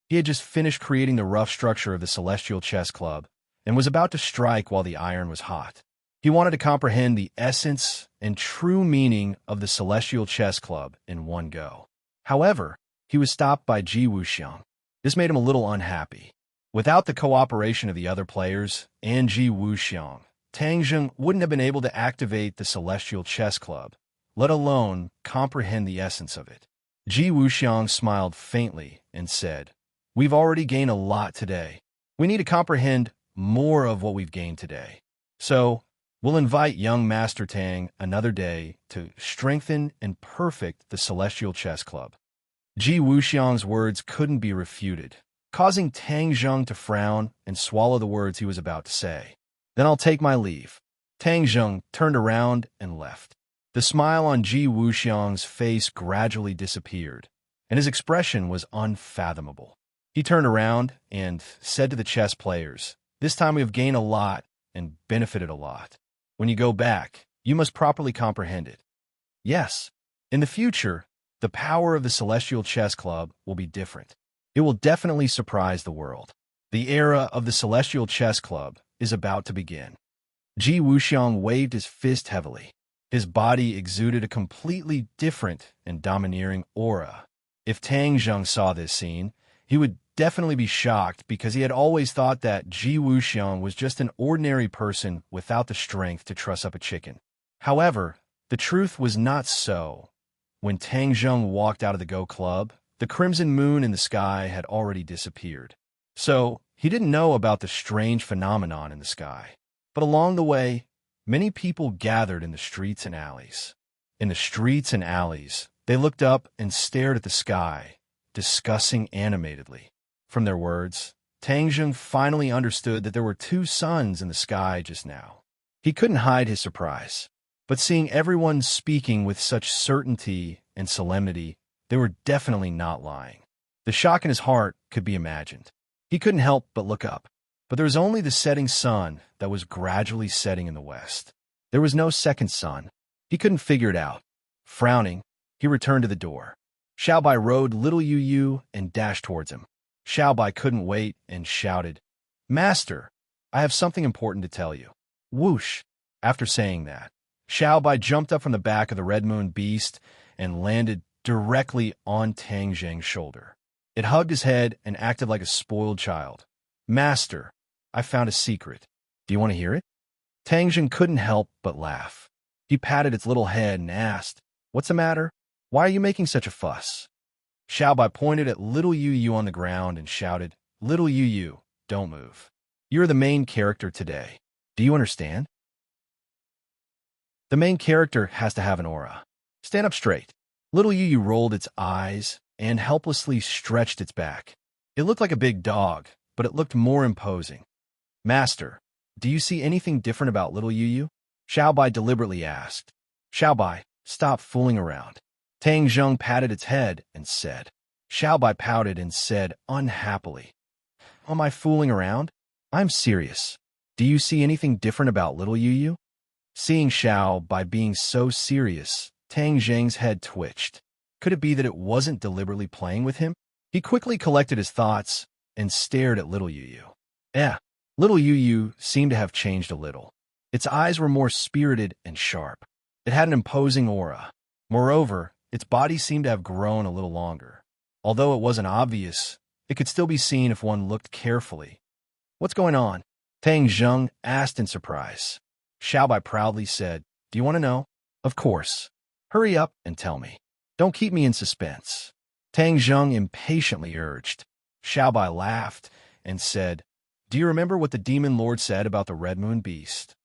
He had just finished creating the rough structure of the Celestial Chess Club and was about to strike while the iron was hot. He wanted to comprehend the essence and true meaning of the Celestial Chess Club in one go. However, he was stopped by Ji Wuxiang. This made him a little unhappy. Without the cooperation of the other players and Ji Wuxiang, Tang Zheng wouldn't have been able to activate the Celestial Chess Club, let alone comprehend the essence of it. Ji Wuxiang smiled faintly and said, "We've already gained a lot today. We need to comprehend more of what we've gained today. So, we'll invite young Master Tang another day to strengthen and perfect the Celestial Chess Club." Ji Wuxiang's words couldn't be refuted, causing Tang Zheng to frown and swallow the words he was about to say. "Then I'll take my leave." Tang Zheng turned around and left. The smile on Ji Wuxiang's face gradually disappeared, and his expression was unfathomable. He turned around and said to the chess players, "This time we have gained a lot and benefited a lot. When you go back, you must properly comprehend it. Yes, in the future, the power of the Celestial Chess Club will be different. It will definitely surprise the world. The era of the Celestial Chess Club is about to begin." Ji Wuxiang waved his fist heavily. His body exuded a completely different and domineering aura. If Tang Zheng saw this scene, he would definitely be shocked because he had always thought that Ji Wuxiang was just an ordinary person without the strength to truss up a chicken. However, the truth was not so. When Tang Zheng walked out of the Go Club, the crimson moon in the sky had already disappeared. So, he didn't know about the strange phenomenon in the sky. But along the way, many people gathered in the streets and alleys. In the streets and alleys, they looked up and stared at the sky, discussing animatedly. From their words, Tang Zheng finally understood that there were two suns in the sky just now. He couldn't hide his surprise. But seeing everyone speaking with such certainty and solemnity, they were definitely not lying. The shock in his heart could be imagined. He couldn't help but look up. But there was only the setting sun that was gradually setting in the west. There was no second sun. He couldn't figure it out. Frowning, he returned to the door. Xiaobai rode little Yu Yu and dashed towards him. Xiaobai couldn't wait and shouted, "Master, I have something important to tell you." Whoosh! After saying that, Xiaobai jumped up from the back of the Red Moon Beast and landed directly on Tang Zheng's shoulder. It hugged his head and acted like a spoiled child. "Master, I found a secret. Do you want to hear it?" Tang Jing couldn't help but laugh. He patted its little head and asked, "What's the matter? Why are you making such a fuss?" Xiaobai pointed at little Yu Yu on the ground and shouted, "Little Yu Yu, don't move. You're the main character today. Do you understand? The main character has to have an aura. Stand up straight." Little Yu Yu rolled its eyes and helplessly stretched its back. It looked like a big dog, but it looked more imposing. "Master, do you see anything different about little Yu Yu?" Xiaobai deliberately asked. "Xiaobai, stop fooling around." Tang Zheng patted its head and said. Xiaobai pouted and said unhappily, "Am I fooling around? I'm serious. Do you see anything different about little Yu Yu?" Seeing Xiaobai being so serious, Tang Zheng's head twitched. Could it be that it wasn't deliberately playing with him? He quickly collected his thoughts and stared at little Yu Yu. Little Yu Yu seemed to have changed a little. Its eyes were more spirited and sharp. It had an imposing aura. Moreover, its body seemed to have grown a little longer. Although it wasn't obvious, it could still be seen if one looked carefully. "What's going on?" Tang Zheng asked in surprise. Xiaobai proudly said, "Do you want to know?" "Of course. Hurry up and tell me. Don't keep me in suspense." Tang Zheng impatiently urged. Xiaobai laughed and said, "Do you remember what the demon lord said about the red moon beast?"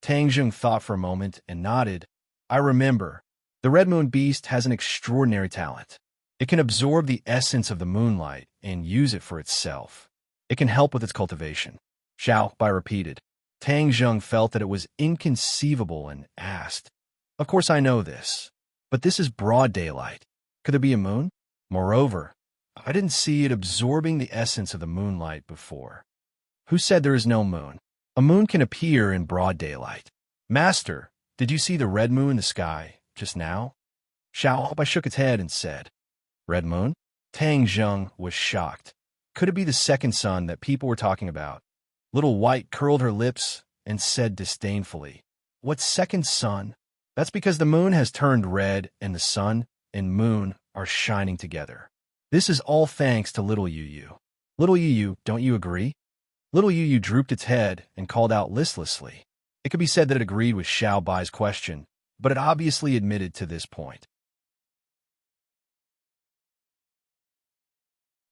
Tang Zheng thought for a moment and nodded. "I remember. The red moon beast has an extraordinary talent. It can absorb the essence of the moonlight and use it for itself. It can help with its cultivation." Xiaobai repeated. Tang Zheng felt that it was inconceivable and asked, "Of course I know this, but this is broad daylight. Could there be a moon? Moreover, I didn't see it absorbing the essence of the moonlight before." "Who said there is no moon? A moon can appear in broad daylight." "Master, did you see the red moon in the sky just now?" Xiaobai shook its head and said, "Red moon?" Tang Zheng was shocked. Could it be the second sun that people were talking about? Little White curled her lips and said disdainfully, "What second sun? That's because the moon has turned red and the sun and moon are shining together. This is all thanks to little Yu Yu. Little Yu Yu, don't you agree?" Little Yu Yu drooped its head and called out listlessly. It could be said that it agreed with Xiaobai's question, but it obviously admitted to this point.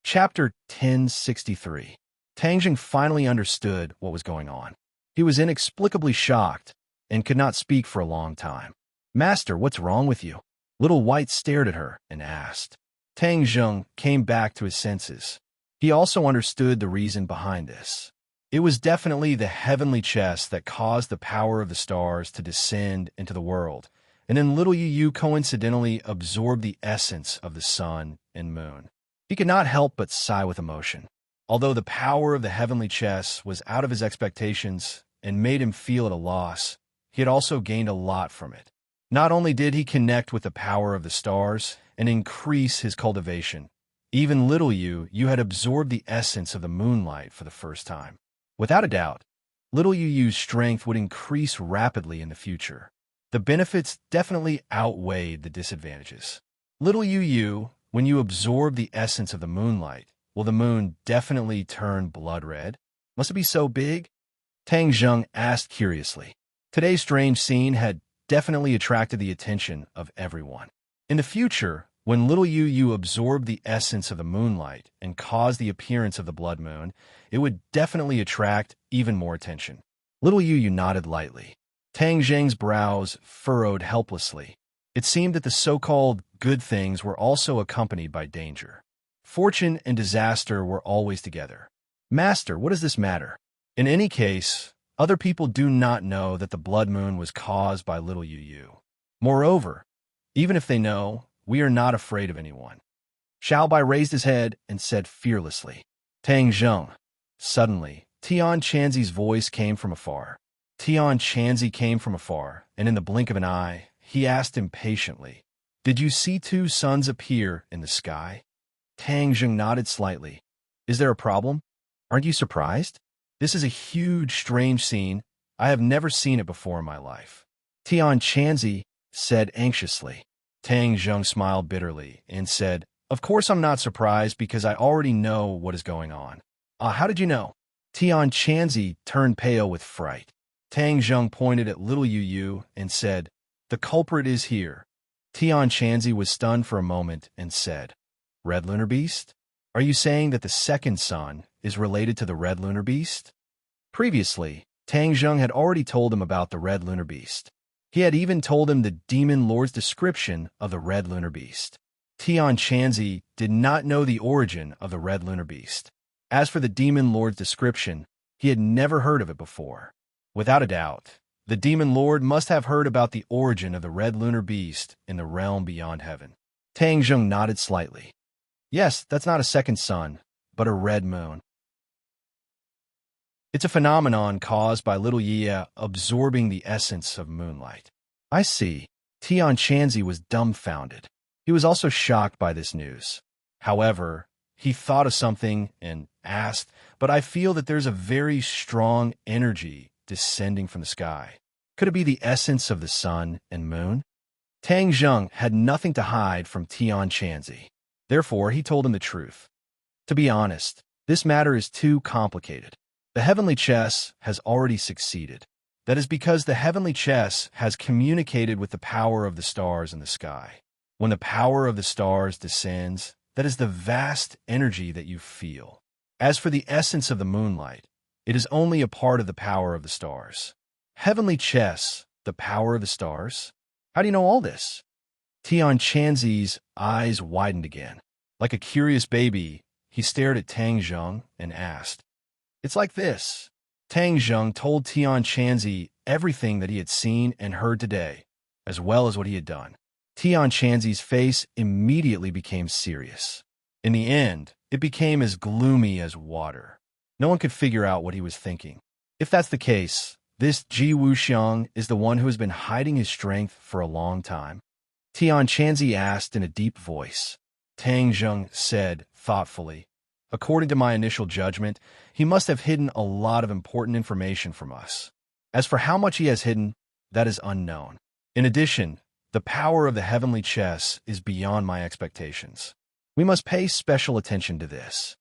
Chapter 1063. Tang Jing finally understood what was going on. He was inexplicably shocked and could not speak for a long time. "Master, what's wrong with you?" Little White stared at her and asked. Tang Zheng came back to his senses. He also understood the reason behind this. It was definitely the heavenly chest that caused the power of the stars to descend into the world, and then little Yu Yu coincidentally absorbed the essence of the sun and moon. He could not help but sigh with emotion. Although the power of the heavenly chess was out of his expectations and made him feel at a loss, he had also gained a lot from it. Not only did he connect with the power of the stars and increase his cultivation, even little Yu Yu had absorbed the essence of the moonlight for the first time. Without a doubt, little Yu Yu's strength would increase rapidly in the future. The benefits definitely outweighed the disadvantages. Little Yu Yu, when you absorb the essence of the moonlight, will the moon definitely turn blood red? Must it be so big? Tang Zheng asked curiously. Today's strange scene had definitely attracted the attention of everyone. In the future, when little Yu Yu absorbed the essence of the moonlight and caused the appearance of the blood moon, it would definitely attract even more attention. Little Yu Yu nodded lightly. Tang Zheng's brows furrowed helplessly. It seemed that the so-called good things were also accompanied by danger. Fortune and disaster were always together. "Master, what does this matter? In any case, other people do not know that the blood moon was caused by little Yu Yu. Moreover, even if they know, we are not afraid of anyone." Xiaobai raised his head and said fearlessly, "Tang Zheng." Suddenly, Tian Chanzi's voice came from afar. Tian Chanzi came from afar, and in the blink of an eye, he asked impatiently, "Did you see two suns appear in the sky?" Tang Zheng nodded slightly. "Is there a problem? Aren't you surprised? This is a huge, strange scene. I have never seen it before in my life." Tian Chanzi said anxiously. Tang Zheng smiled bitterly and said, "Of course I'm not surprised because I already know what is going on." "How did you know?" Tian Chanzi turned pale with fright. Tang Zheng pointed at little Yu Yu and said, "The culprit is here." Tian Chanzi was stunned for a moment and said, "Red Lunar Beast? Are you saying that the second son is related to the Red Lunar Beast?" Previously, Tang Zheng had already told him about the Red Lunar Beast. He had even told him the Demon Lord's description of the Red Lunar Beast. Tian Chanzi did not know the origin of the Red Lunar Beast. As for the Demon Lord's description, he had never heard of it before. Without a doubt, the Demon Lord must have heard about the origin of the Red Lunar Beast in the realm beyond heaven. Tang Zheng nodded slightly. Yes, that's not a second sun, but a red moon. It's a phenomenon caused by little Yia absorbing the essence of moonlight. I see. Tian Chanzi was dumbfounded. He was also shocked by this news. However, he thought of something and asked, "But I feel that there's a very strong energy descending from the sky. Could it be the essence of the sun and moon?" Tang Zheng had nothing to hide from Tian Chanzi. Therefore, he told him the truth. To be honest, this matter is too complicated. The heavenly chess has already succeeded. That is because the heavenly chess has communicated with the power of the stars in the sky. When the power of the stars descends, that is the vast energy that you feel. As for the essence of the moonlight, it is only a part of the power of the stars. Heavenly chess, the power of the stars? How do you know all this? Tian Chanzi's eyes widened again. Like a curious baby, he stared at Tang Zheng and asked, "It's like this." Tang Zheng told Tian Chanzi everything that he had seen and heard today, as well as what he had done. Tian Chanzi's face immediately became serious. In the end, it became as gloomy as water. No one could figure out what he was thinking. If that's the case, this Ji Wuxiang is the one who has been hiding his strength for a long time. Tian Chanzi asked in a deep voice. Tang Zheng said thoughtfully, "According to my initial judgment, he must have hidden a lot of important information from us. As for how much he has hidden, that is unknown. In addition, the power of the heavenly chess is beyond my expectations. We must pay special attention to this."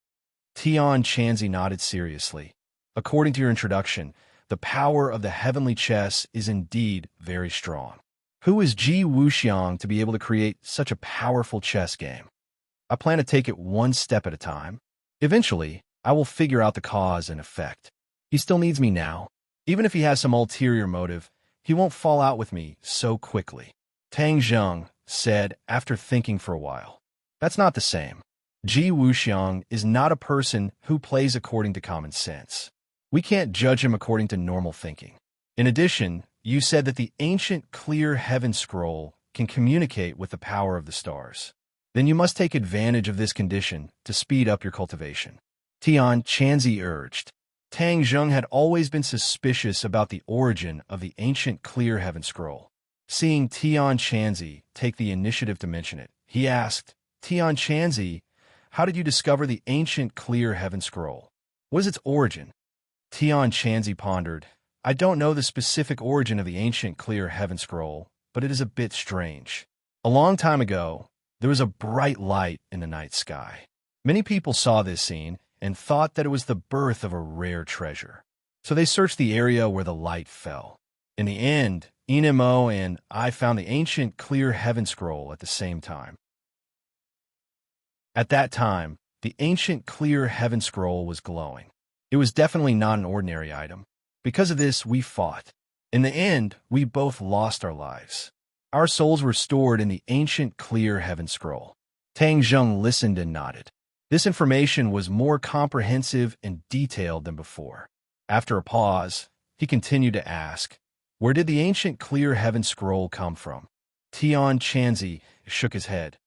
Tian Chanzi nodded seriously. "According to your introduction, the power of the heavenly chess is indeed very strong. Who is Ji Wuxiang to be able to create such a powerful chess game? I plan to take it one step at a time. Eventually, I will figure out the cause and effect. He still needs me now. Even if he has some ulterior motive, he won't fall out with me so quickly." Tang Zheng said after thinking for a while. "That's not the same. Ji Wuxiang is not a person who plays according to common sense. We can't judge him according to normal thinking. In addition, you said that the ancient clear heaven scroll can communicate with the power of the stars. Then you must take advantage of this condition to speed up your cultivation." Tian Chanzi urged. Tang Zheng had always been suspicious about the origin of the ancient clear heaven scroll. Seeing Tian Chanzi take the initiative to mention it, he asked, "Tian Chanzi, how did you discover the ancient clear heaven scroll? What is its origin?" Tian Chanzi pondered. "I don't know the specific origin of the ancient clear heaven scroll, but it is a bit strange. A long time ago, there was a bright light in the night sky. Many people saw this scene and thought that it was the birth of a rare treasure. So they searched the area where the light fell. In the end, Inemo and I found the ancient clear heaven scroll at the same time. At that time, the ancient clear heaven scroll was glowing. It was definitely not an ordinary item. Because of this, we fought. In the end, we both lost our lives. Our souls were stored in the ancient clear heaven scroll." Tang Zheng listened and nodded. This information was more comprehensive and detailed than before. After a pause, he continued to ask, "Where did the ancient clear heaven scroll come from?" Tian Chanzi shook his head.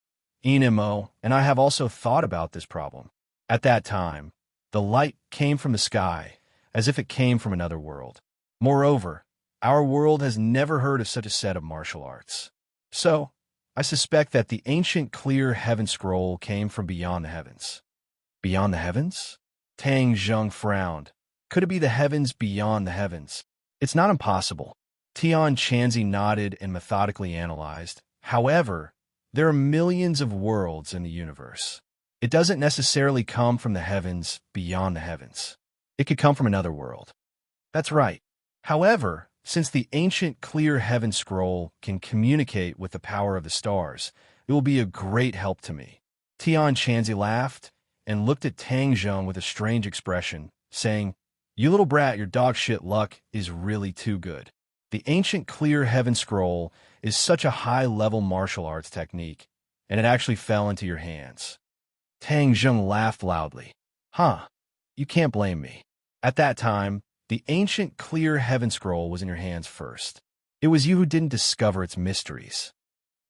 "Inemo and I have also thought about this problem. At that time, the light came from the sky, as if it came from another world. Moreover, our world has never heard of such a set of martial arts. So, I suspect that the ancient clear heaven scroll came from beyond the heavens." "Beyond the heavens?" Tang Zheng frowned. "Could it be the heavens beyond the heavens?" "It's not impossible." Tian Chanzi nodded and methodically analyzed. "However, there are millions of worlds in the universe. It doesn't necessarily come from the heavens beyond the heavens. It could come from another world." "That's right. However, since the ancient clear heaven scroll can communicate with the power of the stars, it will be a great help to me. Tian Chanzi laughed and looked at Tang Zheng with a strange expression, saying, "You little brat, your dog shit luck is really too good. The ancient clear heaven scroll is such a high-level martial arts technique, and it actually fell into your hands." Tang Zheng laughed loudly. "Huh, you can't blame me. At that time, the ancient clear heaven scroll was in your hands first. It was you who didn't discover its mysteries.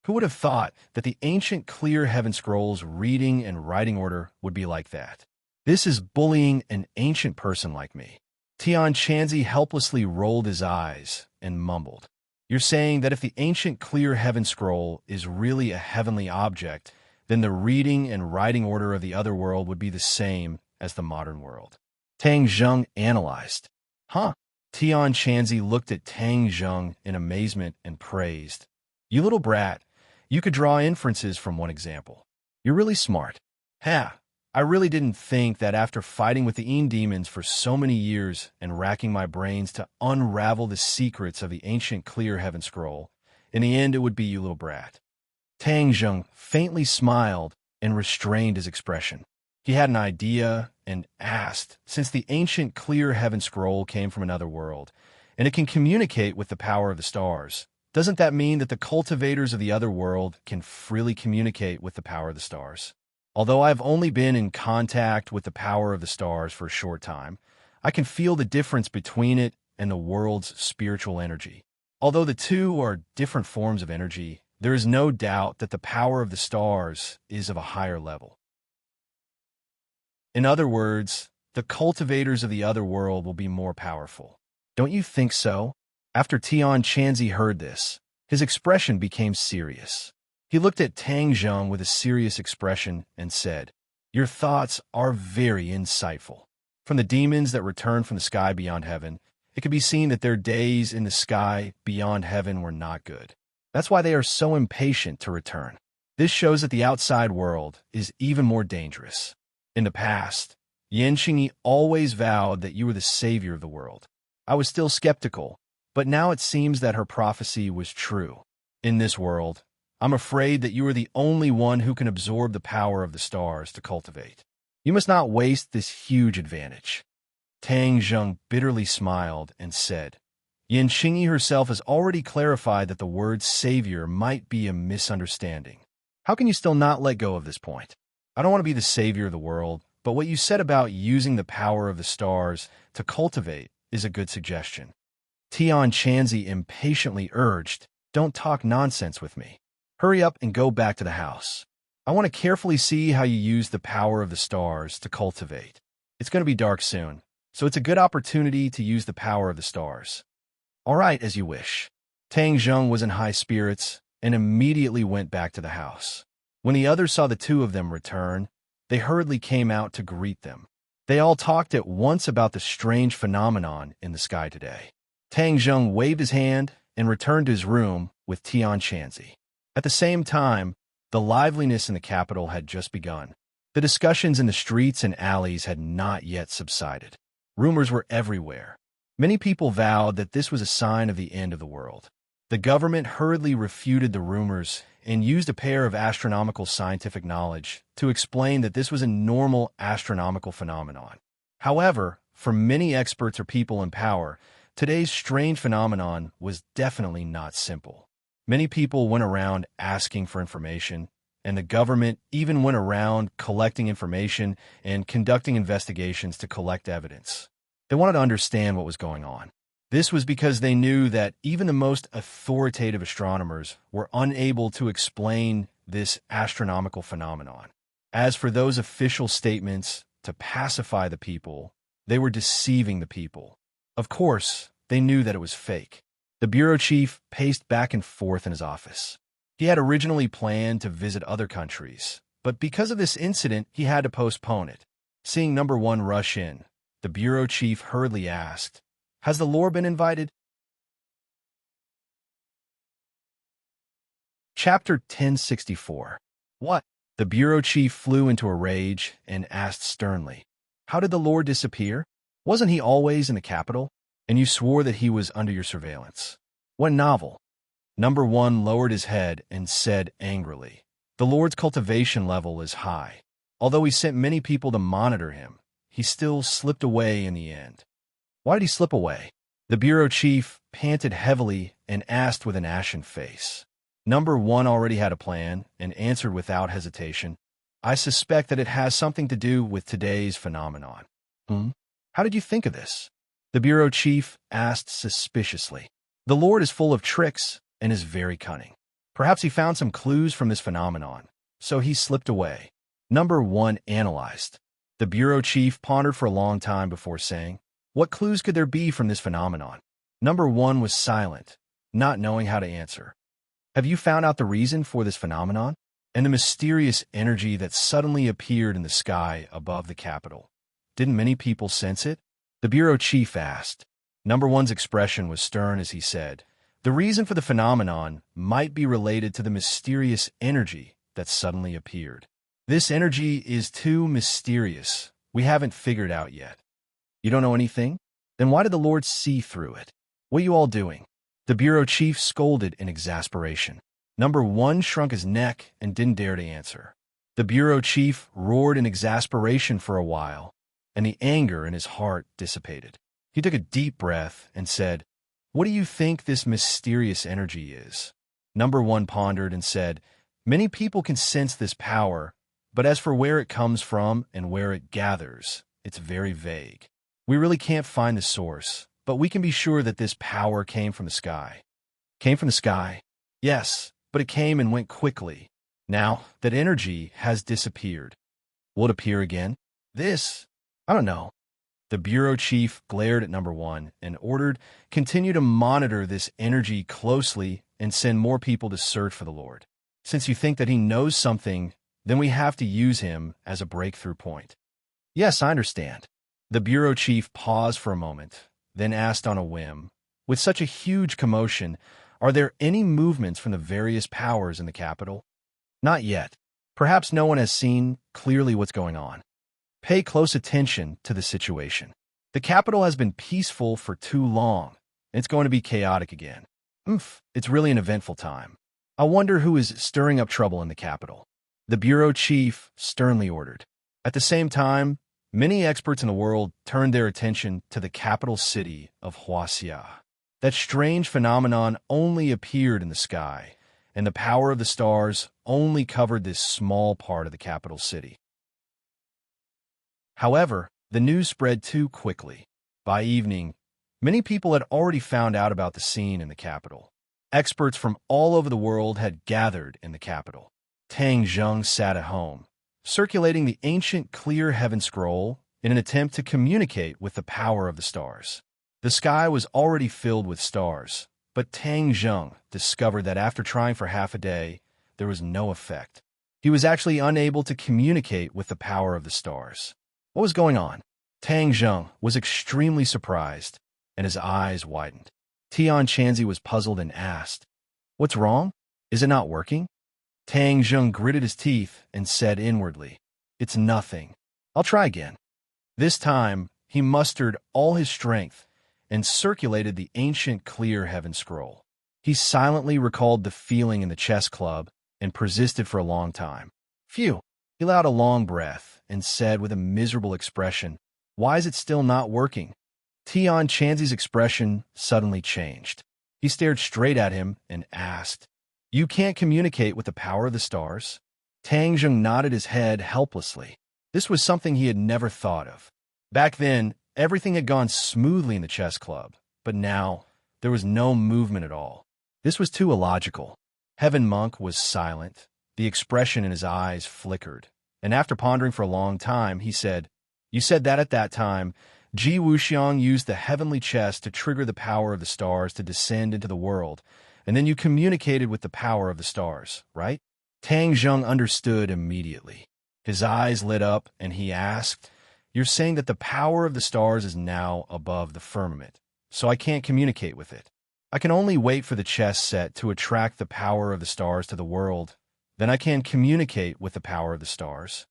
Who would have thought that the ancient clear heaven scroll's reading and writing order would be like that? This is bullying an ancient person like me." Tian Chanzi helplessly rolled his eyes and mumbled, "You're saying that if the ancient clear heaven scroll is really a heavenly object, then the reading and writing order of the other world would be the same as the modern world?" Tang Zheng analyzed. "Huh?" Tian Chanzi looked at Tang Zheng in amazement and praised, "You little brat, you could draw inferences from one example. You're really smart." "Ha! I really didn't think that after fighting with the Een demons for so many years and racking my brains to unravel the secrets of the ancient clear heaven scroll, in the end it would be you little brat." Tang Zheng faintly smiled and restrained his expression. He had an idea and asked, since the ancient clear heaven scroll came from another world, and it can communicate with the power of the stars, doesn't that mean that the cultivators of the other world can freely communicate with the power of the stars? Although I have only been in contact with the power of the stars for a short time, I can feel the difference between it and the world's spiritual energy. Although the two are different forms of energy, there is no doubt that the power of the stars is of a higher level. In other words, the cultivators of the other world will be more powerful. Don't you think so? After Tian Chanzi heard this, his expression became serious. He looked at Tang Zheng with a serious expression and said, "Your thoughts are very insightful. From the demons that return from the sky beyond heaven, it can be seen that their days in the sky beyond heaven were not good. That's why they are so impatient to return. This shows that the outside world is even more dangerous. In the past, Yan Xingyi always vowed that you were the savior of the world. I was still skeptical, but now it seems that her prophecy was true. In this world, I'm afraid that you are the only one who can absorb the power of the stars to cultivate. You must not waste this huge advantage." Tang Zheng bitterly smiled and said, "Yan Xingyi herself has already clarified that the word savior might be a misunderstanding. How can you still not let go of this point? I don't want to be the savior of the world, but what you said about using the power of the stars to cultivate is a good suggestion." Tian Chanzi impatiently urged, "Don't talk nonsense with me. Hurry up and go back to the house. I want to carefully see how you use the power of the stars to cultivate. It's going to be dark soon, so it's a good opportunity to use the power of the stars." "All right, as you wish." Tang Zheng was in high spirits and immediately went back to the house. When the others saw the two of them return, they hurriedly came out to greet them. They all talked at once about the strange phenomenon in the sky today. Tang Zheng waved his hand and returned to his room with Tian Chanzi. At the same time, the liveliness in the capital had just begun. The discussions in the streets and alleys had not yet subsided. Rumors were everywhere. Many people vowed that this was a sign of the end of the world. The government hurriedly refuted the rumors and used a pair of astronomical scientific knowledge to explain that this was a normal astronomical phenomenon. However, for many experts or people in power, today's strange phenomenon was definitely not simple. Many people went around asking for information, and the government even went around collecting information and conducting investigations to collect evidence. They wanted to understand what was going on. This was because they knew that even the most authoritative astronomers were unable to explain this astronomical phenomenon. As for those official statements to pacify the people, they were deceiving the people. Of course, they knew that it was fake. The bureau chief paced back and forth in his office. He had originally planned to visit other countries, but because of this incident, he had to postpone it. Seeing number one rush in, the bureau chief hurriedly asked, "Has the Lord been invited?" Chapter 1064. What? The bureau chief flew into a rage and asked sternly, "How did the Lord disappear? Wasn't he always in the capital?" and you swore that he was under your surveillance. What novel? Number 1 lowered his head and said angrily, "The Lord's cultivation level is high. Although he sent many people to monitor him, he still slipped away in the end." Why did he slip away? The bureau chief panted heavily and asked with an ashen face. Number 1 already had a plan and answered without hesitation, "I suspect that it has something to do with today's phenomenon." How did you think of this? The bureau chief asked suspiciously. The Lord is full of tricks and is very cunning. Perhaps he found some clues from this phenomenon, so he slipped away. Number 1 analyzed. The bureau chief pondered for a long time before saying, "What clues could there be from this phenomenon?" Number 1 was silent, not knowing how to answer. "Have you found out the reason for this phenomenon and the mysterious energy that suddenly appeared in the sky above the Capitol? Didn't many people sense it?" The bureau chief asked. Number 1's expression was stern as he said, "The reason for the phenomenon might be related to the mysterious energy that suddenly appeared. This energy is too mysterious. We haven't figured out yet." "You don't know anything? Then why did the Lord see through it? What are you all doing?" The bureau chief scolded in exasperation. Number 1 shrunk his neck and didn't dare to answer. The bureau chief roared in exasperation for a while, and the anger in his heart dissipated. He took a deep breath and said, "What do you think this mysterious energy is?" Number 1 pondered and said, "Many people can sense this power, but as for where it comes from and where it gathers, it's very vague. We really can't find the source, but we can be sure that this power came from the sky." "Came from the sky?" "Yes, but it came and went quickly. Now, that energy has disappeared." "Will it appear again?" I don't know." The bureau chief glared at Number 1 and ordered, "Continue to monitor this energy closely and send more people to search for the Lord. Since you think that he knows something, then we have to use him as a breakthrough point." "Yes, I understand." The bureau chief paused for a moment, then asked on a whim, "With such a huge commotion, are there any movements from the various powers in the Capitol?" "Not yet. Perhaps no one has seen clearly what's going on. Pay close attention to the situation. The Capitol has been peaceful for too long, and it's going to be chaotic again. It's really an eventful time. I wonder who is stirring up trouble in the Capitol." The bureau chief sternly ordered. At the same time, many experts in the world turned their attention to the capital city of Huaxia. That strange phenomenon only appeared in the sky, and the power of the stars only covered this small part of the capital city. However, the news spread too quickly. By evening, many people had already found out about the scene in the capital. Experts from all over the world had gathered in the capital. Tang Zheng sat at home, circulating the ancient clear heaven scroll in an attempt to communicate with the power of the stars. The sky was already filled with stars, but Tang Zheng discovered that after trying for half a day, there was no effect. He was actually unable to communicate with the power of the stars. What was going on? Tang Zheng was extremely surprised, and his eyes widened. Tian Chanzi was puzzled and asked, "What's wrong? Is it not working?" Tang Zheng gritted his teeth and said inwardly, "It's nothing. I'll try again." This time, he mustered all his strength and circulated the ancient clear heaven scroll. He silently recalled the feeling in the chess club and persisted for a long time. Phew! He allowed a long breath and said with a miserable expression, "Why is it still not working?" Tian Chanzi's expression suddenly changed. He stared straight at him and asked, "You can't communicate with the power of the stars?" Tang Zheng nodded his head helplessly. This was something he had never thought of. Back then, everything had gone smoothly in the chess club, but now there was no movement at all. This was too illogical. Heaven Monk was silent. The expression in his eyes flickered, and after pondering for a long time, he said, "You said that at that time, Ji Wuxiang used the heavenly chess to trigger the power of the stars to descend into the world, and then you communicated with the power of the stars, right?" Tang Zheng understood immediately. His eyes lit up, and he asked, "You're saying that the power of the stars is now above the firmament, so I can't communicate with it. I can only wait for the chess set to attract the power of the stars to the world. Then I can communicate with the power of the stars."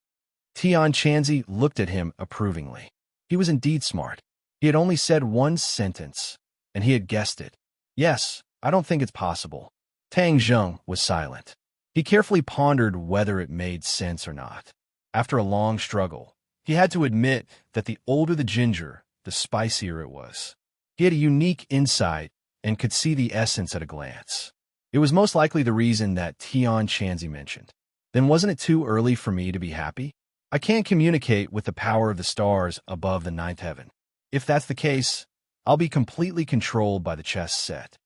Tian Chanzi looked at him approvingly. He was indeed smart. He had only said one sentence, and he had guessed it. Yes, I don't think it's possible. Tang Zheng was silent. He carefully pondered whether it made sense or not. After a long struggle, he had to admit that the older the ginger, the spicier it was. He had a unique insight and could see the essence at a glance. It was most likely the reason that Tian Chanzi mentioned. Then wasn't it too early for me to be happy? I can't communicate with the power of the stars above the ninth heaven. If that's the case, I'll be completely controlled by the chess set.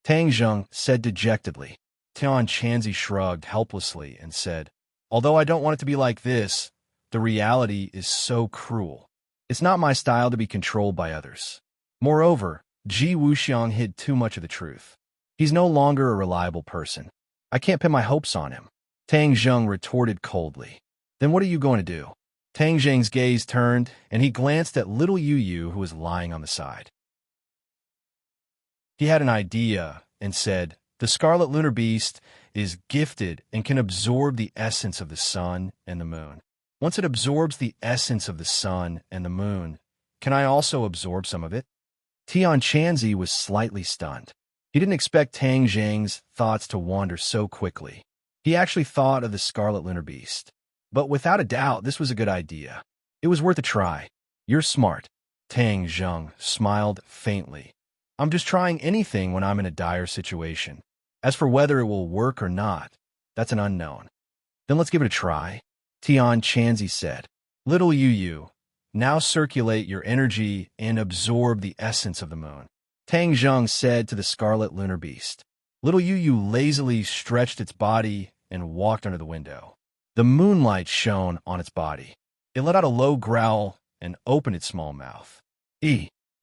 Tang Zheng said dejectedly. Tian Chanzi shrugged helplessly and said, although I don't want it to be like this, the reality is so cruel. It's not my style to be controlled by others. Moreover, Ji Wuxiang hid too much of the truth. He's no longer a reliable person. I can't pin my hopes on him. Tang Zheng retorted coldly. Then what are you going to do? Tang Zheng's gaze turned, and he glanced at little Yu Yu who was lying on the side. He had an idea and said, the Scarlet Lunar Beast is gifted and can absorb the essence of the sun and the moon. Once it absorbs the essence of the sun and the moon, can I also absorb some of it? Tian Chanzi was slightly stunned. He didn't expect Tang Zheng's thoughts to wander so quickly. He actually thought of the Scarlet Lunar Beast. But without a doubt, this was a good idea. It was worth a try. You're smart. Tang Zheng smiled faintly. I'm just trying anything when I'm in a dire situation. As for whether it will work or not, that's an unknown. Then let's give it a try, Tian Chanzi said. Little Yu Yu, now circulate your energy and absorb the essence of the moon. Tang Zheng said to the Scarlet Lunar Beast. Little Yu Yu lazily stretched its body and walked under the window. The moonlight shone on its body. It let out a low growl and opened its small mouth.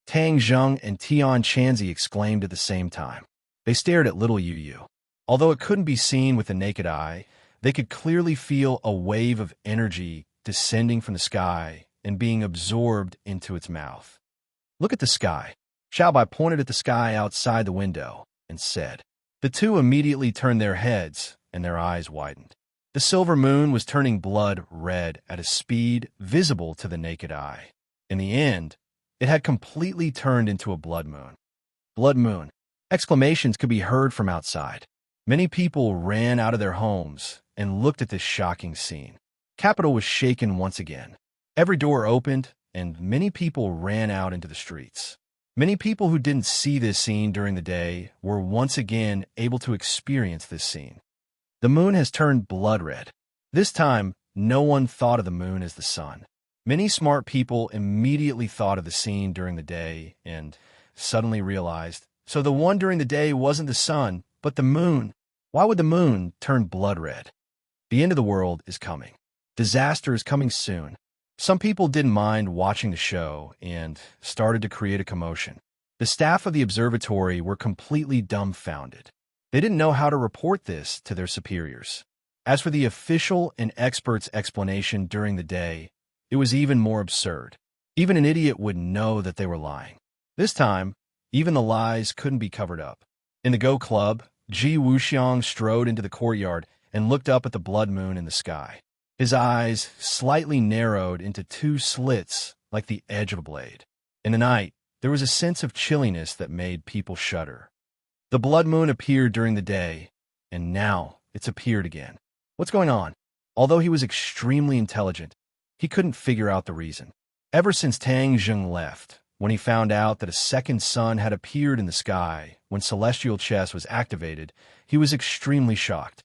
Tang Zheng and Tian Chanzi exclaimed at the same time. They stared at little Yu Yu. Although it couldn't be seen with the naked eye, they could clearly feel a wave of energy descending from the sky and being absorbed into its mouth. Look at the sky. Xiaobai pointed at the sky outside the window and said. The two immediately turned their heads and their eyes widened. The silver moon was turning blood red at a speed visible to the naked eye. In the end, it had completely turned into a blood moon. Blood moon. Exclamations could be heard from outside. Many people ran out of their homes and looked at this shocking scene. Capital was shaken once again. Every door opened, and many people ran out into the streets. Many people who didn't see this scene during the day were once again able to experience this scene. The moon has turned blood red. This time, no one thought of the moon as the sun. Many smart people immediately thought of the scene during the day and suddenly realized, so the one during the day wasn't the sun, but the moon. Why would the moon turn blood red? The end of the world is coming. Disaster is coming soon. Some people didn't mind watching the show and started to create a commotion. The staff of the observatory were completely dumbfounded. They didn't know how to report this to their superiors. As for the official and experts' explanation during the day, it was even more absurd. Even an idiot would know that they were lying. This time, even the lies couldn't be covered up. In the Go Club, Ji Wuxiang strode into the courtyard and looked up at the blood moon in the sky. His eyes slightly narrowed into two slits like the edge of a blade. In the night, there was a sense of chilliness that made people shudder. The blood moon appeared during the day, and now it's appeared again. What's going on? Although he was extremely intelligent, he couldn't figure out the reason. Ever since Tang Zheng left, when he found out that a second sun had appeared in the sky when celestial chess was activated, he was extremely shocked.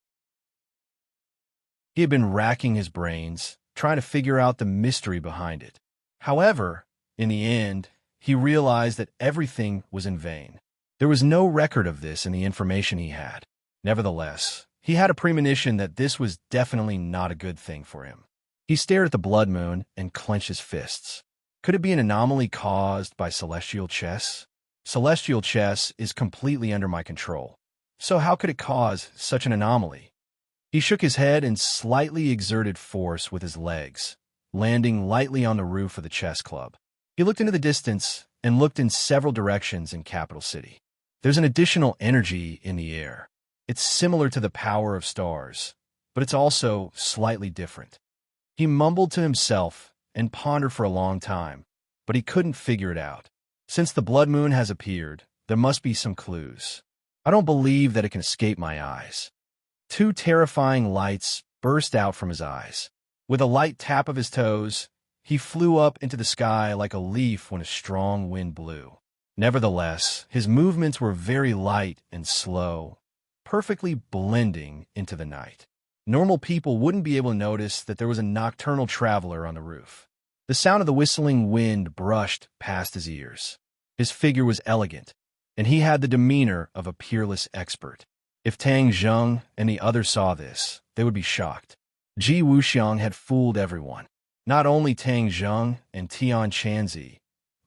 He had been racking his brains, trying to figure out the mystery behind it. However, in the end, he realized that everything was in vain. There was no record of this in the information he had. Nevertheless, he had a premonition that this was definitely not a good thing for him. He stared at the blood moon and clenched his fists. Could it be an anomaly caused by celestial chess? Celestial chess is completely under my control. So how could it cause such an anomaly? He shook his head and slightly exerted force with his legs, landing lightly on the roof of the chess club. He looked into the distance and looked in several directions in Capital City. There's an additional energy in the air. It's similar to the power of stars, but it's also slightly different. He mumbled to himself and pondered for a long time, but he couldn't figure it out. Since the blood moon has appeared, there must be some clues. I don't believe that it can escape my eyes. Two terrifying lights burst out from his eyes. With a light tap of his toes, he flew up into the sky like a leaf when a strong wind blew. Nevertheless, his movements were very light and slow, perfectly blending into the night. Normal people wouldn't be able to notice that there was a nocturnal traveler on the roof. The sound of the whistling wind brushed past his ears. His figure was elegant, and he had the demeanor of a peerless expert. If Tang Zheng and the others saw this, they would be shocked. Ji Wuxiang had fooled everyone. Not only Tang Zheng and Tian Chanzi,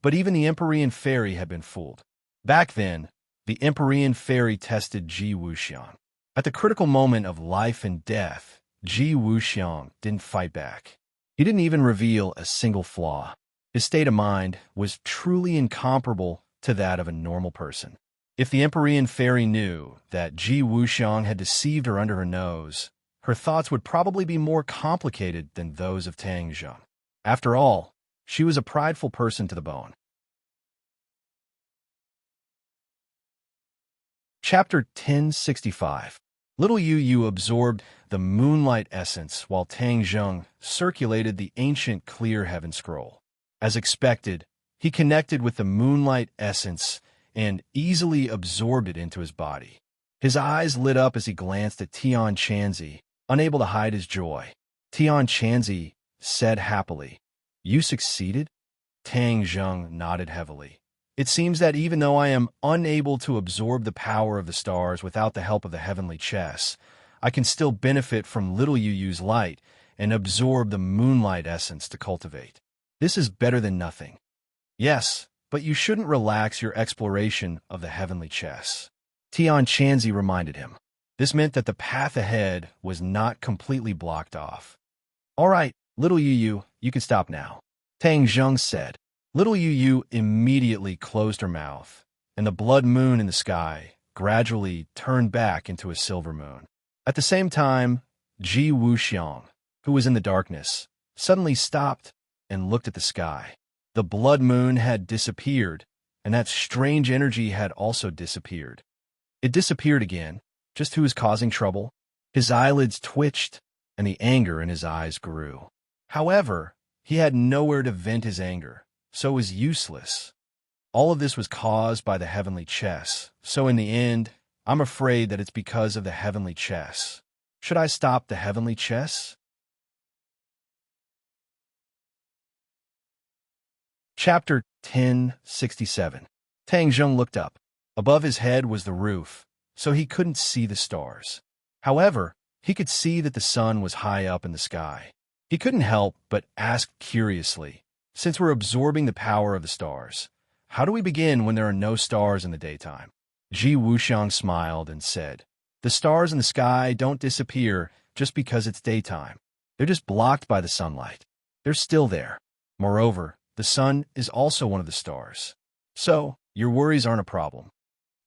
but even the Empyrean Fairy had been fooled. Back then, the Empyrean Fairy tested Ji Wuxiang. At the critical moment of life and death, Ji Wuxiang didn't fight back. He didn't even reveal a single flaw. His state of mind was truly incomparable to that of a normal person. If the Empyrean Fairy knew that Ji Wuxiang had deceived her under her nose, her thoughts would probably be more complicated than those of Tang Zheng. After all, she was a prideful person to the bone. Chapter 1065. Little Yu Yu absorbed the moonlight essence while Tang Zheng circulated the ancient clear heaven scroll. As expected, he connected with the moonlight essence and easily absorbed it into his body. His eyes lit up as he glanced at Tian Chanzi, unable to hide his joy. Tian Chanzi said happily, "You succeeded?" Tang Zheng nodded heavily. "It seems that even though I am unable to absorb the power of the stars without the help of the heavenly chess, I can still benefit from little Yu Yu's light and absorb the moonlight essence to cultivate. This is better than nothing." "Yes, but you shouldn't relax your exploration of the heavenly chess," Tian Chanzi reminded him. This meant that the path ahead was not completely blocked off. "All right, little Yu Yu, you can stop now," Tang Zheng said. Little Yu Yu immediately closed her mouth, and the blood moon in the sky gradually turned back into a silver moon. At the same time, Ji Wuxiang, who was in the darkness, suddenly stopped and looked at the sky. The blood moon had disappeared, and that strange energy had also disappeared. It disappeared again. Just who was causing trouble? His eyelids twitched, and the anger in his eyes grew. However, he had nowhere to vent his anger, so it was useless. All of this was caused by the heavenly chess, so in the end, I'm afraid that it's because of the heavenly chess. Should I stop the heavenly chess? Chapter 1067. Tang Zheng looked up. Above his head was the roof, so he couldn't see the stars. However, he could see that the sun was high up in the sky. He couldn't help but ask curiously, "Since we're absorbing the power of the stars, how do we begin when there are no stars in the daytime?" Ji Wuxiang smiled and said, "The stars in the sky don't disappear just because it's daytime. They're just blocked by the sunlight. They're still there. Moreover, the sun is also one of the stars. So, your worries aren't a problem."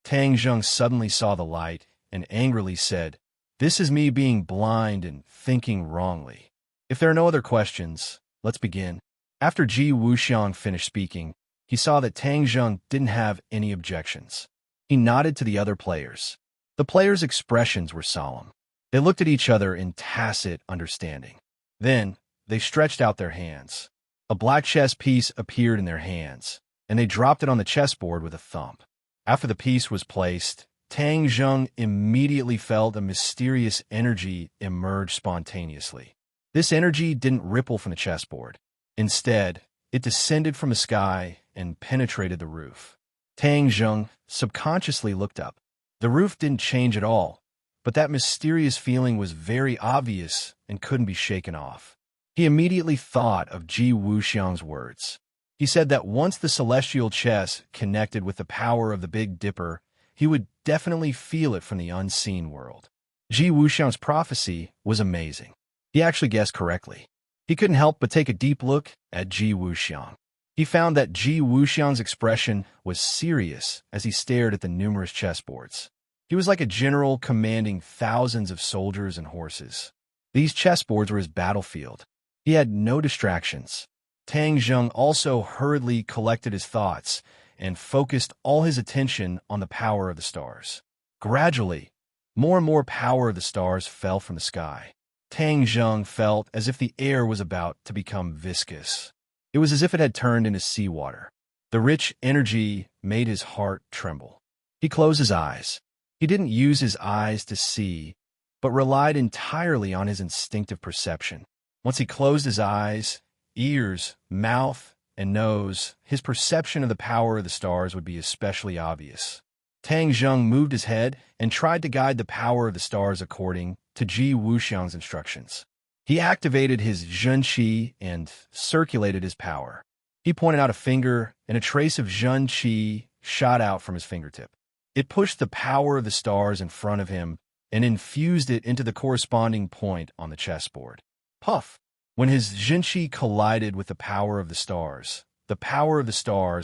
Tang Zheng suddenly saw the light and angrily said, "This is me being blind and thinking wrongly. If there are no other questions, let's begin." After Ji Wuxiang finished speaking, he saw that Tang Zheng didn't have any objections. He nodded to the other players. The players' expressions were solemn. They looked at each other in tacit understanding. Then, they stretched out their hands. A black chess piece appeared in their hands, and they dropped it on the chessboard with a thump. After the piece was placed, Tang Zheng immediately felt a mysterious energy emerge spontaneously. This energy didn't ripple from the chessboard. Instead, it descended from the sky and penetrated the roof. Tang Zheng subconsciously looked up. The roof didn't change at all, but that mysterious feeling was very obvious and couldn't be shaken off. He immediately thought of Ji Wuxiang's words. He said that once the celestial chess connected with the power of the Big Dipper, he would definitely feel it from the unseen world. Ji Wuxiang's prophecy was amazing. He actually guessed correctly. He couldn't help but take a deep look at Ji Wuxiang. He found that Ji Wuxiang's expression was serious as he stared at the numerous chessboards. He was like a general commanding thousands of soldiers and horses. These chessboards were his battlefield. He had no distractions. Tang Zheng also hurriedly collected his thoughts and focused all his attention on the power of the stars. Gradually, more and more power of the stars fell from the sky. Tang Zheng felt as if the air was about to become viscous. It was as if it had turned into seawater. The rich energy made his heart tremble. He closed his eyes. He didn't use his eyes to see, but relied entirely on his instinctive perception. Once he closed his eyes, ears, mouth, and nose, his perception of the power of the stars would be especially obvious. Tang Zheng moved his head and tried to guide the power of the stars according to Ji Wuxiang's instructions. He activated his Zhen Qi and circulated his power. He pointed out a finger, and a trace of Zhen Qi shot out from his fingertip. It pushed the power of the stars in front of him and infused it into the corresponding point on the chessboard. Puff! When his Zhen Qi collided with the power of the stars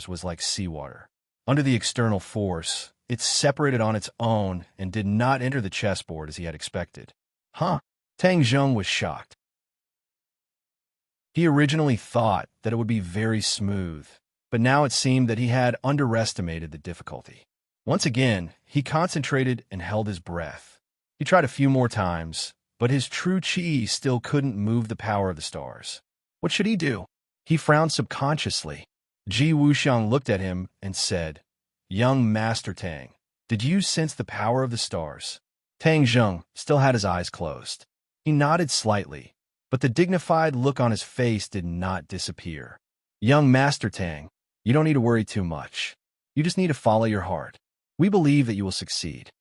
was like seawater. Under the external force, it separated on its own and did not enter the chessboard as he had expected. Huh? Tang Zheng was shocked. He originally thought that it would be very smooth, but now it seemed that he had underestimated the difficulty. Once again, he concentrated and held his breath. He tried a few more times, but his true qi still couldn't move the power of the stars. What should he do? He frowned subconsciously. Ji Wuxiang looked at him and said, "Young Master Tang, did you sense the power of the stars?" Tang Zheng still had his eyes closed. He nodded slightly, but the dignified look on his face did not disappear. "Young Master Tang, you don't need to worry too much. You just need to follow your heart. We believe that you will succeed."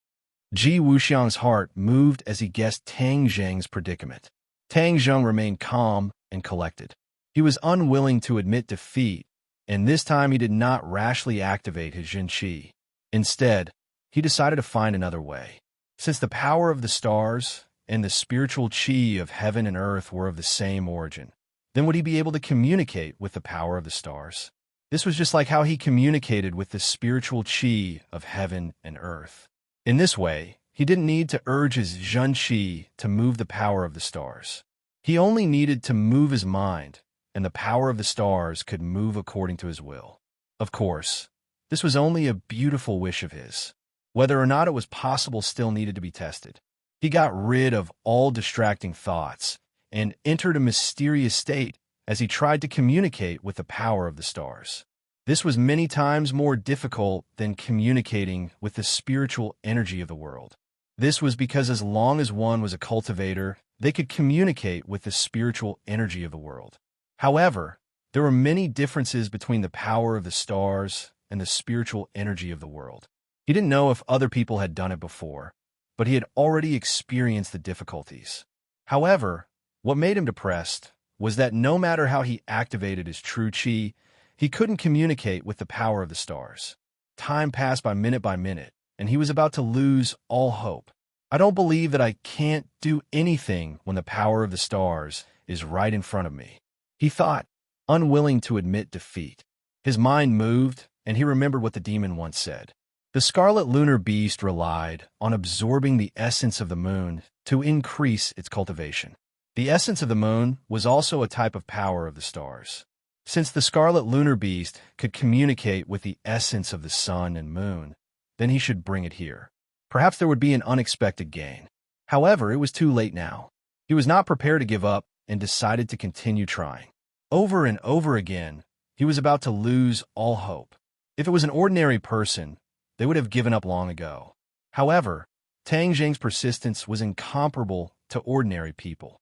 Ji Wuxiang's heart moved as he guessed Tang Zheng's predicament. Tang Zheng remained calm and collected. He was unwilling to admit defeat, and this time he did not rashly activate his Zhen Qi. Instead, he decided to find another way. Since the power of the stars and the spiritual qi of heaven and earth were of the same origin, then would he be able to communicate with the power of the stars? This was just like how he communicated with the spiritual qi of heaven and earth. In this way, he didn't need to urge his Zhen Qi to move the power of the stars. He only needed to move his mind, and the power of the stars could move according to his will. Of course, this was only a beautiful wish of his. Whether or not it was possible still needed to be tested. He got rid of all distracting thoughts and entered a mysterious state as he tried to communicate with the power of the stars. This was many times more difficult than communicating with the spiritual energy of the world. This was because as long as one was a cultivator, they could communicate with the spiritual energy of the world. However, there were many differences between the power of the stars and the spiritual energy of the world. He didn't know if other people had done it before, but he had already experienced the difficulties. However, what made him depressed was that no matter how he activated his true qi, he couldn't communicate with the power of the stars. Time passed by minute, and he was about to lose all hope. "I don't believe that I can't do anything when the power of the stars is right in front of me," he thought, unwilling to admit defeat. His mind moved, and he remembered what the demon once said. The scarlet lunar beast relied on absorbing the essence of the moon to increase its cultivation. The essence of the moon was also a type of power of the stars. Since the scarlet lunar beast could communicate with the essence of the sun and moon, then he should bring it here. Perhaps there would be an unexpected gain. However, it was too late now. He was not prepared to give up and decided to continue trying. Over and over again, he was about to lose all hope. If it was an ordinary person, they would have given up long ago. However, Tang Zheng's persistence was incomparable to ordinary people.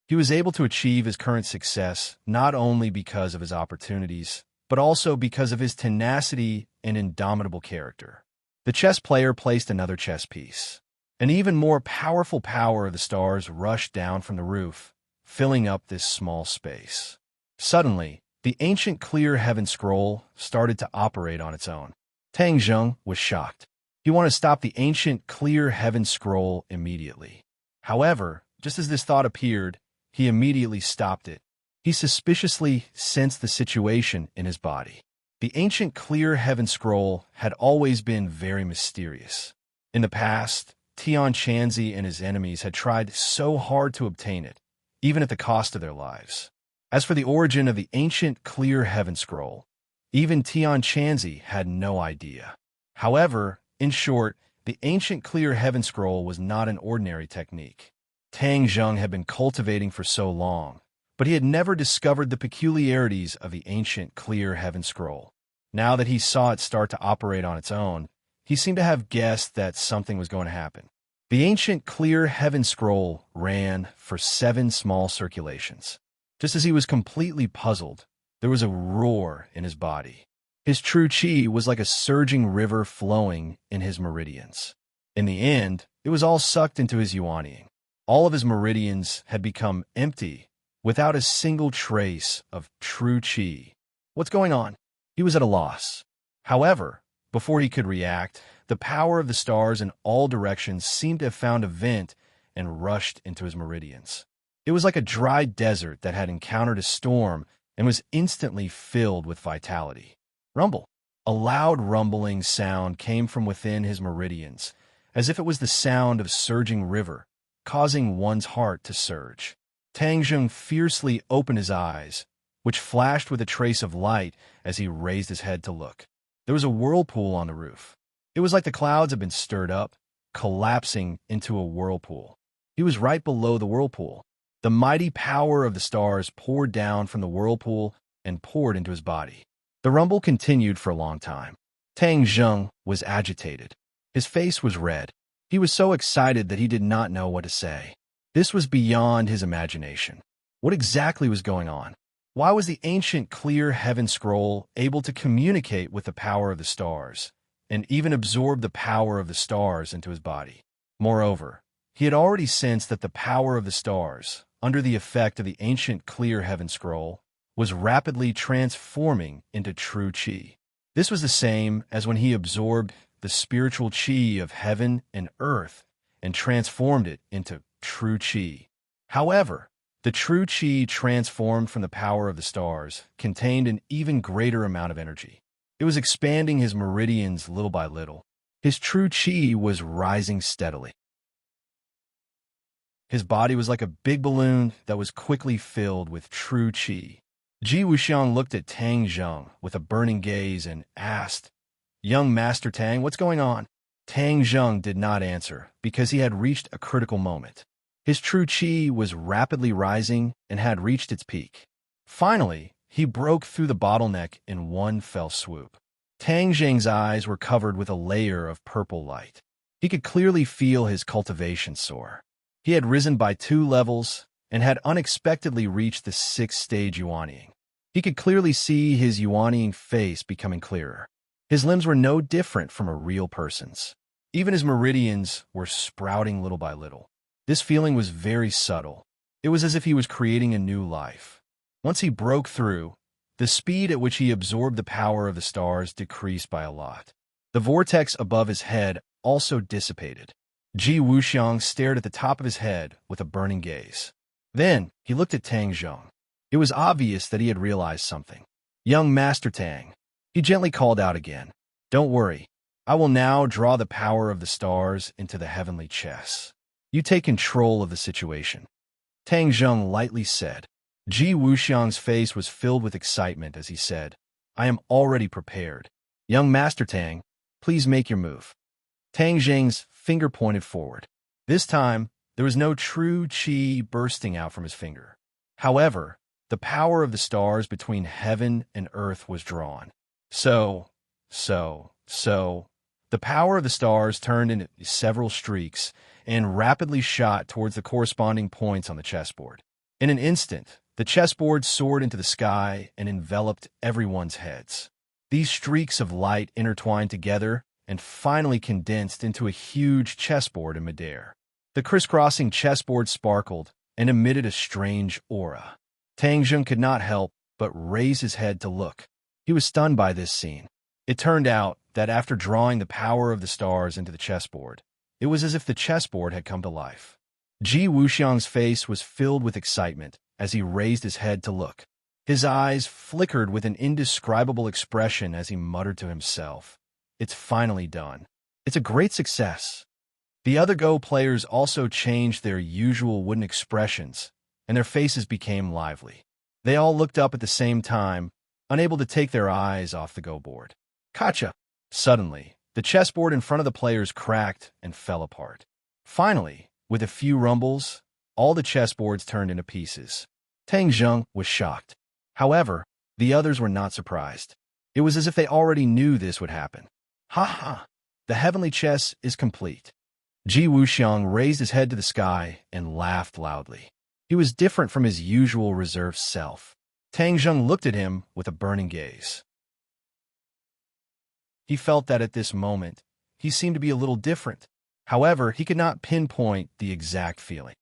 He was able to achieve his current success not only because of his opportunities, but also because of his tenacity and indomitable character. The chess player placed another chess piece. An even more powerful power of the stars rushed down from the roof, filling up this small space. Suddenly, the ancient clear heaven scroll started to operate on its own. Tang Zheng was shocked. He wanted to stop the ancient clear heaven scroll immediately. However, just as this thought appeared, he immediately stopped it. He suspiciously sensed the situation in his body. The ancient clear heaven scroll had always been very mysterious. In the past, Tian Chanzi and his enemies had tried so hard to obtain it, even at the cost of their lives. As for the origin of the ancient clear heaven scroll, even Tian Chanzi had no idea. However, in short, the ancient clear heaven scroll was not an ordinary technique. Tang Zheng had been cultivating for so long, but he had never discovered the peculiarities of the ancient clear heaven scroll. Now that he saw it start to operate on its own, he seemed to have guessed that something was going to happen. The ancient clear heaven scroll ran for 7 small circulations. Just as he was completely puzzled, there was a roar in his body. His true qi was like a surging river flowing in his meridians. In the end, it was all sucked into his yuanying. All of his meridians had become empty, without a single trace of true qi. What's going on? He was at a loss. However, before he could react, the power of the stars in all directions seemed to have found a vent and rushed into his meridians. It was like a dry desert that had encountered a storm and was instantly filled with vitality. Rumble. A loud rumbling sound came from within his meridians, as if it was the sound of a surging river, causing one's heart to surge. Tang Zheng fiercely opened his eyes, which flashed with a trace of light as he raised his head to look. There was a whirlpool on the roof. It was like the clouds had been stirred up, collapsing into a whirlpool. He was right below the whirlpool. The mighty power of the stars poured down from the whirlpool and poured into his body. The rumble continued for a long time. Tang Zheng was agitated. His face was red. He was so excited that he did not know what to say. This was beyond his imagination. What exactly was going on? Why was the ancient clear heaven scroll able to communicate with the power of the stars, and even absorb the power of the stars into his body? Moreover, he had already sensed that the power of the stars, under the effect of the ancient clear heaven scroll, was rapidly transforming into true qi. This was the same as when he absorbed the spiritual qi of heaven and earth and transformed it into true qi. However, the true qi transformed from the power of the stars contained an even greater amount of energy. It was expanding his meridians little by little. His true qi was rising steadily. His body was like a big balloon that was quickly filled with true qi. Ji Wuxiang looked at Tang Zheng with a burning gaze and asked, "Young Master Tang, what's going on?" Tang Zheng did not answer because he had reached a critical moment. His true qi was rapidly rising and had reached its peak. Finally, he broke through the bottleneck in one fell swoop. Tang Zheng's eyes were covered with a layer of purple light. He could clearly feel his cultivation soar. He had risen by 2 levels and had unexpectedly reached the 6th stage yuanying. He could clearly see his yuanying face becoming clearer. His limbs were no different from a real person's. Even his meridians were sprouting little by little. This feeling was very subtle. It was as if he was creating a new life. Once he broke through, the speed at which he absorbed the power of the stars decreased by a lot. The vortex above his head also dissipated. Ji Wuxiang stared at the top of his head with a burning gaze. Then he looked at Tang Zheng. It was obvious that he had realized something. "Young Master Tang," he gently called out again. "Don't worry. I will now draw the power of the stars into the heavenly chess. You take control of the situation." Tang Zheng lightly said. Ji Wuxiang's face was filled with excitement as he said, "I am already prepared. Young Master Tang, please make your move." Tang Zheng's finger pointed forward. This time, there was no true qi bursting out from his finger. However, the power of the stars between heaven and earth was drawn. So, the power of the stars turned into several streaks and rapidly shot towards the corresponding points on the chessboard. In an instant, the chessboard soared into the sky and enveloped everyone's heads. These streaks of light intertwined together and finally condensed into a huge chessboard in midair. The crisscrossing chessboard sparkled and emitted a strange aura. Tang Zheng could not help but raise his head to look. He was stunned by this scene. It turned out that after drawing the power of the stars into the chessboard, it was as if the chessboard had come to life. Ji Wuxiang's face was filled with excitement as he raised his head to look. His eyes flickered with an indescribable expression as he muttered to himself, "It's finally done. It's a great success." The other Go players also changed their usual wooden expressions, and their faces became lively. They all looked up at the same time, unable to take their eyes off the go board. Gotcha! Suddenly, the chessboard in front of the players cracked and fell apart. Finally, with a few rumbles, all the chessboards turned into pieces. Tang Zheng was shocked. However, the others were not surprised. It was as if they already knew this would happen. Ha ha! The heavenly chess is complete. Ji Wuxiang raised his head to the sky and laughed loudly. He was different from his usual reserved self. Tang Zheng looked at him with a burning gaze. He felt that at this moment, he seemed to be a little different. However, he could not pinpoint the exact feeling.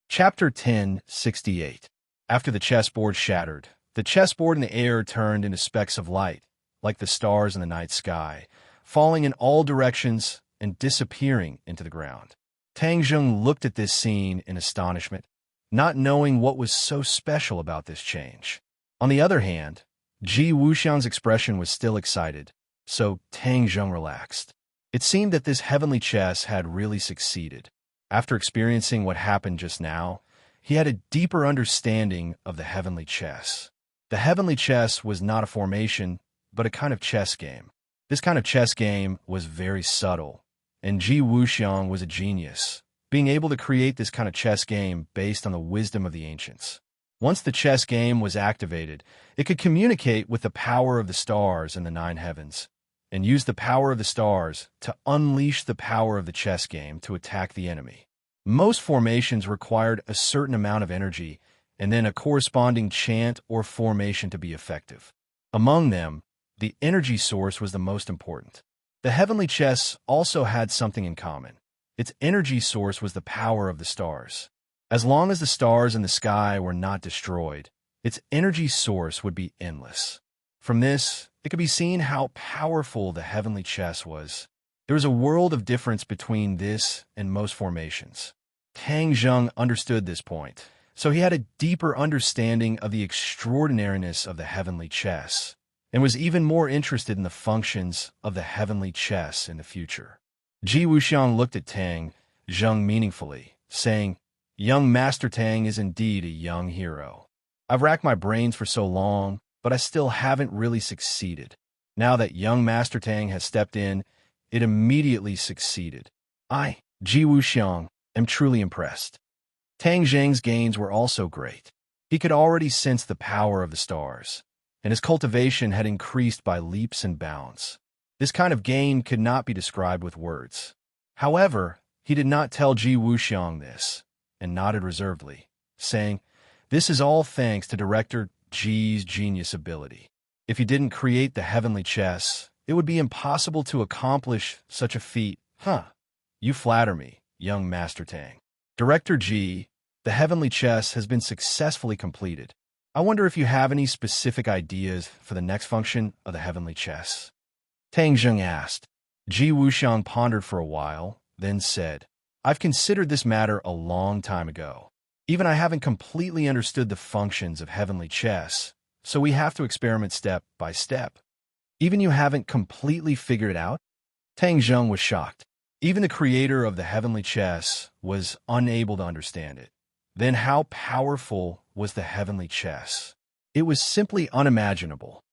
Chapter 10:68. After the chessboard shattered, the chessboard in the air turned into specks of light, like the stars in the night sky, falling in all directions and disappearing into the ground. Tang Zheng looked at this scene in astonishment, not knowing what was so special about this change. On the other hand, Ji Wuxiang's expression was still excited, so Tang Zheng relaxed. It seemed that this heavenly chess had really succeeded. After experiencing what happened just now, he had a deeper understanding of the heavenly chess. The heavenly chess was not a formation, but a kind of chess game. This kind of chess game was very subtle, and Ji Wuxiang was a genius, being able to create this kind of chess game based on the wisdom of the ancients. Once the chess game was activated, it could communicate with the power of the stars in the nine heavens, and use the power of the stars to unleash the power of the chess game to attack the enemy. Most formations required a certain amount of energy and then a corresponding chant or formation to be effective. Among them, the energy source was the most important. The heavenly chess also had something in common. Its energy source was the power of the stars. As long as the stars in the sky were not destroyed, its energy source would be endless. From this, it could be seen how powerful the heavenly chess was. There was a world of difference between this and most formations. Tang Zheng understood this point, so he had a deeper understanding of the extraordinariness of the heavenly chess, and was even more interested in the functions of the heavenly chess in the future. Ji Wuxiang looked at Tang Zheng meaningfully, saying, "Young Master Tang is indeed a young hero. I've racked my brains for so long, but I still haven't really succeeded. Now that young Master Tang has stepped in, it immediately succeeded. I, Ji Wuxiang, am truly impressed." Tang Zheng's gains were also great. He could already sense the power of the stars, and his cultivation had increased by leaps and bounds. This kind of gain could not be described with words. However, he did not tell Ji Wuxiang this, and nodded reservedly, saying, "This is all thanks to Director Ji's genius ability. If he didn't create the heavenly chess, it would be impossible to accomplish such a feat." Huh. You flatter me, young Master Tang. Director Ji, the heavenly chess has been successfully completed. I wonder if you have any specific ideas for the next function of the heavenly chess? Tang Zheng asked. Ji Wuxiang pondered for a while, then said, "I've considered this matter a long time ago. Even I haven't completely understood the functions of heavenly chess, so we have to experiment step by step." "Even you haven't completely figured it out?" Tang Zheng was shocked. Even the creator of the heavenly chess was unable to understand it. Then how powerful was the heavenly chess? It was simply unimaginable.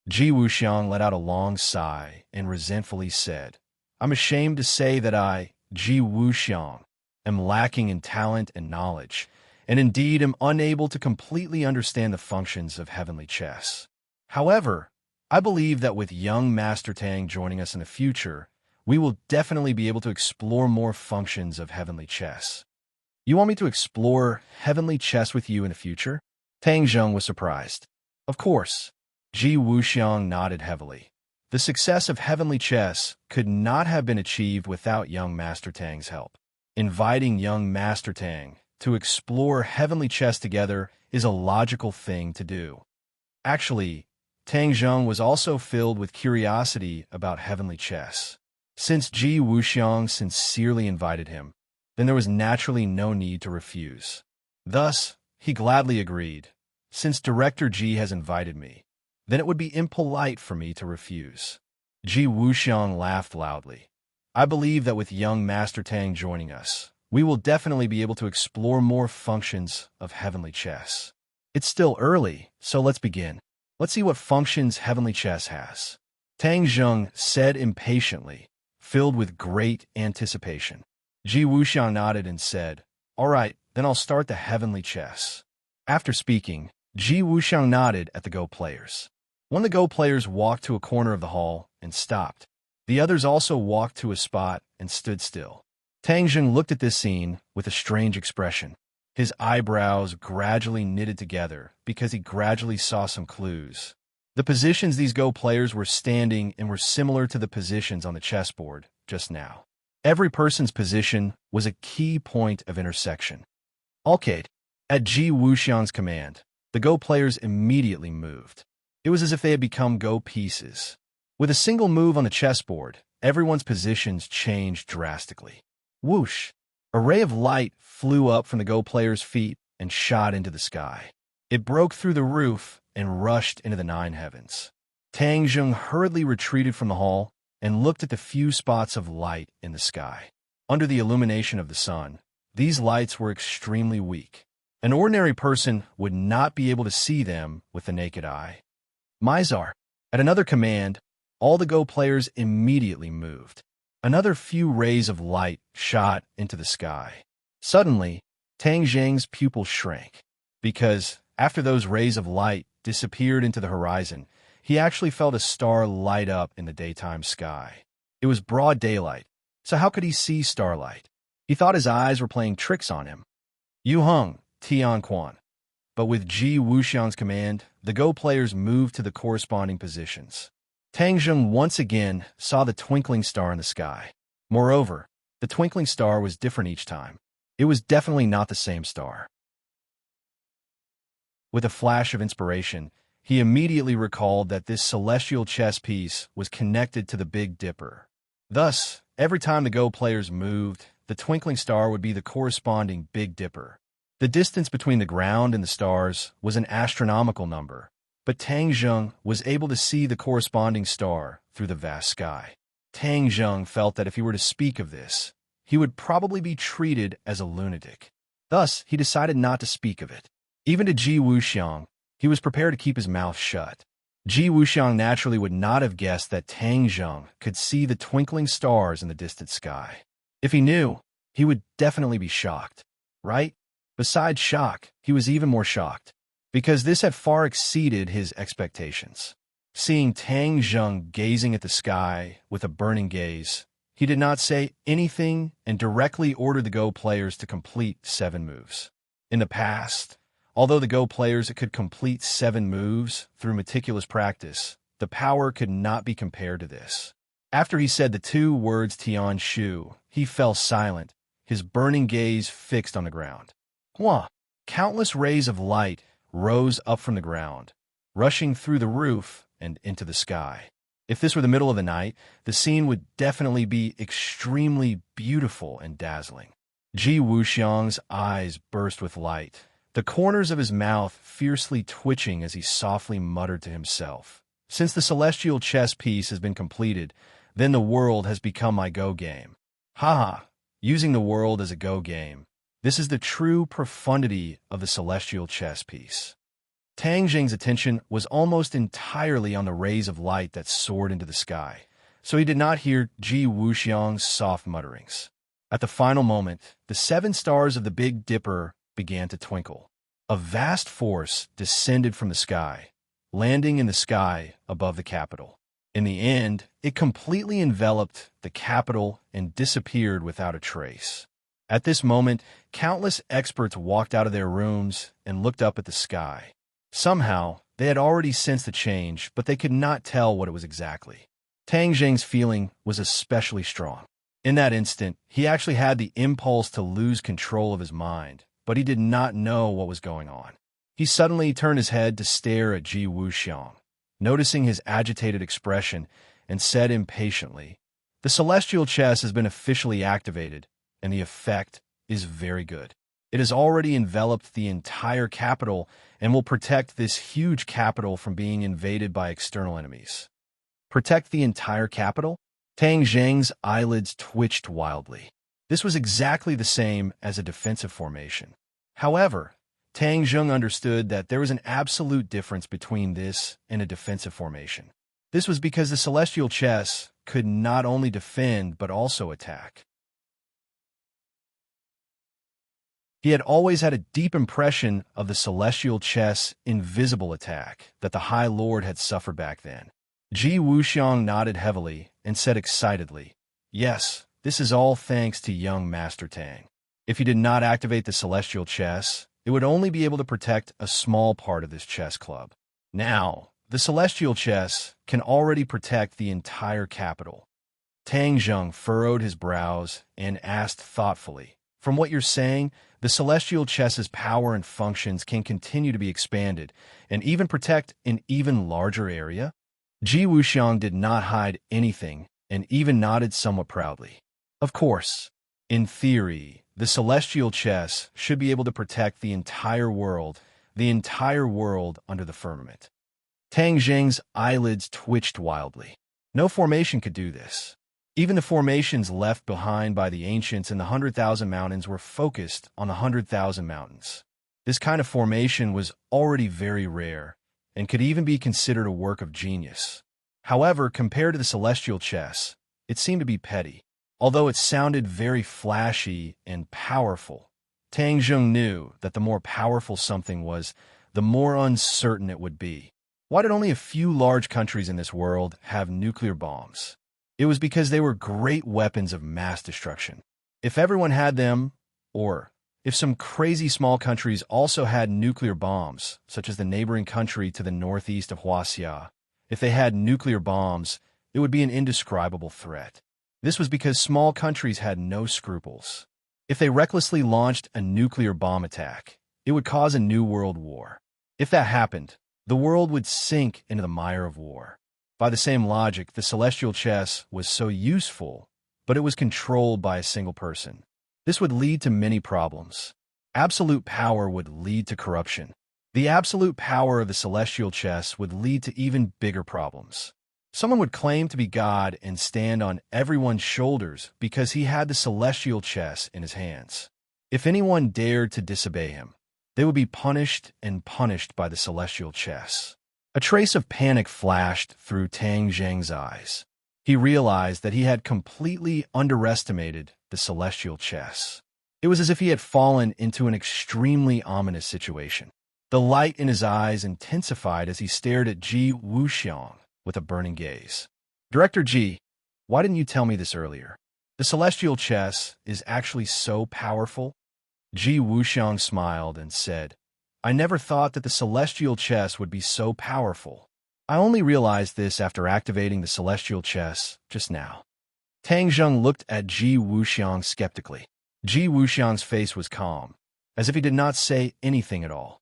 Ji Wuxiang let out a long sigh and resentfully said, "I'm ashamed to say that I, Ji Wuxiang, am lacking in talent and knowledge, and indeed am unable to completely understand the functions of heavenly chess. However, I believe that with young Master Tang joining us in the future, we will definitely be able to explore more functions of heavenly chess." "You want me to explore heavenly chess with you in the future?" Tang Zheng was surprised. "Of course." Ji Wuxiang nodded heavily. The success of heavenly chess could not have been achieved without young Master Tang's help. Inviting young Master Tang to explore heavenly chess together is a logical thing to do. Actually, Tang Zheng was also filled with curiosity about heavenly chess. Since Ji Wuxiang sincerely invited him, then there was naturally no need to refuse. Thus, he gladly agreed. "Since Director Ji has invited me, then it would be impolite for me to refuse." Ji Wuxiang laughed loudly. I believe that with young Master Tang joining us, we will definitely be able to explore more functions of heavenly chess. It's still early, so let's begin. Let's see what functions heavenly chess has. Tang Zheng said impatiently, filled with great anticipation. Ji Wuxiang nodded and said, "All right, then I'll start the heavenly chess." After speaking, Ji Wuxiang nodded at the Go players. One of the Go players walked to a corner of the hall and stopped. The others also walked to a spot and stood still. Tang Zheng looked at this scene with a strange expression. His eyebrows gradually knitted together because he gradually saw some clues. The positions these Go players were standing in were similar to the positions on the chessboard just now. Every person's position was a key point of intersection. Okay, at Ji Wuxiang's command, the Go players immediately moved. It was as if they had become Go pieces. With a single move on the chessboard, everyone's positions changed drastically. Whoosh! A ray of light flew up from the Go player's feet and shot into the sky. It broke through the roof and rushed into the nine heavens. Tang Zheng hurriedly retreated from the hall and looked at the few spots of light in the sky. Under the illumination of the sun, these lights were extremely weak. An ordinary person would not be able to see them with the naked eye. Mizar! At another command, all the Go players immediately moved. Another few rays of light shot into the sky. Suddenly, Tang Zheng's pupils shrank, because after those rays of light disappeared into the horizon, he actually felt a star light up in the daytime sky. It was broad daylight, so how could he see starlight? He thought his eyes were playing tricks on him. Yu Heng, Tian Quan. But with Ji Wuxiang's command, the Go players moved to the corresponding positions. Tang Zheng once again saw the twinkling star in the sky. Moreover, the twinkling star was different each time. It was definitely not the same star. With a flash of inspiration, he immediately recalled that this celestial chess piece was connected to the Big Dipper. Thus, every time the Go players moved, the twinkling star would be the corresponding Big Dipper. The distance between the ground and the stars was an astronomical number, but Tang Zheng was able to see the corresponding star through the vast sky. Tang Zheng felt that if he were to speak of this, he would probably be treated as a lunatic. Thus, he decided not to speak of it. Even to Ji Wuxiang, he was prepared to keep his mouth shut. Ji Wuxiang naturally would not have guessed that Tang Zheng could see the twinkling stars in the distant sky. If he knew, he would definitely be shocked, right? Besides shock, he was even more shocked, because this had far exceeded his expectations. Seeing Tang Zheng gazing at the sky with a burning gaze, he did not say anything and directly ordered the Go players to complete 7 moves. In the past, although the Go players could complete 7 moves through meticulous practice, the power could not be compared to this. After he said the 2 words Tian Shu, he fell silent, his burning gaze fixed on the ground. Hua! Countless rays of light rose up from the ground, rushing through the roof and into the sky. If this were the middle of the night, the scene would definitely be extremely beautiful and dazzling. Ji Wuxiang's eyes burst with light, the corners of his mouth fiercely twitching as he softly muttered to himself. Since the celestial chess piece has been completed, then the world has become my Go game. Haha, using the world as a Go game. This is the true profundity of the celestial chess piece. Tang Zheng's attention was almost entirely on the rays of light that soared into the sky, so he did not hear Ji Wuxiang's soft mutterings. At the final moment, the 7 stars of the Big Dipper began to twinkle. A vast force descended from the sky, landing in the sky above the capital. In the end, it completely enveloped the capital and disappeared without a trace. At this moment, countless experts walked out of their rooms and looked up at the sky. Somehow, they had already sensed the change, but they could not tell what it was exactly. Tang Zheng's feeling was especially strong. In that instant, he actually had the impulse to lose control of his mind, but he did not know what was going on. He suddenly turned his head to stare at Ji Wuxiang, noticing his agitated expression, and said impatiently, "The celestial chess has been officially activated, and the effect is very good. It has already enveloped the entire capital and will protect this huge capital from being invaded by external enemies." Protect the entire capital? Tang Zheng's eyelids twitched wildly. This was exactly the same as a defensive formation. However, Tang Zheng understood that there was an absolute difference between this and a defensive formation. This was because the celestial chess could not only defend but also attack. He had always had a deep impression of the celestial chess' invisible attack that the High Lord had suffered back then. Ji Wuxiang nodded heavily and said excitedly, "Yes, this is all thanks to young Master Tang. If he did not activate the celestial chess, it would only be able to protect a small part of this chess club. Now, the celestial chess can already protect the entire capital." Tang Zheng furrowed his brows and asked thoughtfully, "From what you're saying, the celestial chess's power and functions can continue to be expanded and even protect an even larger area?" Ji Wuxiang did not hide anything and even nodded somewhat proudly. "Of course. In theory, the celestial chess should be able to protect the entire world under the firmament." Tang Zheng's eyelids twitched wildly. No formation could do this. Even the formations left behind by the ancients in the 100,000 Mountains were focused on the 100,000 Mountains. This kind of formation was already very rare and could even be considered a work of genius. However, compared to the celestial chess, it seemed to be petty. Although it sounded very flashy and powerful, Tang Zheng knew that the more powerful something was, the more uncertain it would be. Why did only a few large countries in this world have nuclear bombs? It was because they were great weapons of mass destruction. If everyone had them, or if some crazy small countries also had nuclear bombs, such as the neighboring country to the northeast of Huaxia, if they had nuclear bombs, it would be an indescribable threat. This was because small countries had no scruples. If they recklessly launched a nuclear bomb attack, it would cause a new world war. If that happened, the world would sink into the mire of war. By the same logic, the celestial chess was so useful, but it was controlled by a single person. This would lead to many problems. Absolute power would lead to corruption. The absolute power of the celestial chess would lead to even bigger problems. Someone would claim to be God and stand on everyone's shoulders because he had the celestial chess in his hands. If anyone dared to disobey him, they would be punished by the celestial chess. A trace of panic flashed through Tang Zheng's eyes. He realized that he had completely underestimated the celestial chess. It was as if he had fallen into an extremely ominous situation. The light in his eyes intensified as he stared at Ji Wuxiang with a burning gaze. "Director Ji, why didn't you tell me this earlier? The celestial chess is actually so powerful?" Ji Wuxiang smiled and said, "I never thought that the celestial chess would be so powerful. I only realized this after activating the celestial chess just now." Tang Zheng looked at Ji Wuxiang skeptically. Ji Wuxiang's face was calm, as if he did not say anything at all.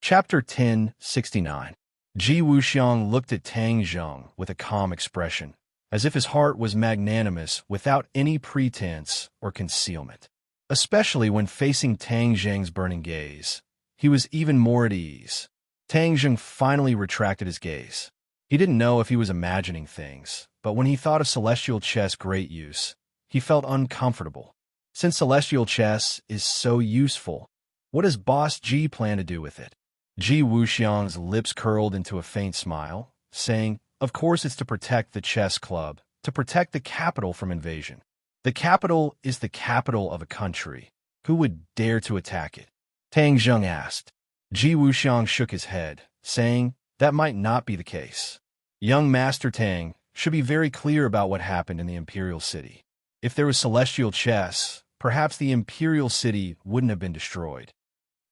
Chapter 1069. Ji Wuxiang looked at Tang Zheng with a calm expression, as if his heart was magnanimous without any pretense or concealment. Especially when facing Tang Zheng's burning gaze, he was even more at ease. Tang Zheng finally retracted his gaze. He didn't know if he was imagining things, but when he thought of celestial chess' great use, he felt uncomfortable. Since celestial chess is so useful, what does Boss Ji plan to do with it? Ji Wuxiang's lips curled into a faint smile, saying, "Of course it's to protect the chess club, to protect the capital from invasion. The capital is the capital of a country. Who would dare to attack it?" Tang Zheng asked. Ji Wuxiang shook his head, saying, "That might not be the case. Young Master Tang should be very clear about what happened in the Imperial City. If there was celestial chess, perhaps the Imperial City wouldn't have been destroyed."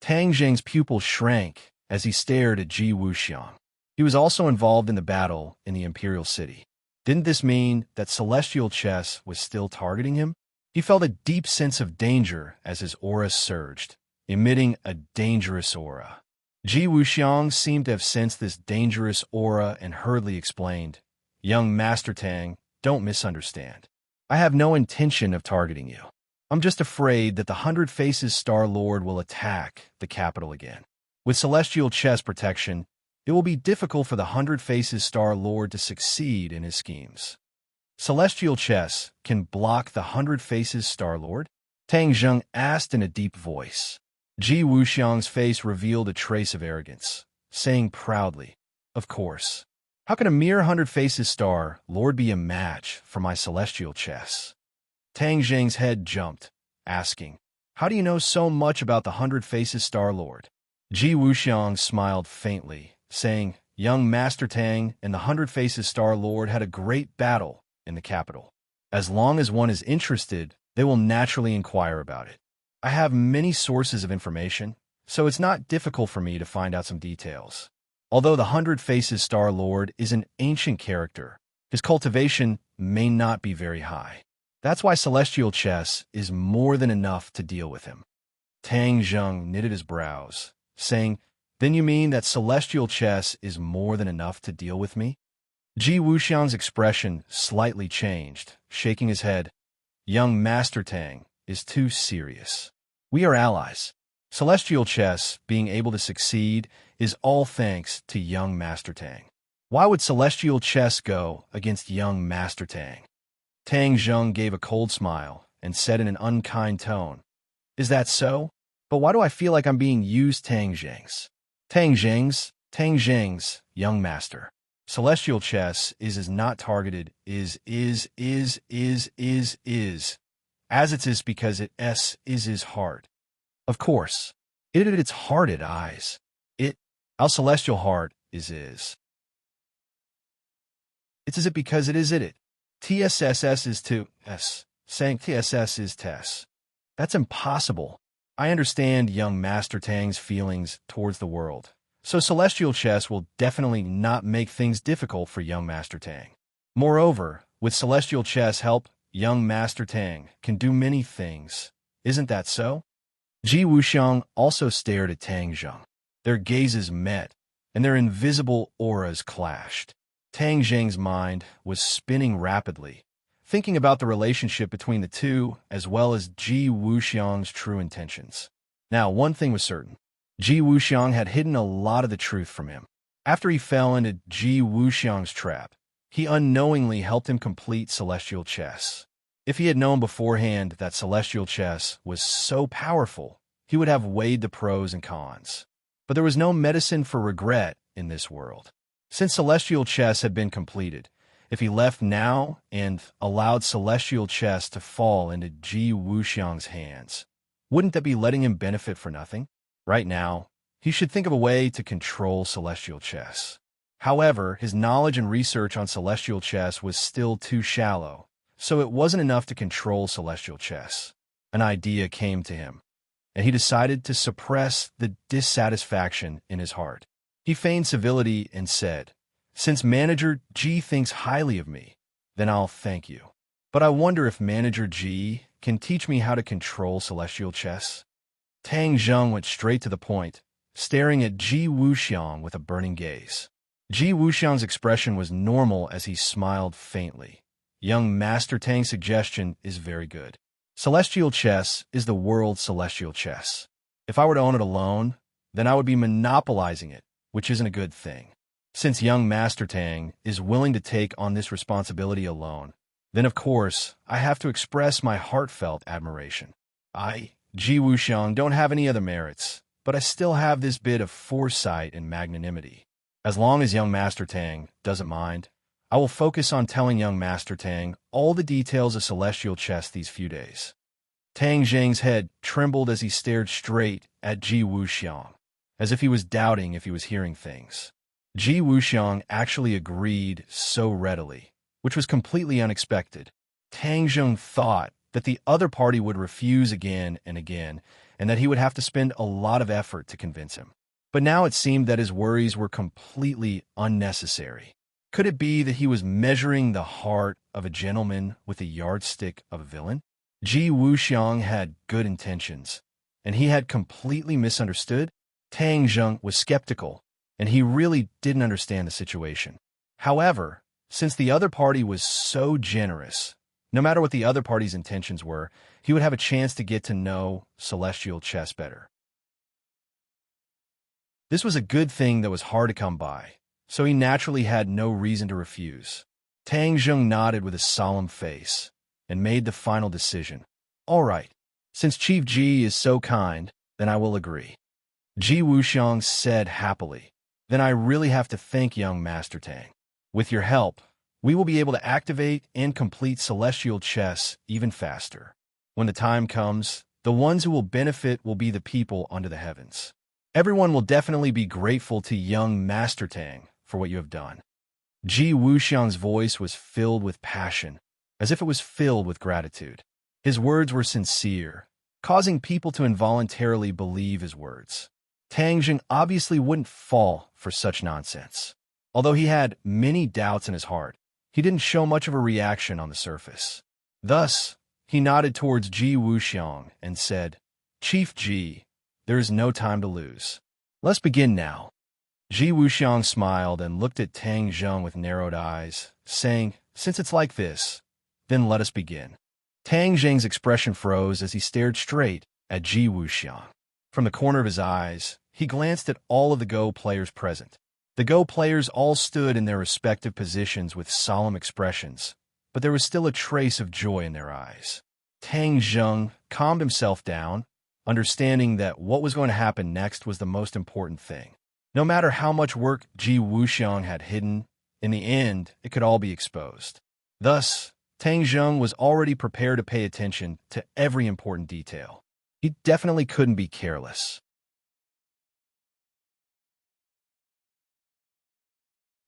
Tang Zheng's pupil shrank as he stared at Ji Wuxiang. He was also involved in the battle in the Imperial City. Didn't this mean that celestial chess was still targeting him? He felt a deep sense of danger as his aura surged, emitting a dangerous aura. Ji Wuxiang seemed to have sensed this dangerous aura and hurriedly explained, "Young Master Tang, don't misunderstand. I have no intention of targeting you. I'm just afraid that the Hundred Faces Star Lord will attack the capital again. With celestial chess protection, it will be difficult for the Hundred Faces Star Lord to succeed in his schemes. Celestial chess can block the Hundred Faces Star Lord? Tang Zheng asked in a deep voice. Ji Wuxiang's face revealed a trace of arrogance, saying proudly, "Of course. How can a mere Hundred Faces Star Lord be a match for my celestial chess?" Tang Zheng's head jumped, asking, "How do you know so much about the Hundred Faces Star Lord?" Ji Wuxiang smiled faintly, saying, "Young Master Tang and the Hundred Faces Star Lord had a great battle in the capital. As long as one is interested, they will naturally inquire about it. I have many sources of information, so it's not difficult for me to find out some details. Although the Hundred Faces Star Lord is an ancient character, his cultivation may not be very high. That's why celestial chess is more than enough to deal with him." Tang Zheng knitted his brows, saying, "Then you mean that celestial chess is more than enough to deal with me?" Ji Wuxiang's expression slightly changed, shaking his head. "Young Master Tang is too serious. We are allies. Celestial chess being able to succeed is all thanks to young Master Tang. Why would celestial chess go against young Master Tang?" Tang Zheng gave a cold smile and said in an unkind tone, "Is that so? But why do I feel like I'm being used Tang Zheng's? Tang Zheng's, young master. Celestial chess is not targeted, as it is because it is his heart. Of course, its hearted eyes. Our celestial heart is. It's as it because it is it. TSSS is to S, saying TSS is TES. That's impossible. I understand young Master Tang's feelings towards the world, so celestial chess will definitely not make things difficult for young Master Tang. Moreover, with celestial chess help, young Master Tang can do many things. Isn't that so?" Ji Wuxiang also stared at Tang Zheng. Their gazes met, and their invisible auras clashed. Tang Zheng's mind was spinning rapidly, thinking about the relationship between the two as well as Ji Wuxiang's true intentions. Now, one thing was certain. Ji Wuxiang had hidden a lot of the truth from him. After he fell into Ji Wuxiang's trap, he unknowingly helped him complete celestial chess. If he had known beforehand that celestial chess was so powerful, he would have weighed the pros and cons. But there was no medicine for regret in this world. Since celestial chess had been completed, if he left now and allowed celestial chess to fall into Ji Wuxiang's hands, wouldn't that be letting him benefit for nothing? Right now, he should think of a way to control celestial chess. However, his knowledge and research on celestial chess was still too shallow, so it wasn't enough to control celestial chess. An idea came to him, and he decided to suppress the dissatisfaction in his heart. He feigned civility and said, "Since Manager Ji thinks highly of me, then I'll thank you. But I wonder if Manager Ji can teach me how to control celestial chess?" Tang Zheng went straight to the point, staring at Ji Wuxiang with a burning gaze. Ji Wuxiang's expression was normal as he smiled faintly. "Young Master Tang's suggestion is very good. Celestial chess is the world's celestial chess. If I were to own it alone, then I would be monopolizing it, which isn't a good thing. Since young Master Tang is willing to take on this responsibility alone, then of course I have to express my heartfelt admiration. I, Ji Wuxiang, don't have any other merits, but I still have this bit of foresight and magnanimity. As long as young Master Tang doesn't mind, I will focus on telling young Master Tang all the details of celestial chess these few days." Tang Zheng's head trembled as he stared straight at Ji Wuxiang, as if he was doubting if he was hearing things. Ji Wuxiang actually agreed so readily, which was completely unexpected. Tang Zheng thought that the other party would refuse again and again, and that he would have to spend a lot of effort to convince him. But now it seemed that his worries were completely unnecessary. Could it be that he was measuring the heart of a gentleman with a yardstick of a villain? Ji Wuxiang had good intentions, and he had completely misunderstood. Tang Zheng was skeptical, and he really didn't understand the situation. However, since the other party was so generous, no matter what the other party's intentions were, he would have a chance to get to know celestial chess better. This was a good thing that was hard to come by, so he naturally had no reason to refuse. Tang Zheng nodded with a solemn face and made the final decision. All right, since Chief Ji is so kind, then I will agree. Ji Wuxiang said happily. Then I really have to thank young Master Tang. With your help, we will be able to activate and complete celestial chess even faster. When the time comes, the ones who will benefit will be the people under the heavens. Everyone will definitely be grateful to young Master Tang for what you have done. Ji Wuxiang's voice was filled with passion, as if it was filled with gratitude. His words were sincere, causing people to involuntarily believe his words. Tang Zheng obviously wouldn't fall for such nonsense. Although he had many doubts in his heart, he didn't show much of a reaction on the surface. Thus, he nodded towards Ji Wuxiang and said, Chief Ji, there is no time to lose. Let's begin now. Ji Wuxiang smiled and looked at Tang Zheng with narrowed eyes, saying, Since it's like this, then let us begin. Tang Zheng's expression froze as he stared straight at Ji Wuxiang. From the corner of his eyes, he glanced at all of the Go players present. The Go players all stood in their respective positions with solemn expressions, but there was still a trace of joy in their eyes. Tang Zheng calmed himself down, understanding that what was going to happen next was the most important thing. No matter how much work Ji Wuxiang had hidden, in the end, it could all be exposed. Thus, Tang Zheng was already prepared to pay attention to every important detail. He definitely couldn't be careless.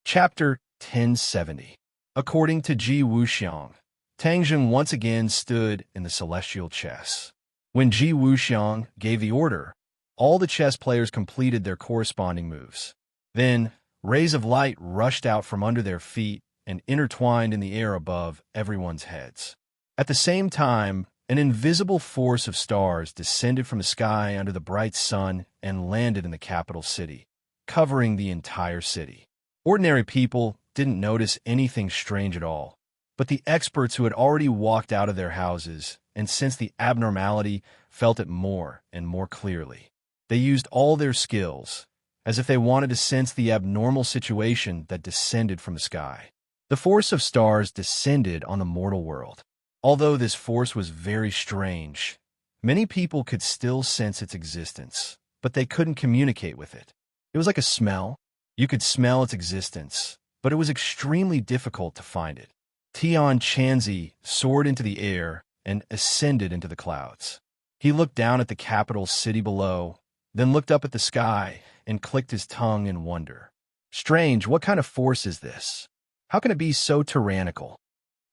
Chapter 1070. According to Ji Wuxiang, Tang Zheng once again stood in the celestial chess. When Ji Wuxiang gave the order, all the chess players completed their corresponding moves. Then, rays of light rushed out from under their feet and intertwined in the air above everyone's heads. At the same time, an invisible force of stars descended from the sky under the bright sun and landed in the capital city, covering the entire city. Ordinary people didn't notice anything strange at all, but the experts who had already walked out of their houses and sensed the abnormality felt it more and more clearly. They used all their skills, as if they wanted to sense the abnormal situation that descended from the sky. The force of stars descended on the mortal world. Although this force was very strange, many people could still sense its existence, but they couldn't communicate with it. It was like a smell. You could smell its existence, but it was extremely difficult to find it. Tian Chanzi soared into the air and ascended into the clouds. He looked down at the capital city below, then looked up at the sky and clicked his tongue in wonder. Strange, what kind of force is this? How can it be so tyrannical?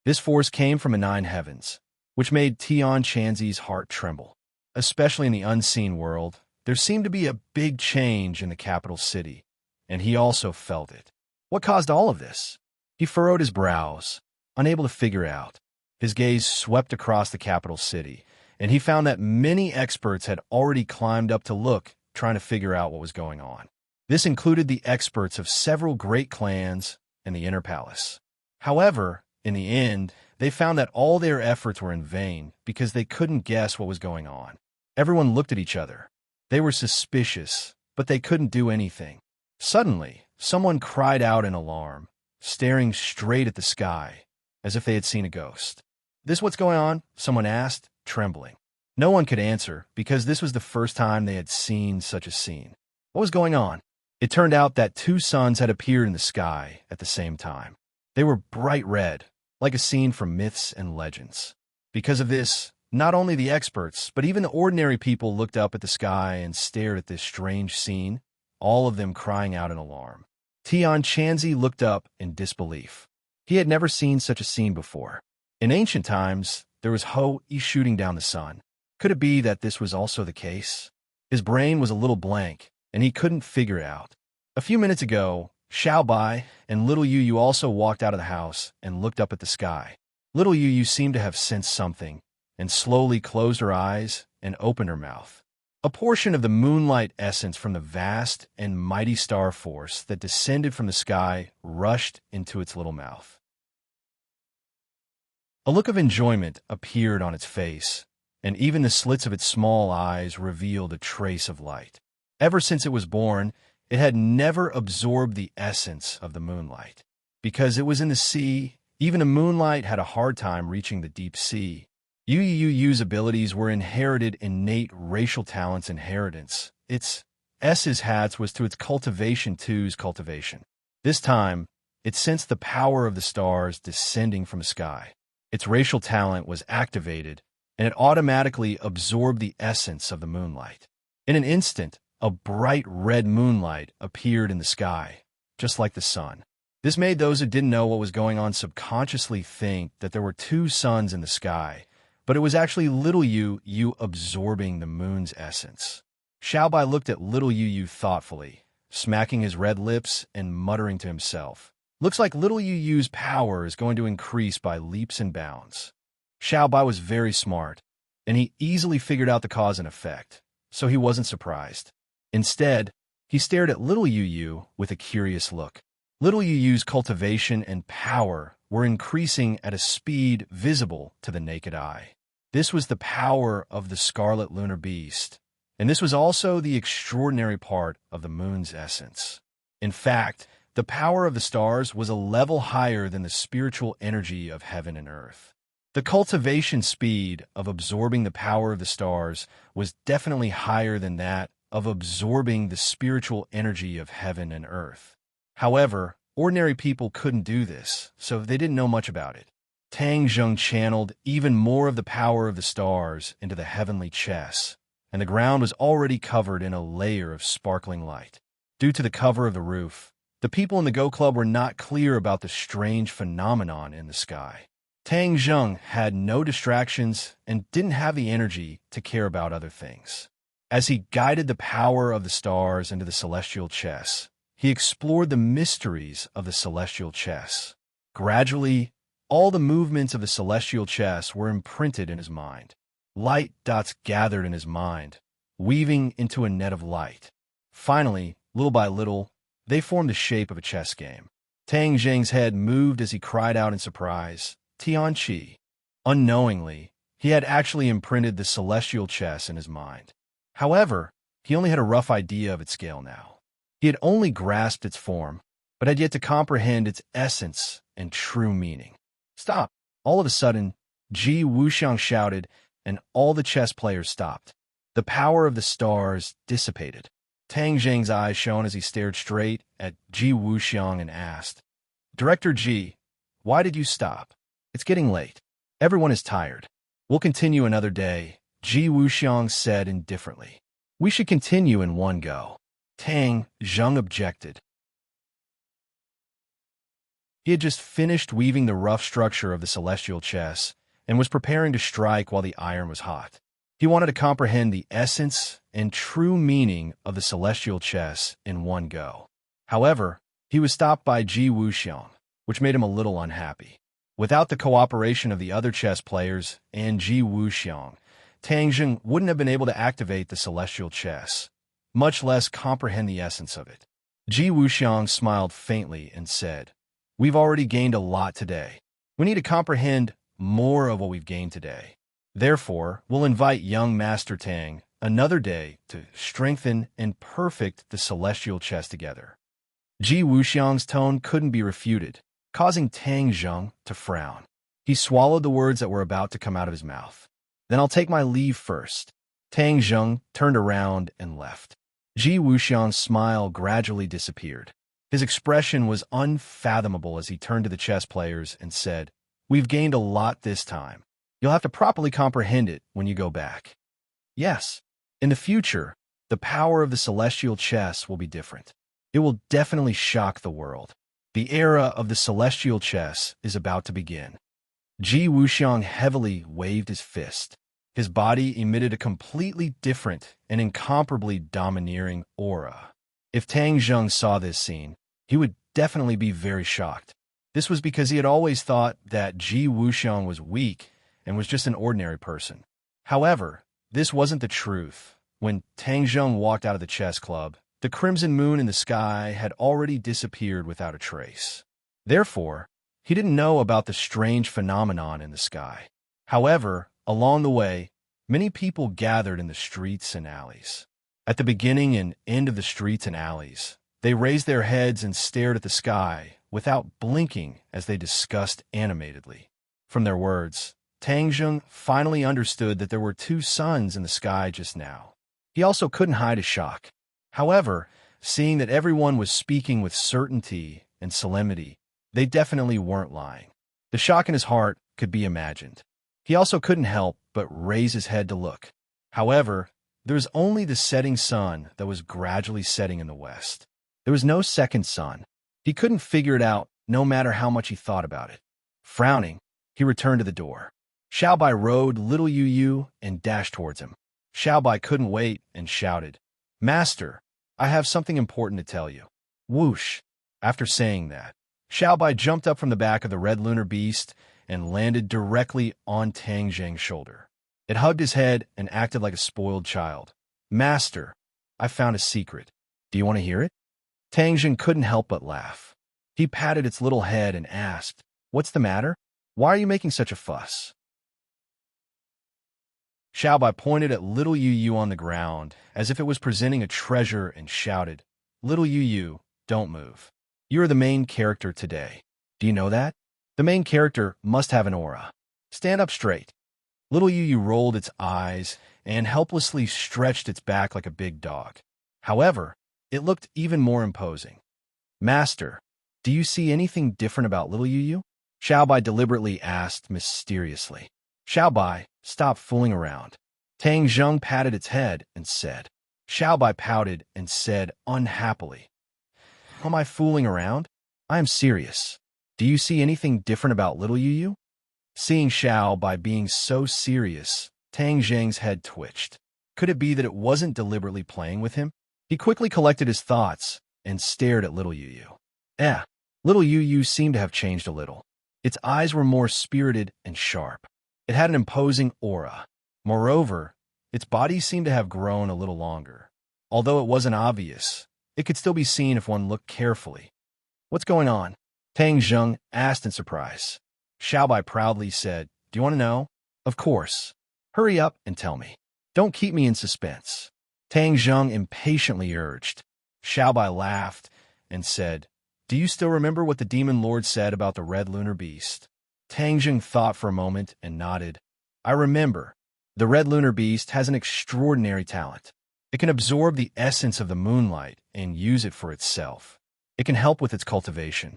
This force came from the nine heavens, which made Tian Chanzi's heart tremble. Especially in the unseen world, there seemed to be a big change in the capital city, and he also felt it. What caused all of this? He furrowed his brows, unable to figure out. His gaze swept across the capital city, and he found that many experts had already climbed up to look, trying to figure out what was going on. This included the experts of several great clans and the inner palace. However, in the end, they found that all their efforts were in vain because they couldn't guess what was going on. Everyone looked at each other. They were suspicious, but they couldn't do anything. Suddenly, someone cried out in alarm, staring straight at the sky, as if they had seen a ghost. "This what's going on?" someone asked, trembling. No one could answer because this was the first time they had seen such a scene. What was going on? It turned out that two suns had appeared in the sky at the same time. They were bright red, like a scene from myths and legends. Because of this, not only the experts, but even the ordinary people looked up at the sky and stared at this strange scene, all of them crying out in alarm. Tian Chanzi looked up in disbelief. He had never seen such a scene before. In ancient times, there was Ho-E shooting down the sun. Could it be that this was also the case? His brain was a little blank, and he couldn't figure it out. A few minutes ago, Xiao Bai and Little Yu Yu also walked out of the house and looked up at the sky. Little Yu Yu seemed to have sensed something, and slowly closed her eyes and opened her mouth. A portion of the moonlight essence from the vast and mighty star force that descended from the sky rushed into its little mouth. A look of enjoyment appeared on its face, and even the slits of its small eyes revealed a trace of light. Ever since it was born, it had never absorbed the essence of the moonlight. Because it was in the sea, even the moonlight had a hard time reaching the deep sea. UUU's abilities were inherited innate racial talents inheritance. Its S's hats was to its cultivation 2's cultivation. This time, it sensed the power of the stars descending from the sky. Its racial talent was activated, and it automatically absorbed the essence of the moonlight. In an instant, a bright red moonlight appeared in the sky, just like the sun. This made those who didn't know what was going on subconsciously think that there were two suns in the sky, but it was actually little Yu absorbing the moon's essence. Xiaobai looked at little Yu thoughtfully, smacking his red lips and muttering to himself. Looks like little Yu's power is going to increase by leaps and bounds. Xiaobai was very smart, and he easily figured out the cause and effect, so he wasn't surprised. Instead, he stared at little Yu with a curious look. Little Yu's cultivation and power were increasing at a speed visible to the naked eye. This was the power of the scarlet lunar beast, and this was also the extraordinary part of the moon's essence. In fact, the power of the stars was a level higher than the spiritual energy of heaven and earth. The cultivation speed of absorbing the power of the stars was definitely higher than that of absorbing the spiritual energy of heaven and earth. However, ordinary people couldn't do this, so they didn't know much about it. Tang Zheng channeled even more of the power of the stars into the heavenly chess, and the ground was already covered in a layer of sparkling light. Due to the cover of the roof, the people in the Go Club were not clear about the strange phenomenon in the sky. Tang Zheng had no distractions and didn't have the energy to care about other things. As he guided the power of the stars into the celestial chess, he explored the mysteries of the celestial chess. Gradually, all the movements of the celestial chess were imprinted in his mind. Light dots gathered in his mind, weaving into a net of light. Finally, little by little, they formed the shape of a chess game. Tang Zheng's head moved as he cried out in surprise, Tianqi. Unknowingly, he had actually imprinted the celestial chess in his mind. However, he only had a rough idea of its scale now. He had only grasped its form, but had yet to comprehend its essence and true meaning. Stop! All of a sudden, Ji Wuxiang shouted, and all the chess players stopped. The power of the stars dissipated. Tang Zheng's eyes shone as he stared straight at Ji Wuxiang and asked, Director Ji, why did you stop? It's getting late. Everyone is tired. We'll continue another day, Ji Wuxiang said indifferently. We should continue in one go. Tang Zheng objected. He had just finished weaving the rough structure of the celestial chess and was preparing to strike while the iron was hot. He wanted to comprehend the essence and true meaning of the celestial chess in one go. However, he was stopped by Ji Wuxiang, which made him a little unhappy. Without the cooperation of the other chess players and Ji Wuxiang, Tang Zheng wouldn't have been able to activate the celestial chess, much less comprehend the essence of it. Ji Wuxiang smiled faintly and said, We've already gained a lot today. We need to comprehend more of what we've gained today. Therefore, we'll invite young Master Tang another day to strengthen and perfect the celestial chess together. Ji Wuxiang's tone couldn't be refuted, causing Tang Zheng to frown. He swallowed the words that were about to come out of his mouth. Then I'll take my leave first. Tang Zheng turned around and left. Ji Wuxiang's smile gradually disappeared. His expression was unfathomable as he turned to the chess players and said, We've gained a lot this time. You'll have to properly comprehend it when you go back. Yes, in the future, the power of the celestial chess will be different. It will definitely shock the world. The era of the celestial chess is about to begin. Ji Wuxiang heavily waved his fist. His body emitted a completely different and incomparably domineering aura. If Tang Zheng saw this scene, he would definitely be very shocked. This was because he had always thought that Ji Wuxiang was weak and was just an ordinary person. However, this wasn't the truth. When Tang Zheng walked out of the chess club, the crimson moon in the sky had already disappeared without a trace. Therefore, he didn't know about the strange phenomenon in the sky. However, along the way, many people gathered in the streets and alleys. At the beginning and end of the streets and alleys, they raised their heads and stared at the sky without blinking as they discussed animatedly. From their words, Tang Zheng finally understood that there were two suns in the sky just now. He also couldn't hide his shock. However, seeing that everyone was speaking with certainty and solemnity, they definitely weren't lying. The shock in his heart could be imagined. He also couldn't help but raise his head to look. However, there was only the setting sun that was gradually setting in the west. There was no second sun. He couldn't figure it out no matter how much he thought about it. Frowning, he returned to the door. Xiaobai rode little Yu Yu and dashed towards him. Xiaobai couldn't wait and shouted, "Master, I have something important to tell you." Whoosh! After saying that, Xiaobai jumped up from the back of the red lunar beast and landed directly on Tang Zheng's shoulder. It hugged his head and acted like a spoiled child. "Master, I found a secret. Do you want to hear it?" Tang Zheng couldn't help but laugh. He patted its little head and asked, "What's the matter? Why are you making such a fuss?" Xiaobai pointed at little Yu Yu on the ground as if it was presenting a treasure and shouted, "Little Yu Yu, don't move. You are the main character today. Do you know that? The main character must have an aura. Stand up straight." Little Yu Yu rolled its eyes and helplessly stretched its back like a big dog. However, it looked even more imposing. "Master, do you see anything different about little Yu Yu?" Xiaobai deliberately asked mysteriously. "Xiaobai, stop fooling around." Tang Zheng patted its head and said. Xiaobai pouted and said unhappily, "Am I fooling around? I am serious. Do you see anything different about little Yu Yu?" Seeing Xiaobai being so serious, Tang Zheng's head twitched. Could it be that it wasn't deliberately playing with him? He quickly collected his thoughts and stared at little Yu Yu. Little Yu Yu seemed to have changed a little. Its eyes were more spirited and sharp. It had an imposing aura. Moreover, its body seemed to have grown a little longer. Although it wasn't obvious, it could still be seen if one looked carefully. "What's going on?" Tang Zheng asked in surprise. Xiaobai proudly said, "Do you want to know?" "Of course. Hurry up and tell me. Don't keep me in suspense." Tang Zheng impatiently urged. Xiaobai laughed and said, "Do you still remember what the demon lord said about the red lunar beast?" Tang Zheng thought for a moment and nodded. "I remember. The red lunar beast has an extraordinary talent. It can absorb the essence of the moonlight and use it for itself. It can help with its cultivation."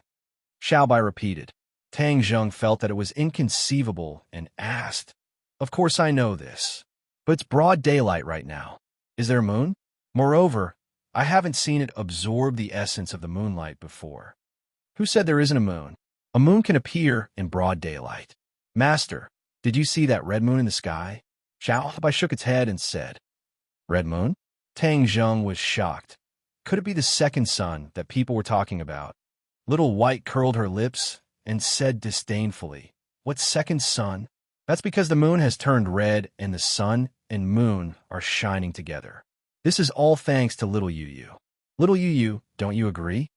Xiaobai repeated. Tang Zheng felt that it was inconceivable and asked, "Of course I know this, but it's broad daylight right now. Is there a moon? Moreover, I haven't seen it absorb the essence of the moonlight before." "Who said there isn't a moon? A moon can appear in broad daylight." "Master, did you see that red moon in the sky?" Xiaobai shook its head and said, "Red moon?" Tang Zheng was shocked. Could it be the second sun that people were talking about? Little White curled her lips and said disdainfully, "What second sun?" "That's because the moon has turned red and the sun and moon are shining together. This is all thanks to little Yu Yu." "Little Yu Yu, don't you agree?"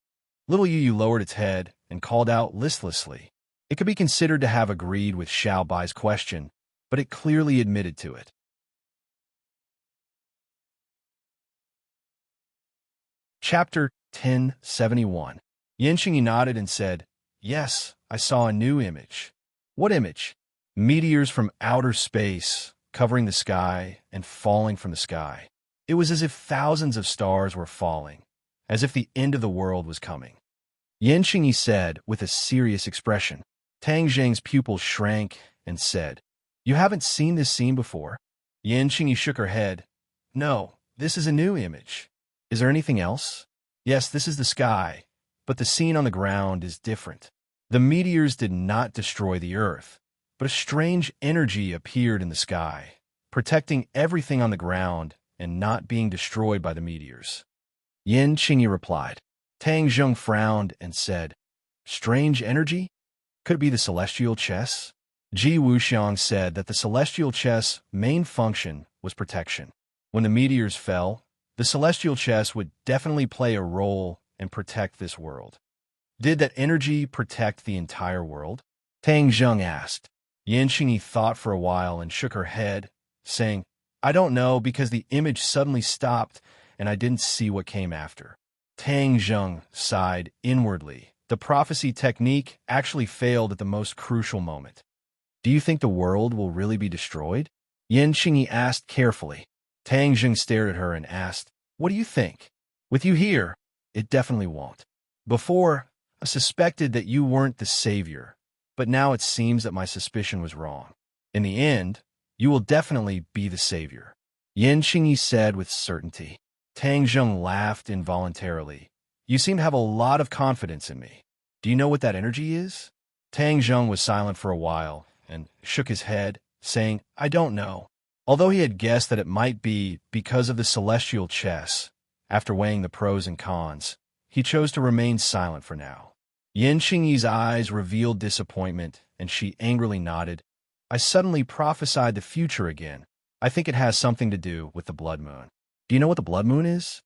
Little Yu Yu lowered its head and called out listlessly. It could be considered to have agreed with Xiaobai's question, but it clearly admitted to it. Chapter 1071. Yanqing nodded and said, "Yes, I saw a new image." "What image?" "Meteors from outer space, covering the sky and falling from the sky. It was as if thousands of stars were falling, as if the end of the world was coming." Yanqing said with a serious expression. Tang Zheng's pupils shrank and said, "You haven't seen this scene before?" Yanqing shook her head. "No, this is a new image. Is there anything else?" "Yes, this is the sky, but the scene on the ground is different. The meteors did not destroy the earth, but a strange energy appeared in the sky, protecting everything on the ground and not being destroyed by the meteors." Yin Qingyi replied. Tang Zheng frowned and said, "Strange energy? Could it be the celestial chess?" Ji Wuxiang said that the celestial chess' main function was protection. When the meteors fell, the celestial chess would definitely play a role and protect this world. Did that energy protect the entire world? Tang Zheng asked. Yanqing thought for a while and shook her head, saying, "I don't know, because the image suddenly stopped and I didn't see what came after. Tang Zheng sighed inwardly. The prophecy technique actually failed at the most crucial moment. Do you think the world will really be destroyed? Yan Qingyi asked carefully. Tang Zheng stared at her and asked, what do you think? With you here, it definitely won't. Before, I suspected that you weren't the savior, but now it seems that my suspicion was wrong. In the end, you will definitely be the savior, Yan Qingyi said with certainty. Tang Zheng laughed involuntarily. You seem to have a lot of confidence in me. Do you know what that energy is? Tang Zheng was silent for a while and shook his head, saying, I don't know. Although he had guessed that it might be because of the celestial chess, after weighing the pros and cons, he chose to remain silent for now. Yan Qingyi's eyes revealed disappointment, and she angrily nodded. I suddenly prophesied the future again. I think it has something to do with the blood moon. Do you know what the blood moon is?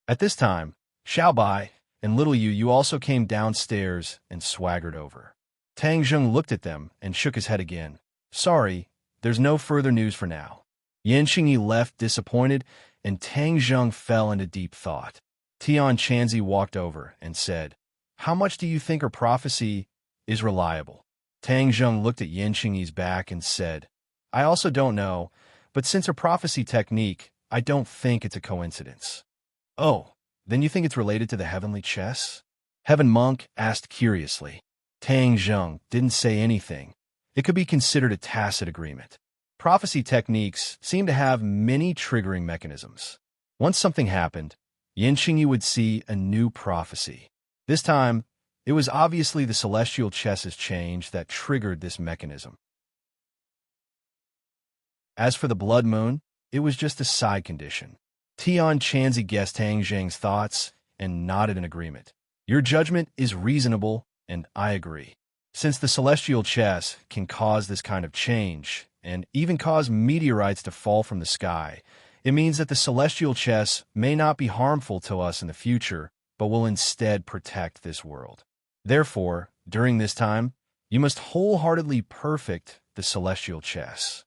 At this time, Xiaobai and Little Yu also came downstairs and swaggered over. Tang Zheng looked at them and shook his head again. Sorry, there's no further news for now. Yan Qingyi left disappointed, and Tang Zheng fell into deep thought. Tian Chanzi walked over and said, How much do you think her prophecy is reliable? Tang Zheng looked at Yan Qingyi's back and said, I also don't know, but since her prophecy technique, I don't think it's a coincidence. Oh, then you think it's related to the heavenly chess? Heaven Monk asked curiously. Tang Zheng didn't say anything. It could be considered a tacit agreement. Prophecy techniques seem to have many triggering mechanisms. Once something happened, Yan Qingyi would see a new prophecy. This time, it was obviously the celestial chess's change that triggered this mechanism. As for the blood moon, it was just a side condition. Tian Chanzi guessed Tang Zheng's thoughts and nodded in agreement. Your judgment is reasonable, and I agree. Since the celestial chess can cause this kind of change, and even cause meteorites to fall from the sky, it means that the celestial chess may not be harmful to us in the future, but will instead protect this world. Therefore, during this time, you must wholeheartedly perfect the celestial chess.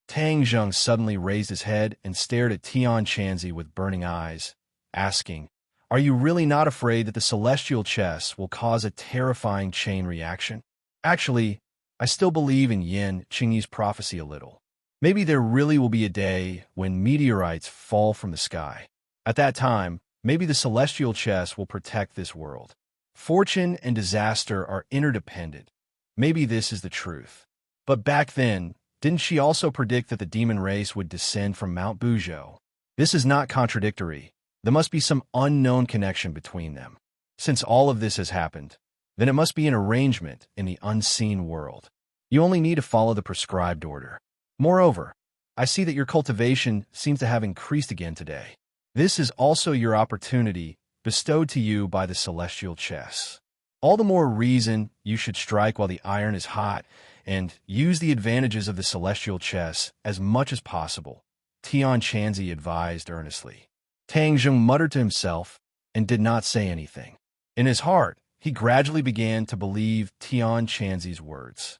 Tang Zheng suddenly raised his head and stared at Tian Chanzi with burning eyes, asking, Are you really not afraid that the celestial chess will cause a terrifying chain reaction? Actually, I still believe in Yan Qingyi's prophecy a little. Maybe there really will be a day when meteorites fall from the sky. At that time, maybe the celestial chess will protect this world. Fortune and disaster are interdependent. Maybe this is the truth. But back then, didn't she also predict that the demon race would descend from Mount Buzhou? This is not contradictory. There must be some unknown connection between them. Since all of this has happened, then it must be an arrangement in the unseen world. You only need to follow the prescribed order. Moreover, I see that your cultivation seems to have increased again today. This is also your opportunity bestowed to you by the celestial chess. All the more reason you should strike while the iron is hot and use the advantages of the celestial chess as much as possible, Tian Chanzi advised earnestly. Tang Zheng muttered to himself and did not say anything. In his heart, he gradually began to believe Tian Chanzi's words.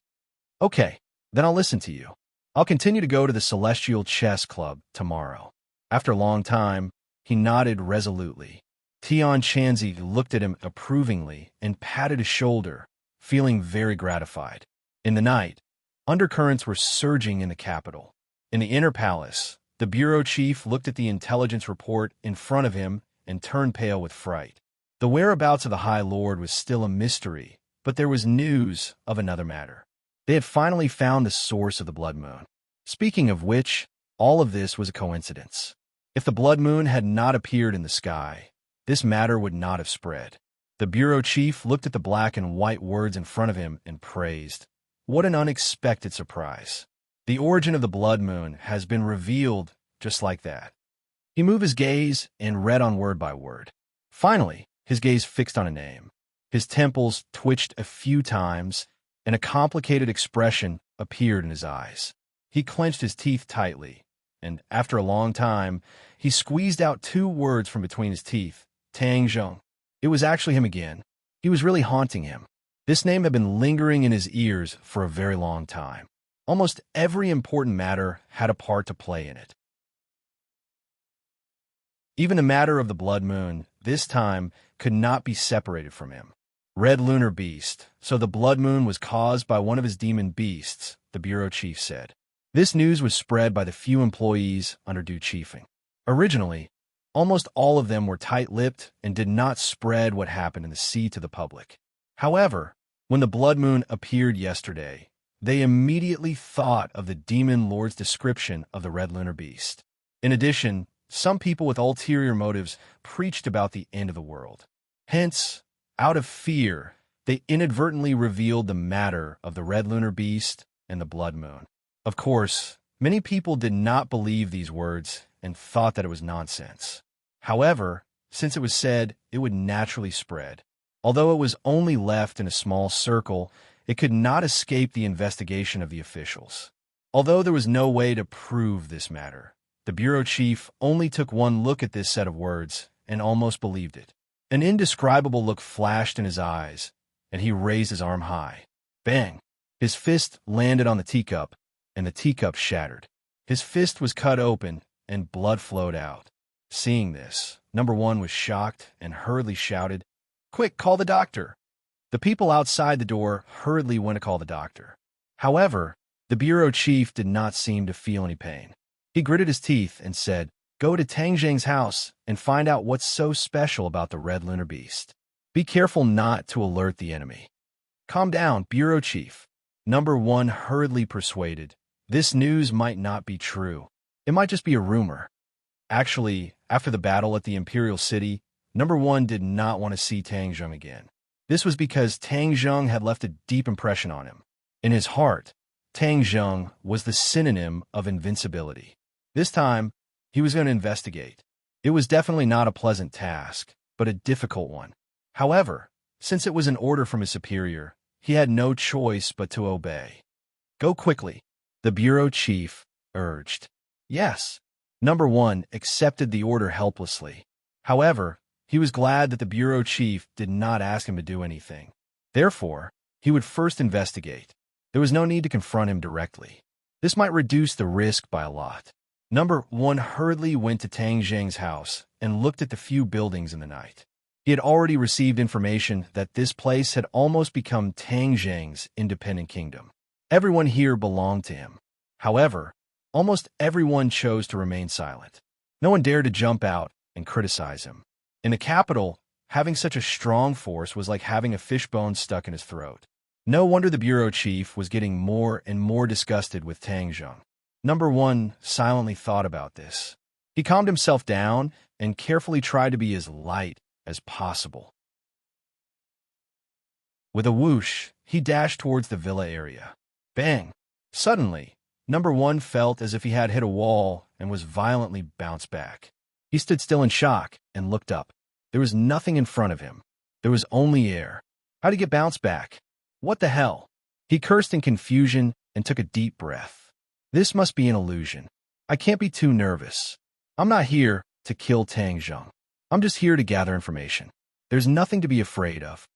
Okay, then I'll listen to you. I'll continue to go to the Celestial Chess Club tomorrow. After a long time, he nodded resolutely. Tian Chanzi looked at him approvingly and patted his shoulder, feeling very gratified. In the night, undercurrents were surging in the capital. In the inner palace, the bureau chief looked at the intelligence report in front of him and turned pale with fright. The whereabouts of the High Lord was still a mystery, but there was news of another matter. They had finally found the source of the blood moon. Speaking of which, all of this was a coincidence. If the blood moon had not appeared in the sky, this matter would not have spread. The bureau chief looked at the black and white words in front of him and praised. What an unexpected surprise. The origin of the blood moon has been revealed just like that. He moved his gaze and read on word by word. Finally, his gaze fixed on a name. His temples twitched a few times, and a complicated expression appeared in his eyes. He clenched his teeth tightly, and after a long time, he squeezed out two words from between his teeth. Tang Zheng. It was actually him again. He was really haunting him. This name had been lingering in his ears for a very long time. Almost every important matter had a part to play in it. Even the matter of the blood moon, this time, could not be separated from him. Red lunar beast, so the blood moon was caused by one of his demon beasts, the bureau chief said. This news was spread by the few employees under due chiefing. Originally, almost all of them were tight-lipped and did not spread what happened in the sea to the public. However, when the blood moon appeared yesterday, they immediately thought of the demon lord's description of the red lunar beast. In addition, some people with ulterior motives preached about the end of the world. Hence, out of fear, they inadvertently revealed the matter of the red lunar beast and the blood moon. Of course, many people did not believe these words and thought that it was nonsense. However, since it was said, it would naturally spread. Although it was only left in a small circle, it could not escape the investigation of the officials. Although there was no way to prove this matter, the bureau chief only took one look at this set of words and almost believed it. An indescribable look flashed in his eyes, and he raised his arm high. Bang! His fist landed on the teacup, and the teacup shattered. His fist was cut open, and blood flowed out. Seeing this, Number 1 was shocked and hurriedly shouted, "Quick, call the doctor!" The people outside the door hurriedly went to call the doctor. However, the bureau chief did not seem to feel any pain. He gritted his teeth and said, "Go to Tang Zhang's house and find out what's so special about the red lunar beast. Be careful not to alert the enemy." "Calm down, bureau chief," Number 1 hurriedly persuaded. This news might not be true. It might just be a rumor. Actually, after the battle at the Imperial City, Number 1 did not want to see Tang Zhang again. This was because Tang Zhang had left a deep impression on him. In his heart, Tang Zhang was the synonym of invincibility. This time, he was going to investigate. It was definitely not a pleasant task, but a difficult one. However, since it was an order from his superior, he had no choice but to obey. "Go quickly," the bureau chief urged. Yes, Number 1 accepted the order helplessly. However, he was glad that the bureau chief did not ask him to do anything. Therefore, he would first investigate. There was no need to confront him directly. This might reduce the risk by a lot. Number 1 hurriedly went to Tang Zhang's house and looked at the few buildings in the night. He had already received information that this place had almost become Tang Zhang's independent kingdom. Everyone here belonged to him. However, almost everyone chose to remain silent. No one dared to jump out and criticize him. In the capital, having such a strong force was like having a fishbone stuck in his throat. No wonder the bureau chief was getting more and more disgusted with Tang Zhang. Number 1 silently thought about this. He calmed himself down and carefully tried to be as light as possible. With a whoosh, he dashed towards the villa area. Bang! Suddenly, Number 1 felt as if he had hit a wall and was violently bounced back. He stood still in shock and looked up. There was nothing in front of him. There was only air. How'd he get bounced back? What the hell? He cursed in confusion and took a deep breath. This must be an illusion. I can't be too nervous. I'm not here to kill Tang Zhang. I'm just here to gather information. There's nothing to be afraid of.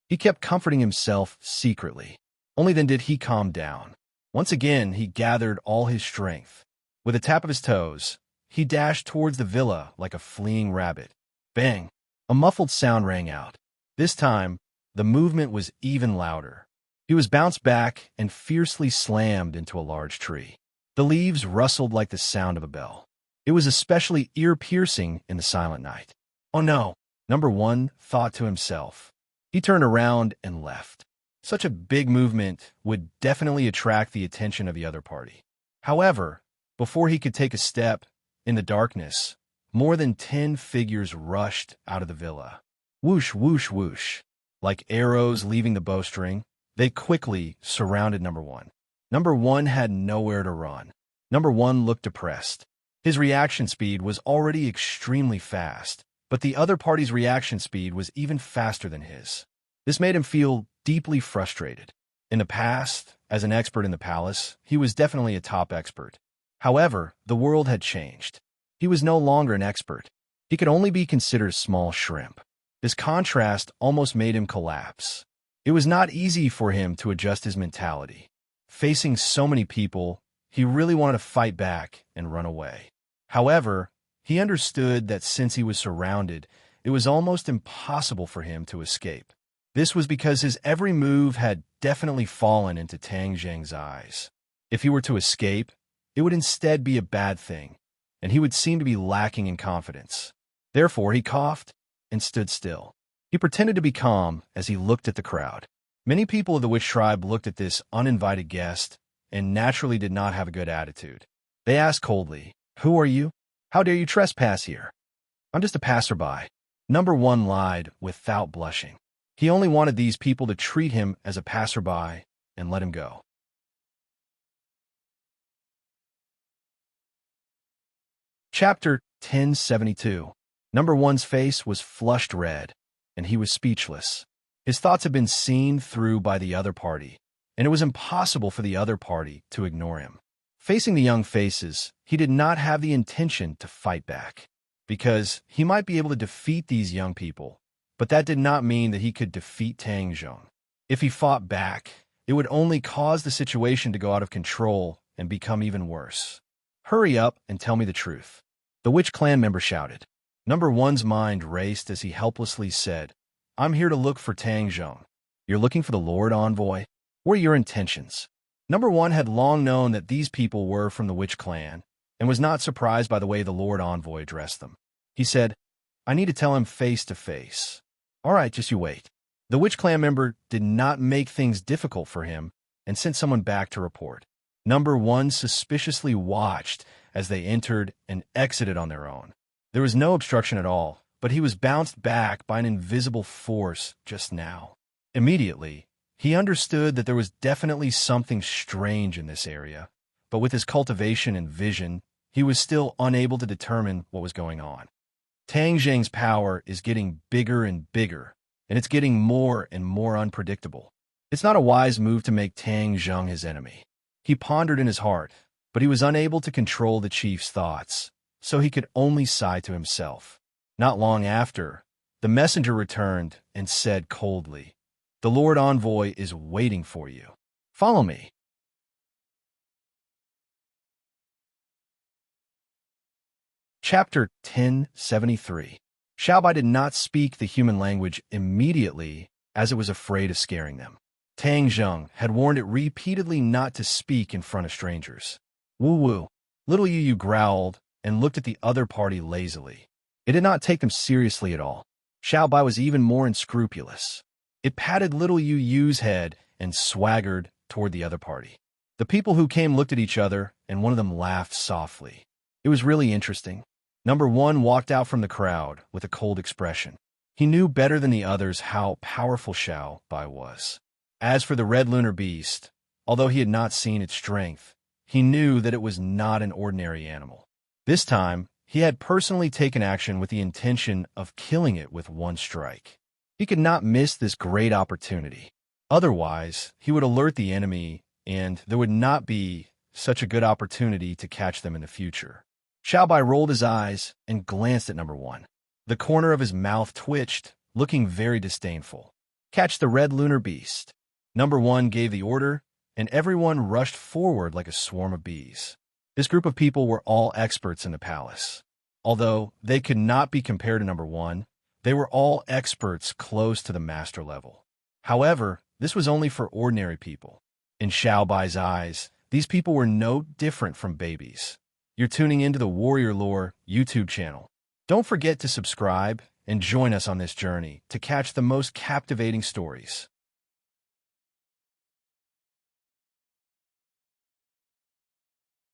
He kept comforting himself secretly. Only then did he calm down. Once again, he gathered all his strength. With a tap of his toes, he dashed towards the villa like a fleeing rabbit. Bang! A muffled sound rang out. This time, the movement was even louder. He was bounced back and fiercely slammed into a large tree. The leaves rustled like the sound of a bell. It was especially ear-piercing in the silent night. "Oh no," Number 1 thought to himself. He turned around and left. Such a big movement would definitely attract the attention of the other party. However, before he could take a step, in the darkness, more than 10 figures rushed out of the villa. Whoosh, whoosh, whoosh. Like arrows leaving the bowstring, they quickly surrounded Number 1. Number 1 had nowhere to run. Number 1 looked depressed. His reaction speed was already extremely fast, but the other party's reaction speed was even faster than his. This made him feel deeply frustrated. In the past, as an expert in the palace, he was definitely a top expert. However, the world had changed. He was no longer an expert. He could only be considered a small shrimp. This contrast almost made him collapse. It was not easy for him to adjust his mentality. Facing so many people, he really wanted to fight back and run away. However, He understood that since he was surrounded, it was almost impossible for him to escape. This was because his every move had definitely fallen into Tang Zheng's eyes. If he were to escape, it would instead be a bad thing, and he would seem to be lacking in confidence. Therefore, he coughed and stood still. He pretended to be calm as he looked at the crowd. Many people of the witch tribe looked at this uninvited guest and naturally did not have a good attitude. They asked coldly, "Who are you? How dare you trespass here?" "I'm just a passerby." Number one lied without blushing. He only wanted these people to treat him as a passerby and let him go. Chapter 1072. Number one's face was flushed red, and he was speechless. His thoughts had been seen through by the other party, and it was impossible for the other party to ignore him. Facing the young faces, he did not have the intention to fight back, because he might be able to defeat these young people, but that did not mean that he could defeat Tang Zheng. If he fought back, it would only cause the situation to go out of control and become even worse. "Hurry up and tell me the truth," the witch clan member shouted. Number one's mind raced as he helplessly said, "I'm here to look for Tang Zheng." "You're looking for the Lord Envoy? What are your intentions?" Number one had long known that these people were from the witch clan, and was not surprised by the way the Lord Envoy addressed them. He said, "I need to tell him face to face." "All right, just you wait." The witch clan member did not make things difficult for him and sent someone back to report. Number one suspiciously watched as they entered and exited on their own. There was no obstruction at all, but he was bounced back by an invisible force just now. Immediately, he understood that there was definitely something strange in this area, but with his cultivation and vision, he was still unable to determine what was going on. Tang Zheng's power is getting bigger and bigger, and it's getting more and more unpredictable. It's not a wise move to make Tang Zheng his enemy. He pondered in his heart, but he was unable to control the chief's thoughts, so he could only sigh to himself. Not long after, the messenger returned and said coldly, "The Lord Envoy is waiting for you. Follow me." Chapter 1073. Xiaobai did not speak the human language immediately, as it was afraid of scaring them. Tang Zheng had warned it repeatedly not to speak in front of strangers. "Woo-woo." Little Yu growled and looked at the other party lazily. It did not take them seriously at all. Xiaobai was even more unscrupulous. It patted little Yu's head and swaggered toward the other party. The people who came looked at each other, and one of them laughed softly. It was really interesting. Number one walked out from the crowd with a cold expression. He knew better than the others how powerful Xiaobai was. As for the red lunar beast, although he had not seen its strength, he knew that it was not an ordinary animal. This time, he had personally taken action with the intention of killing it with one strike. He could not miss this great opportunity. Otherwise, he would alert the enemy, and there would not be such a good opportunity to catch them in the future. Xiaobai rolled his eyes and glanced at number one. The corner of his mouth twitched, looking very disdainful. "Catch the red lunar beast." Number one gave the order, and everyone rushed forward like a swarm of bees. This group of people were all experts in the palace. Although they could not be compared to number one, they were all experts close to the master level. However, this was only for ordinary people. In Xiaobai's eyes, these people were no different from babies. You're tuning into the Warrior Lore YouTube channel. Don't forget to subscribe and join us on this journey to catch the most captivating stories.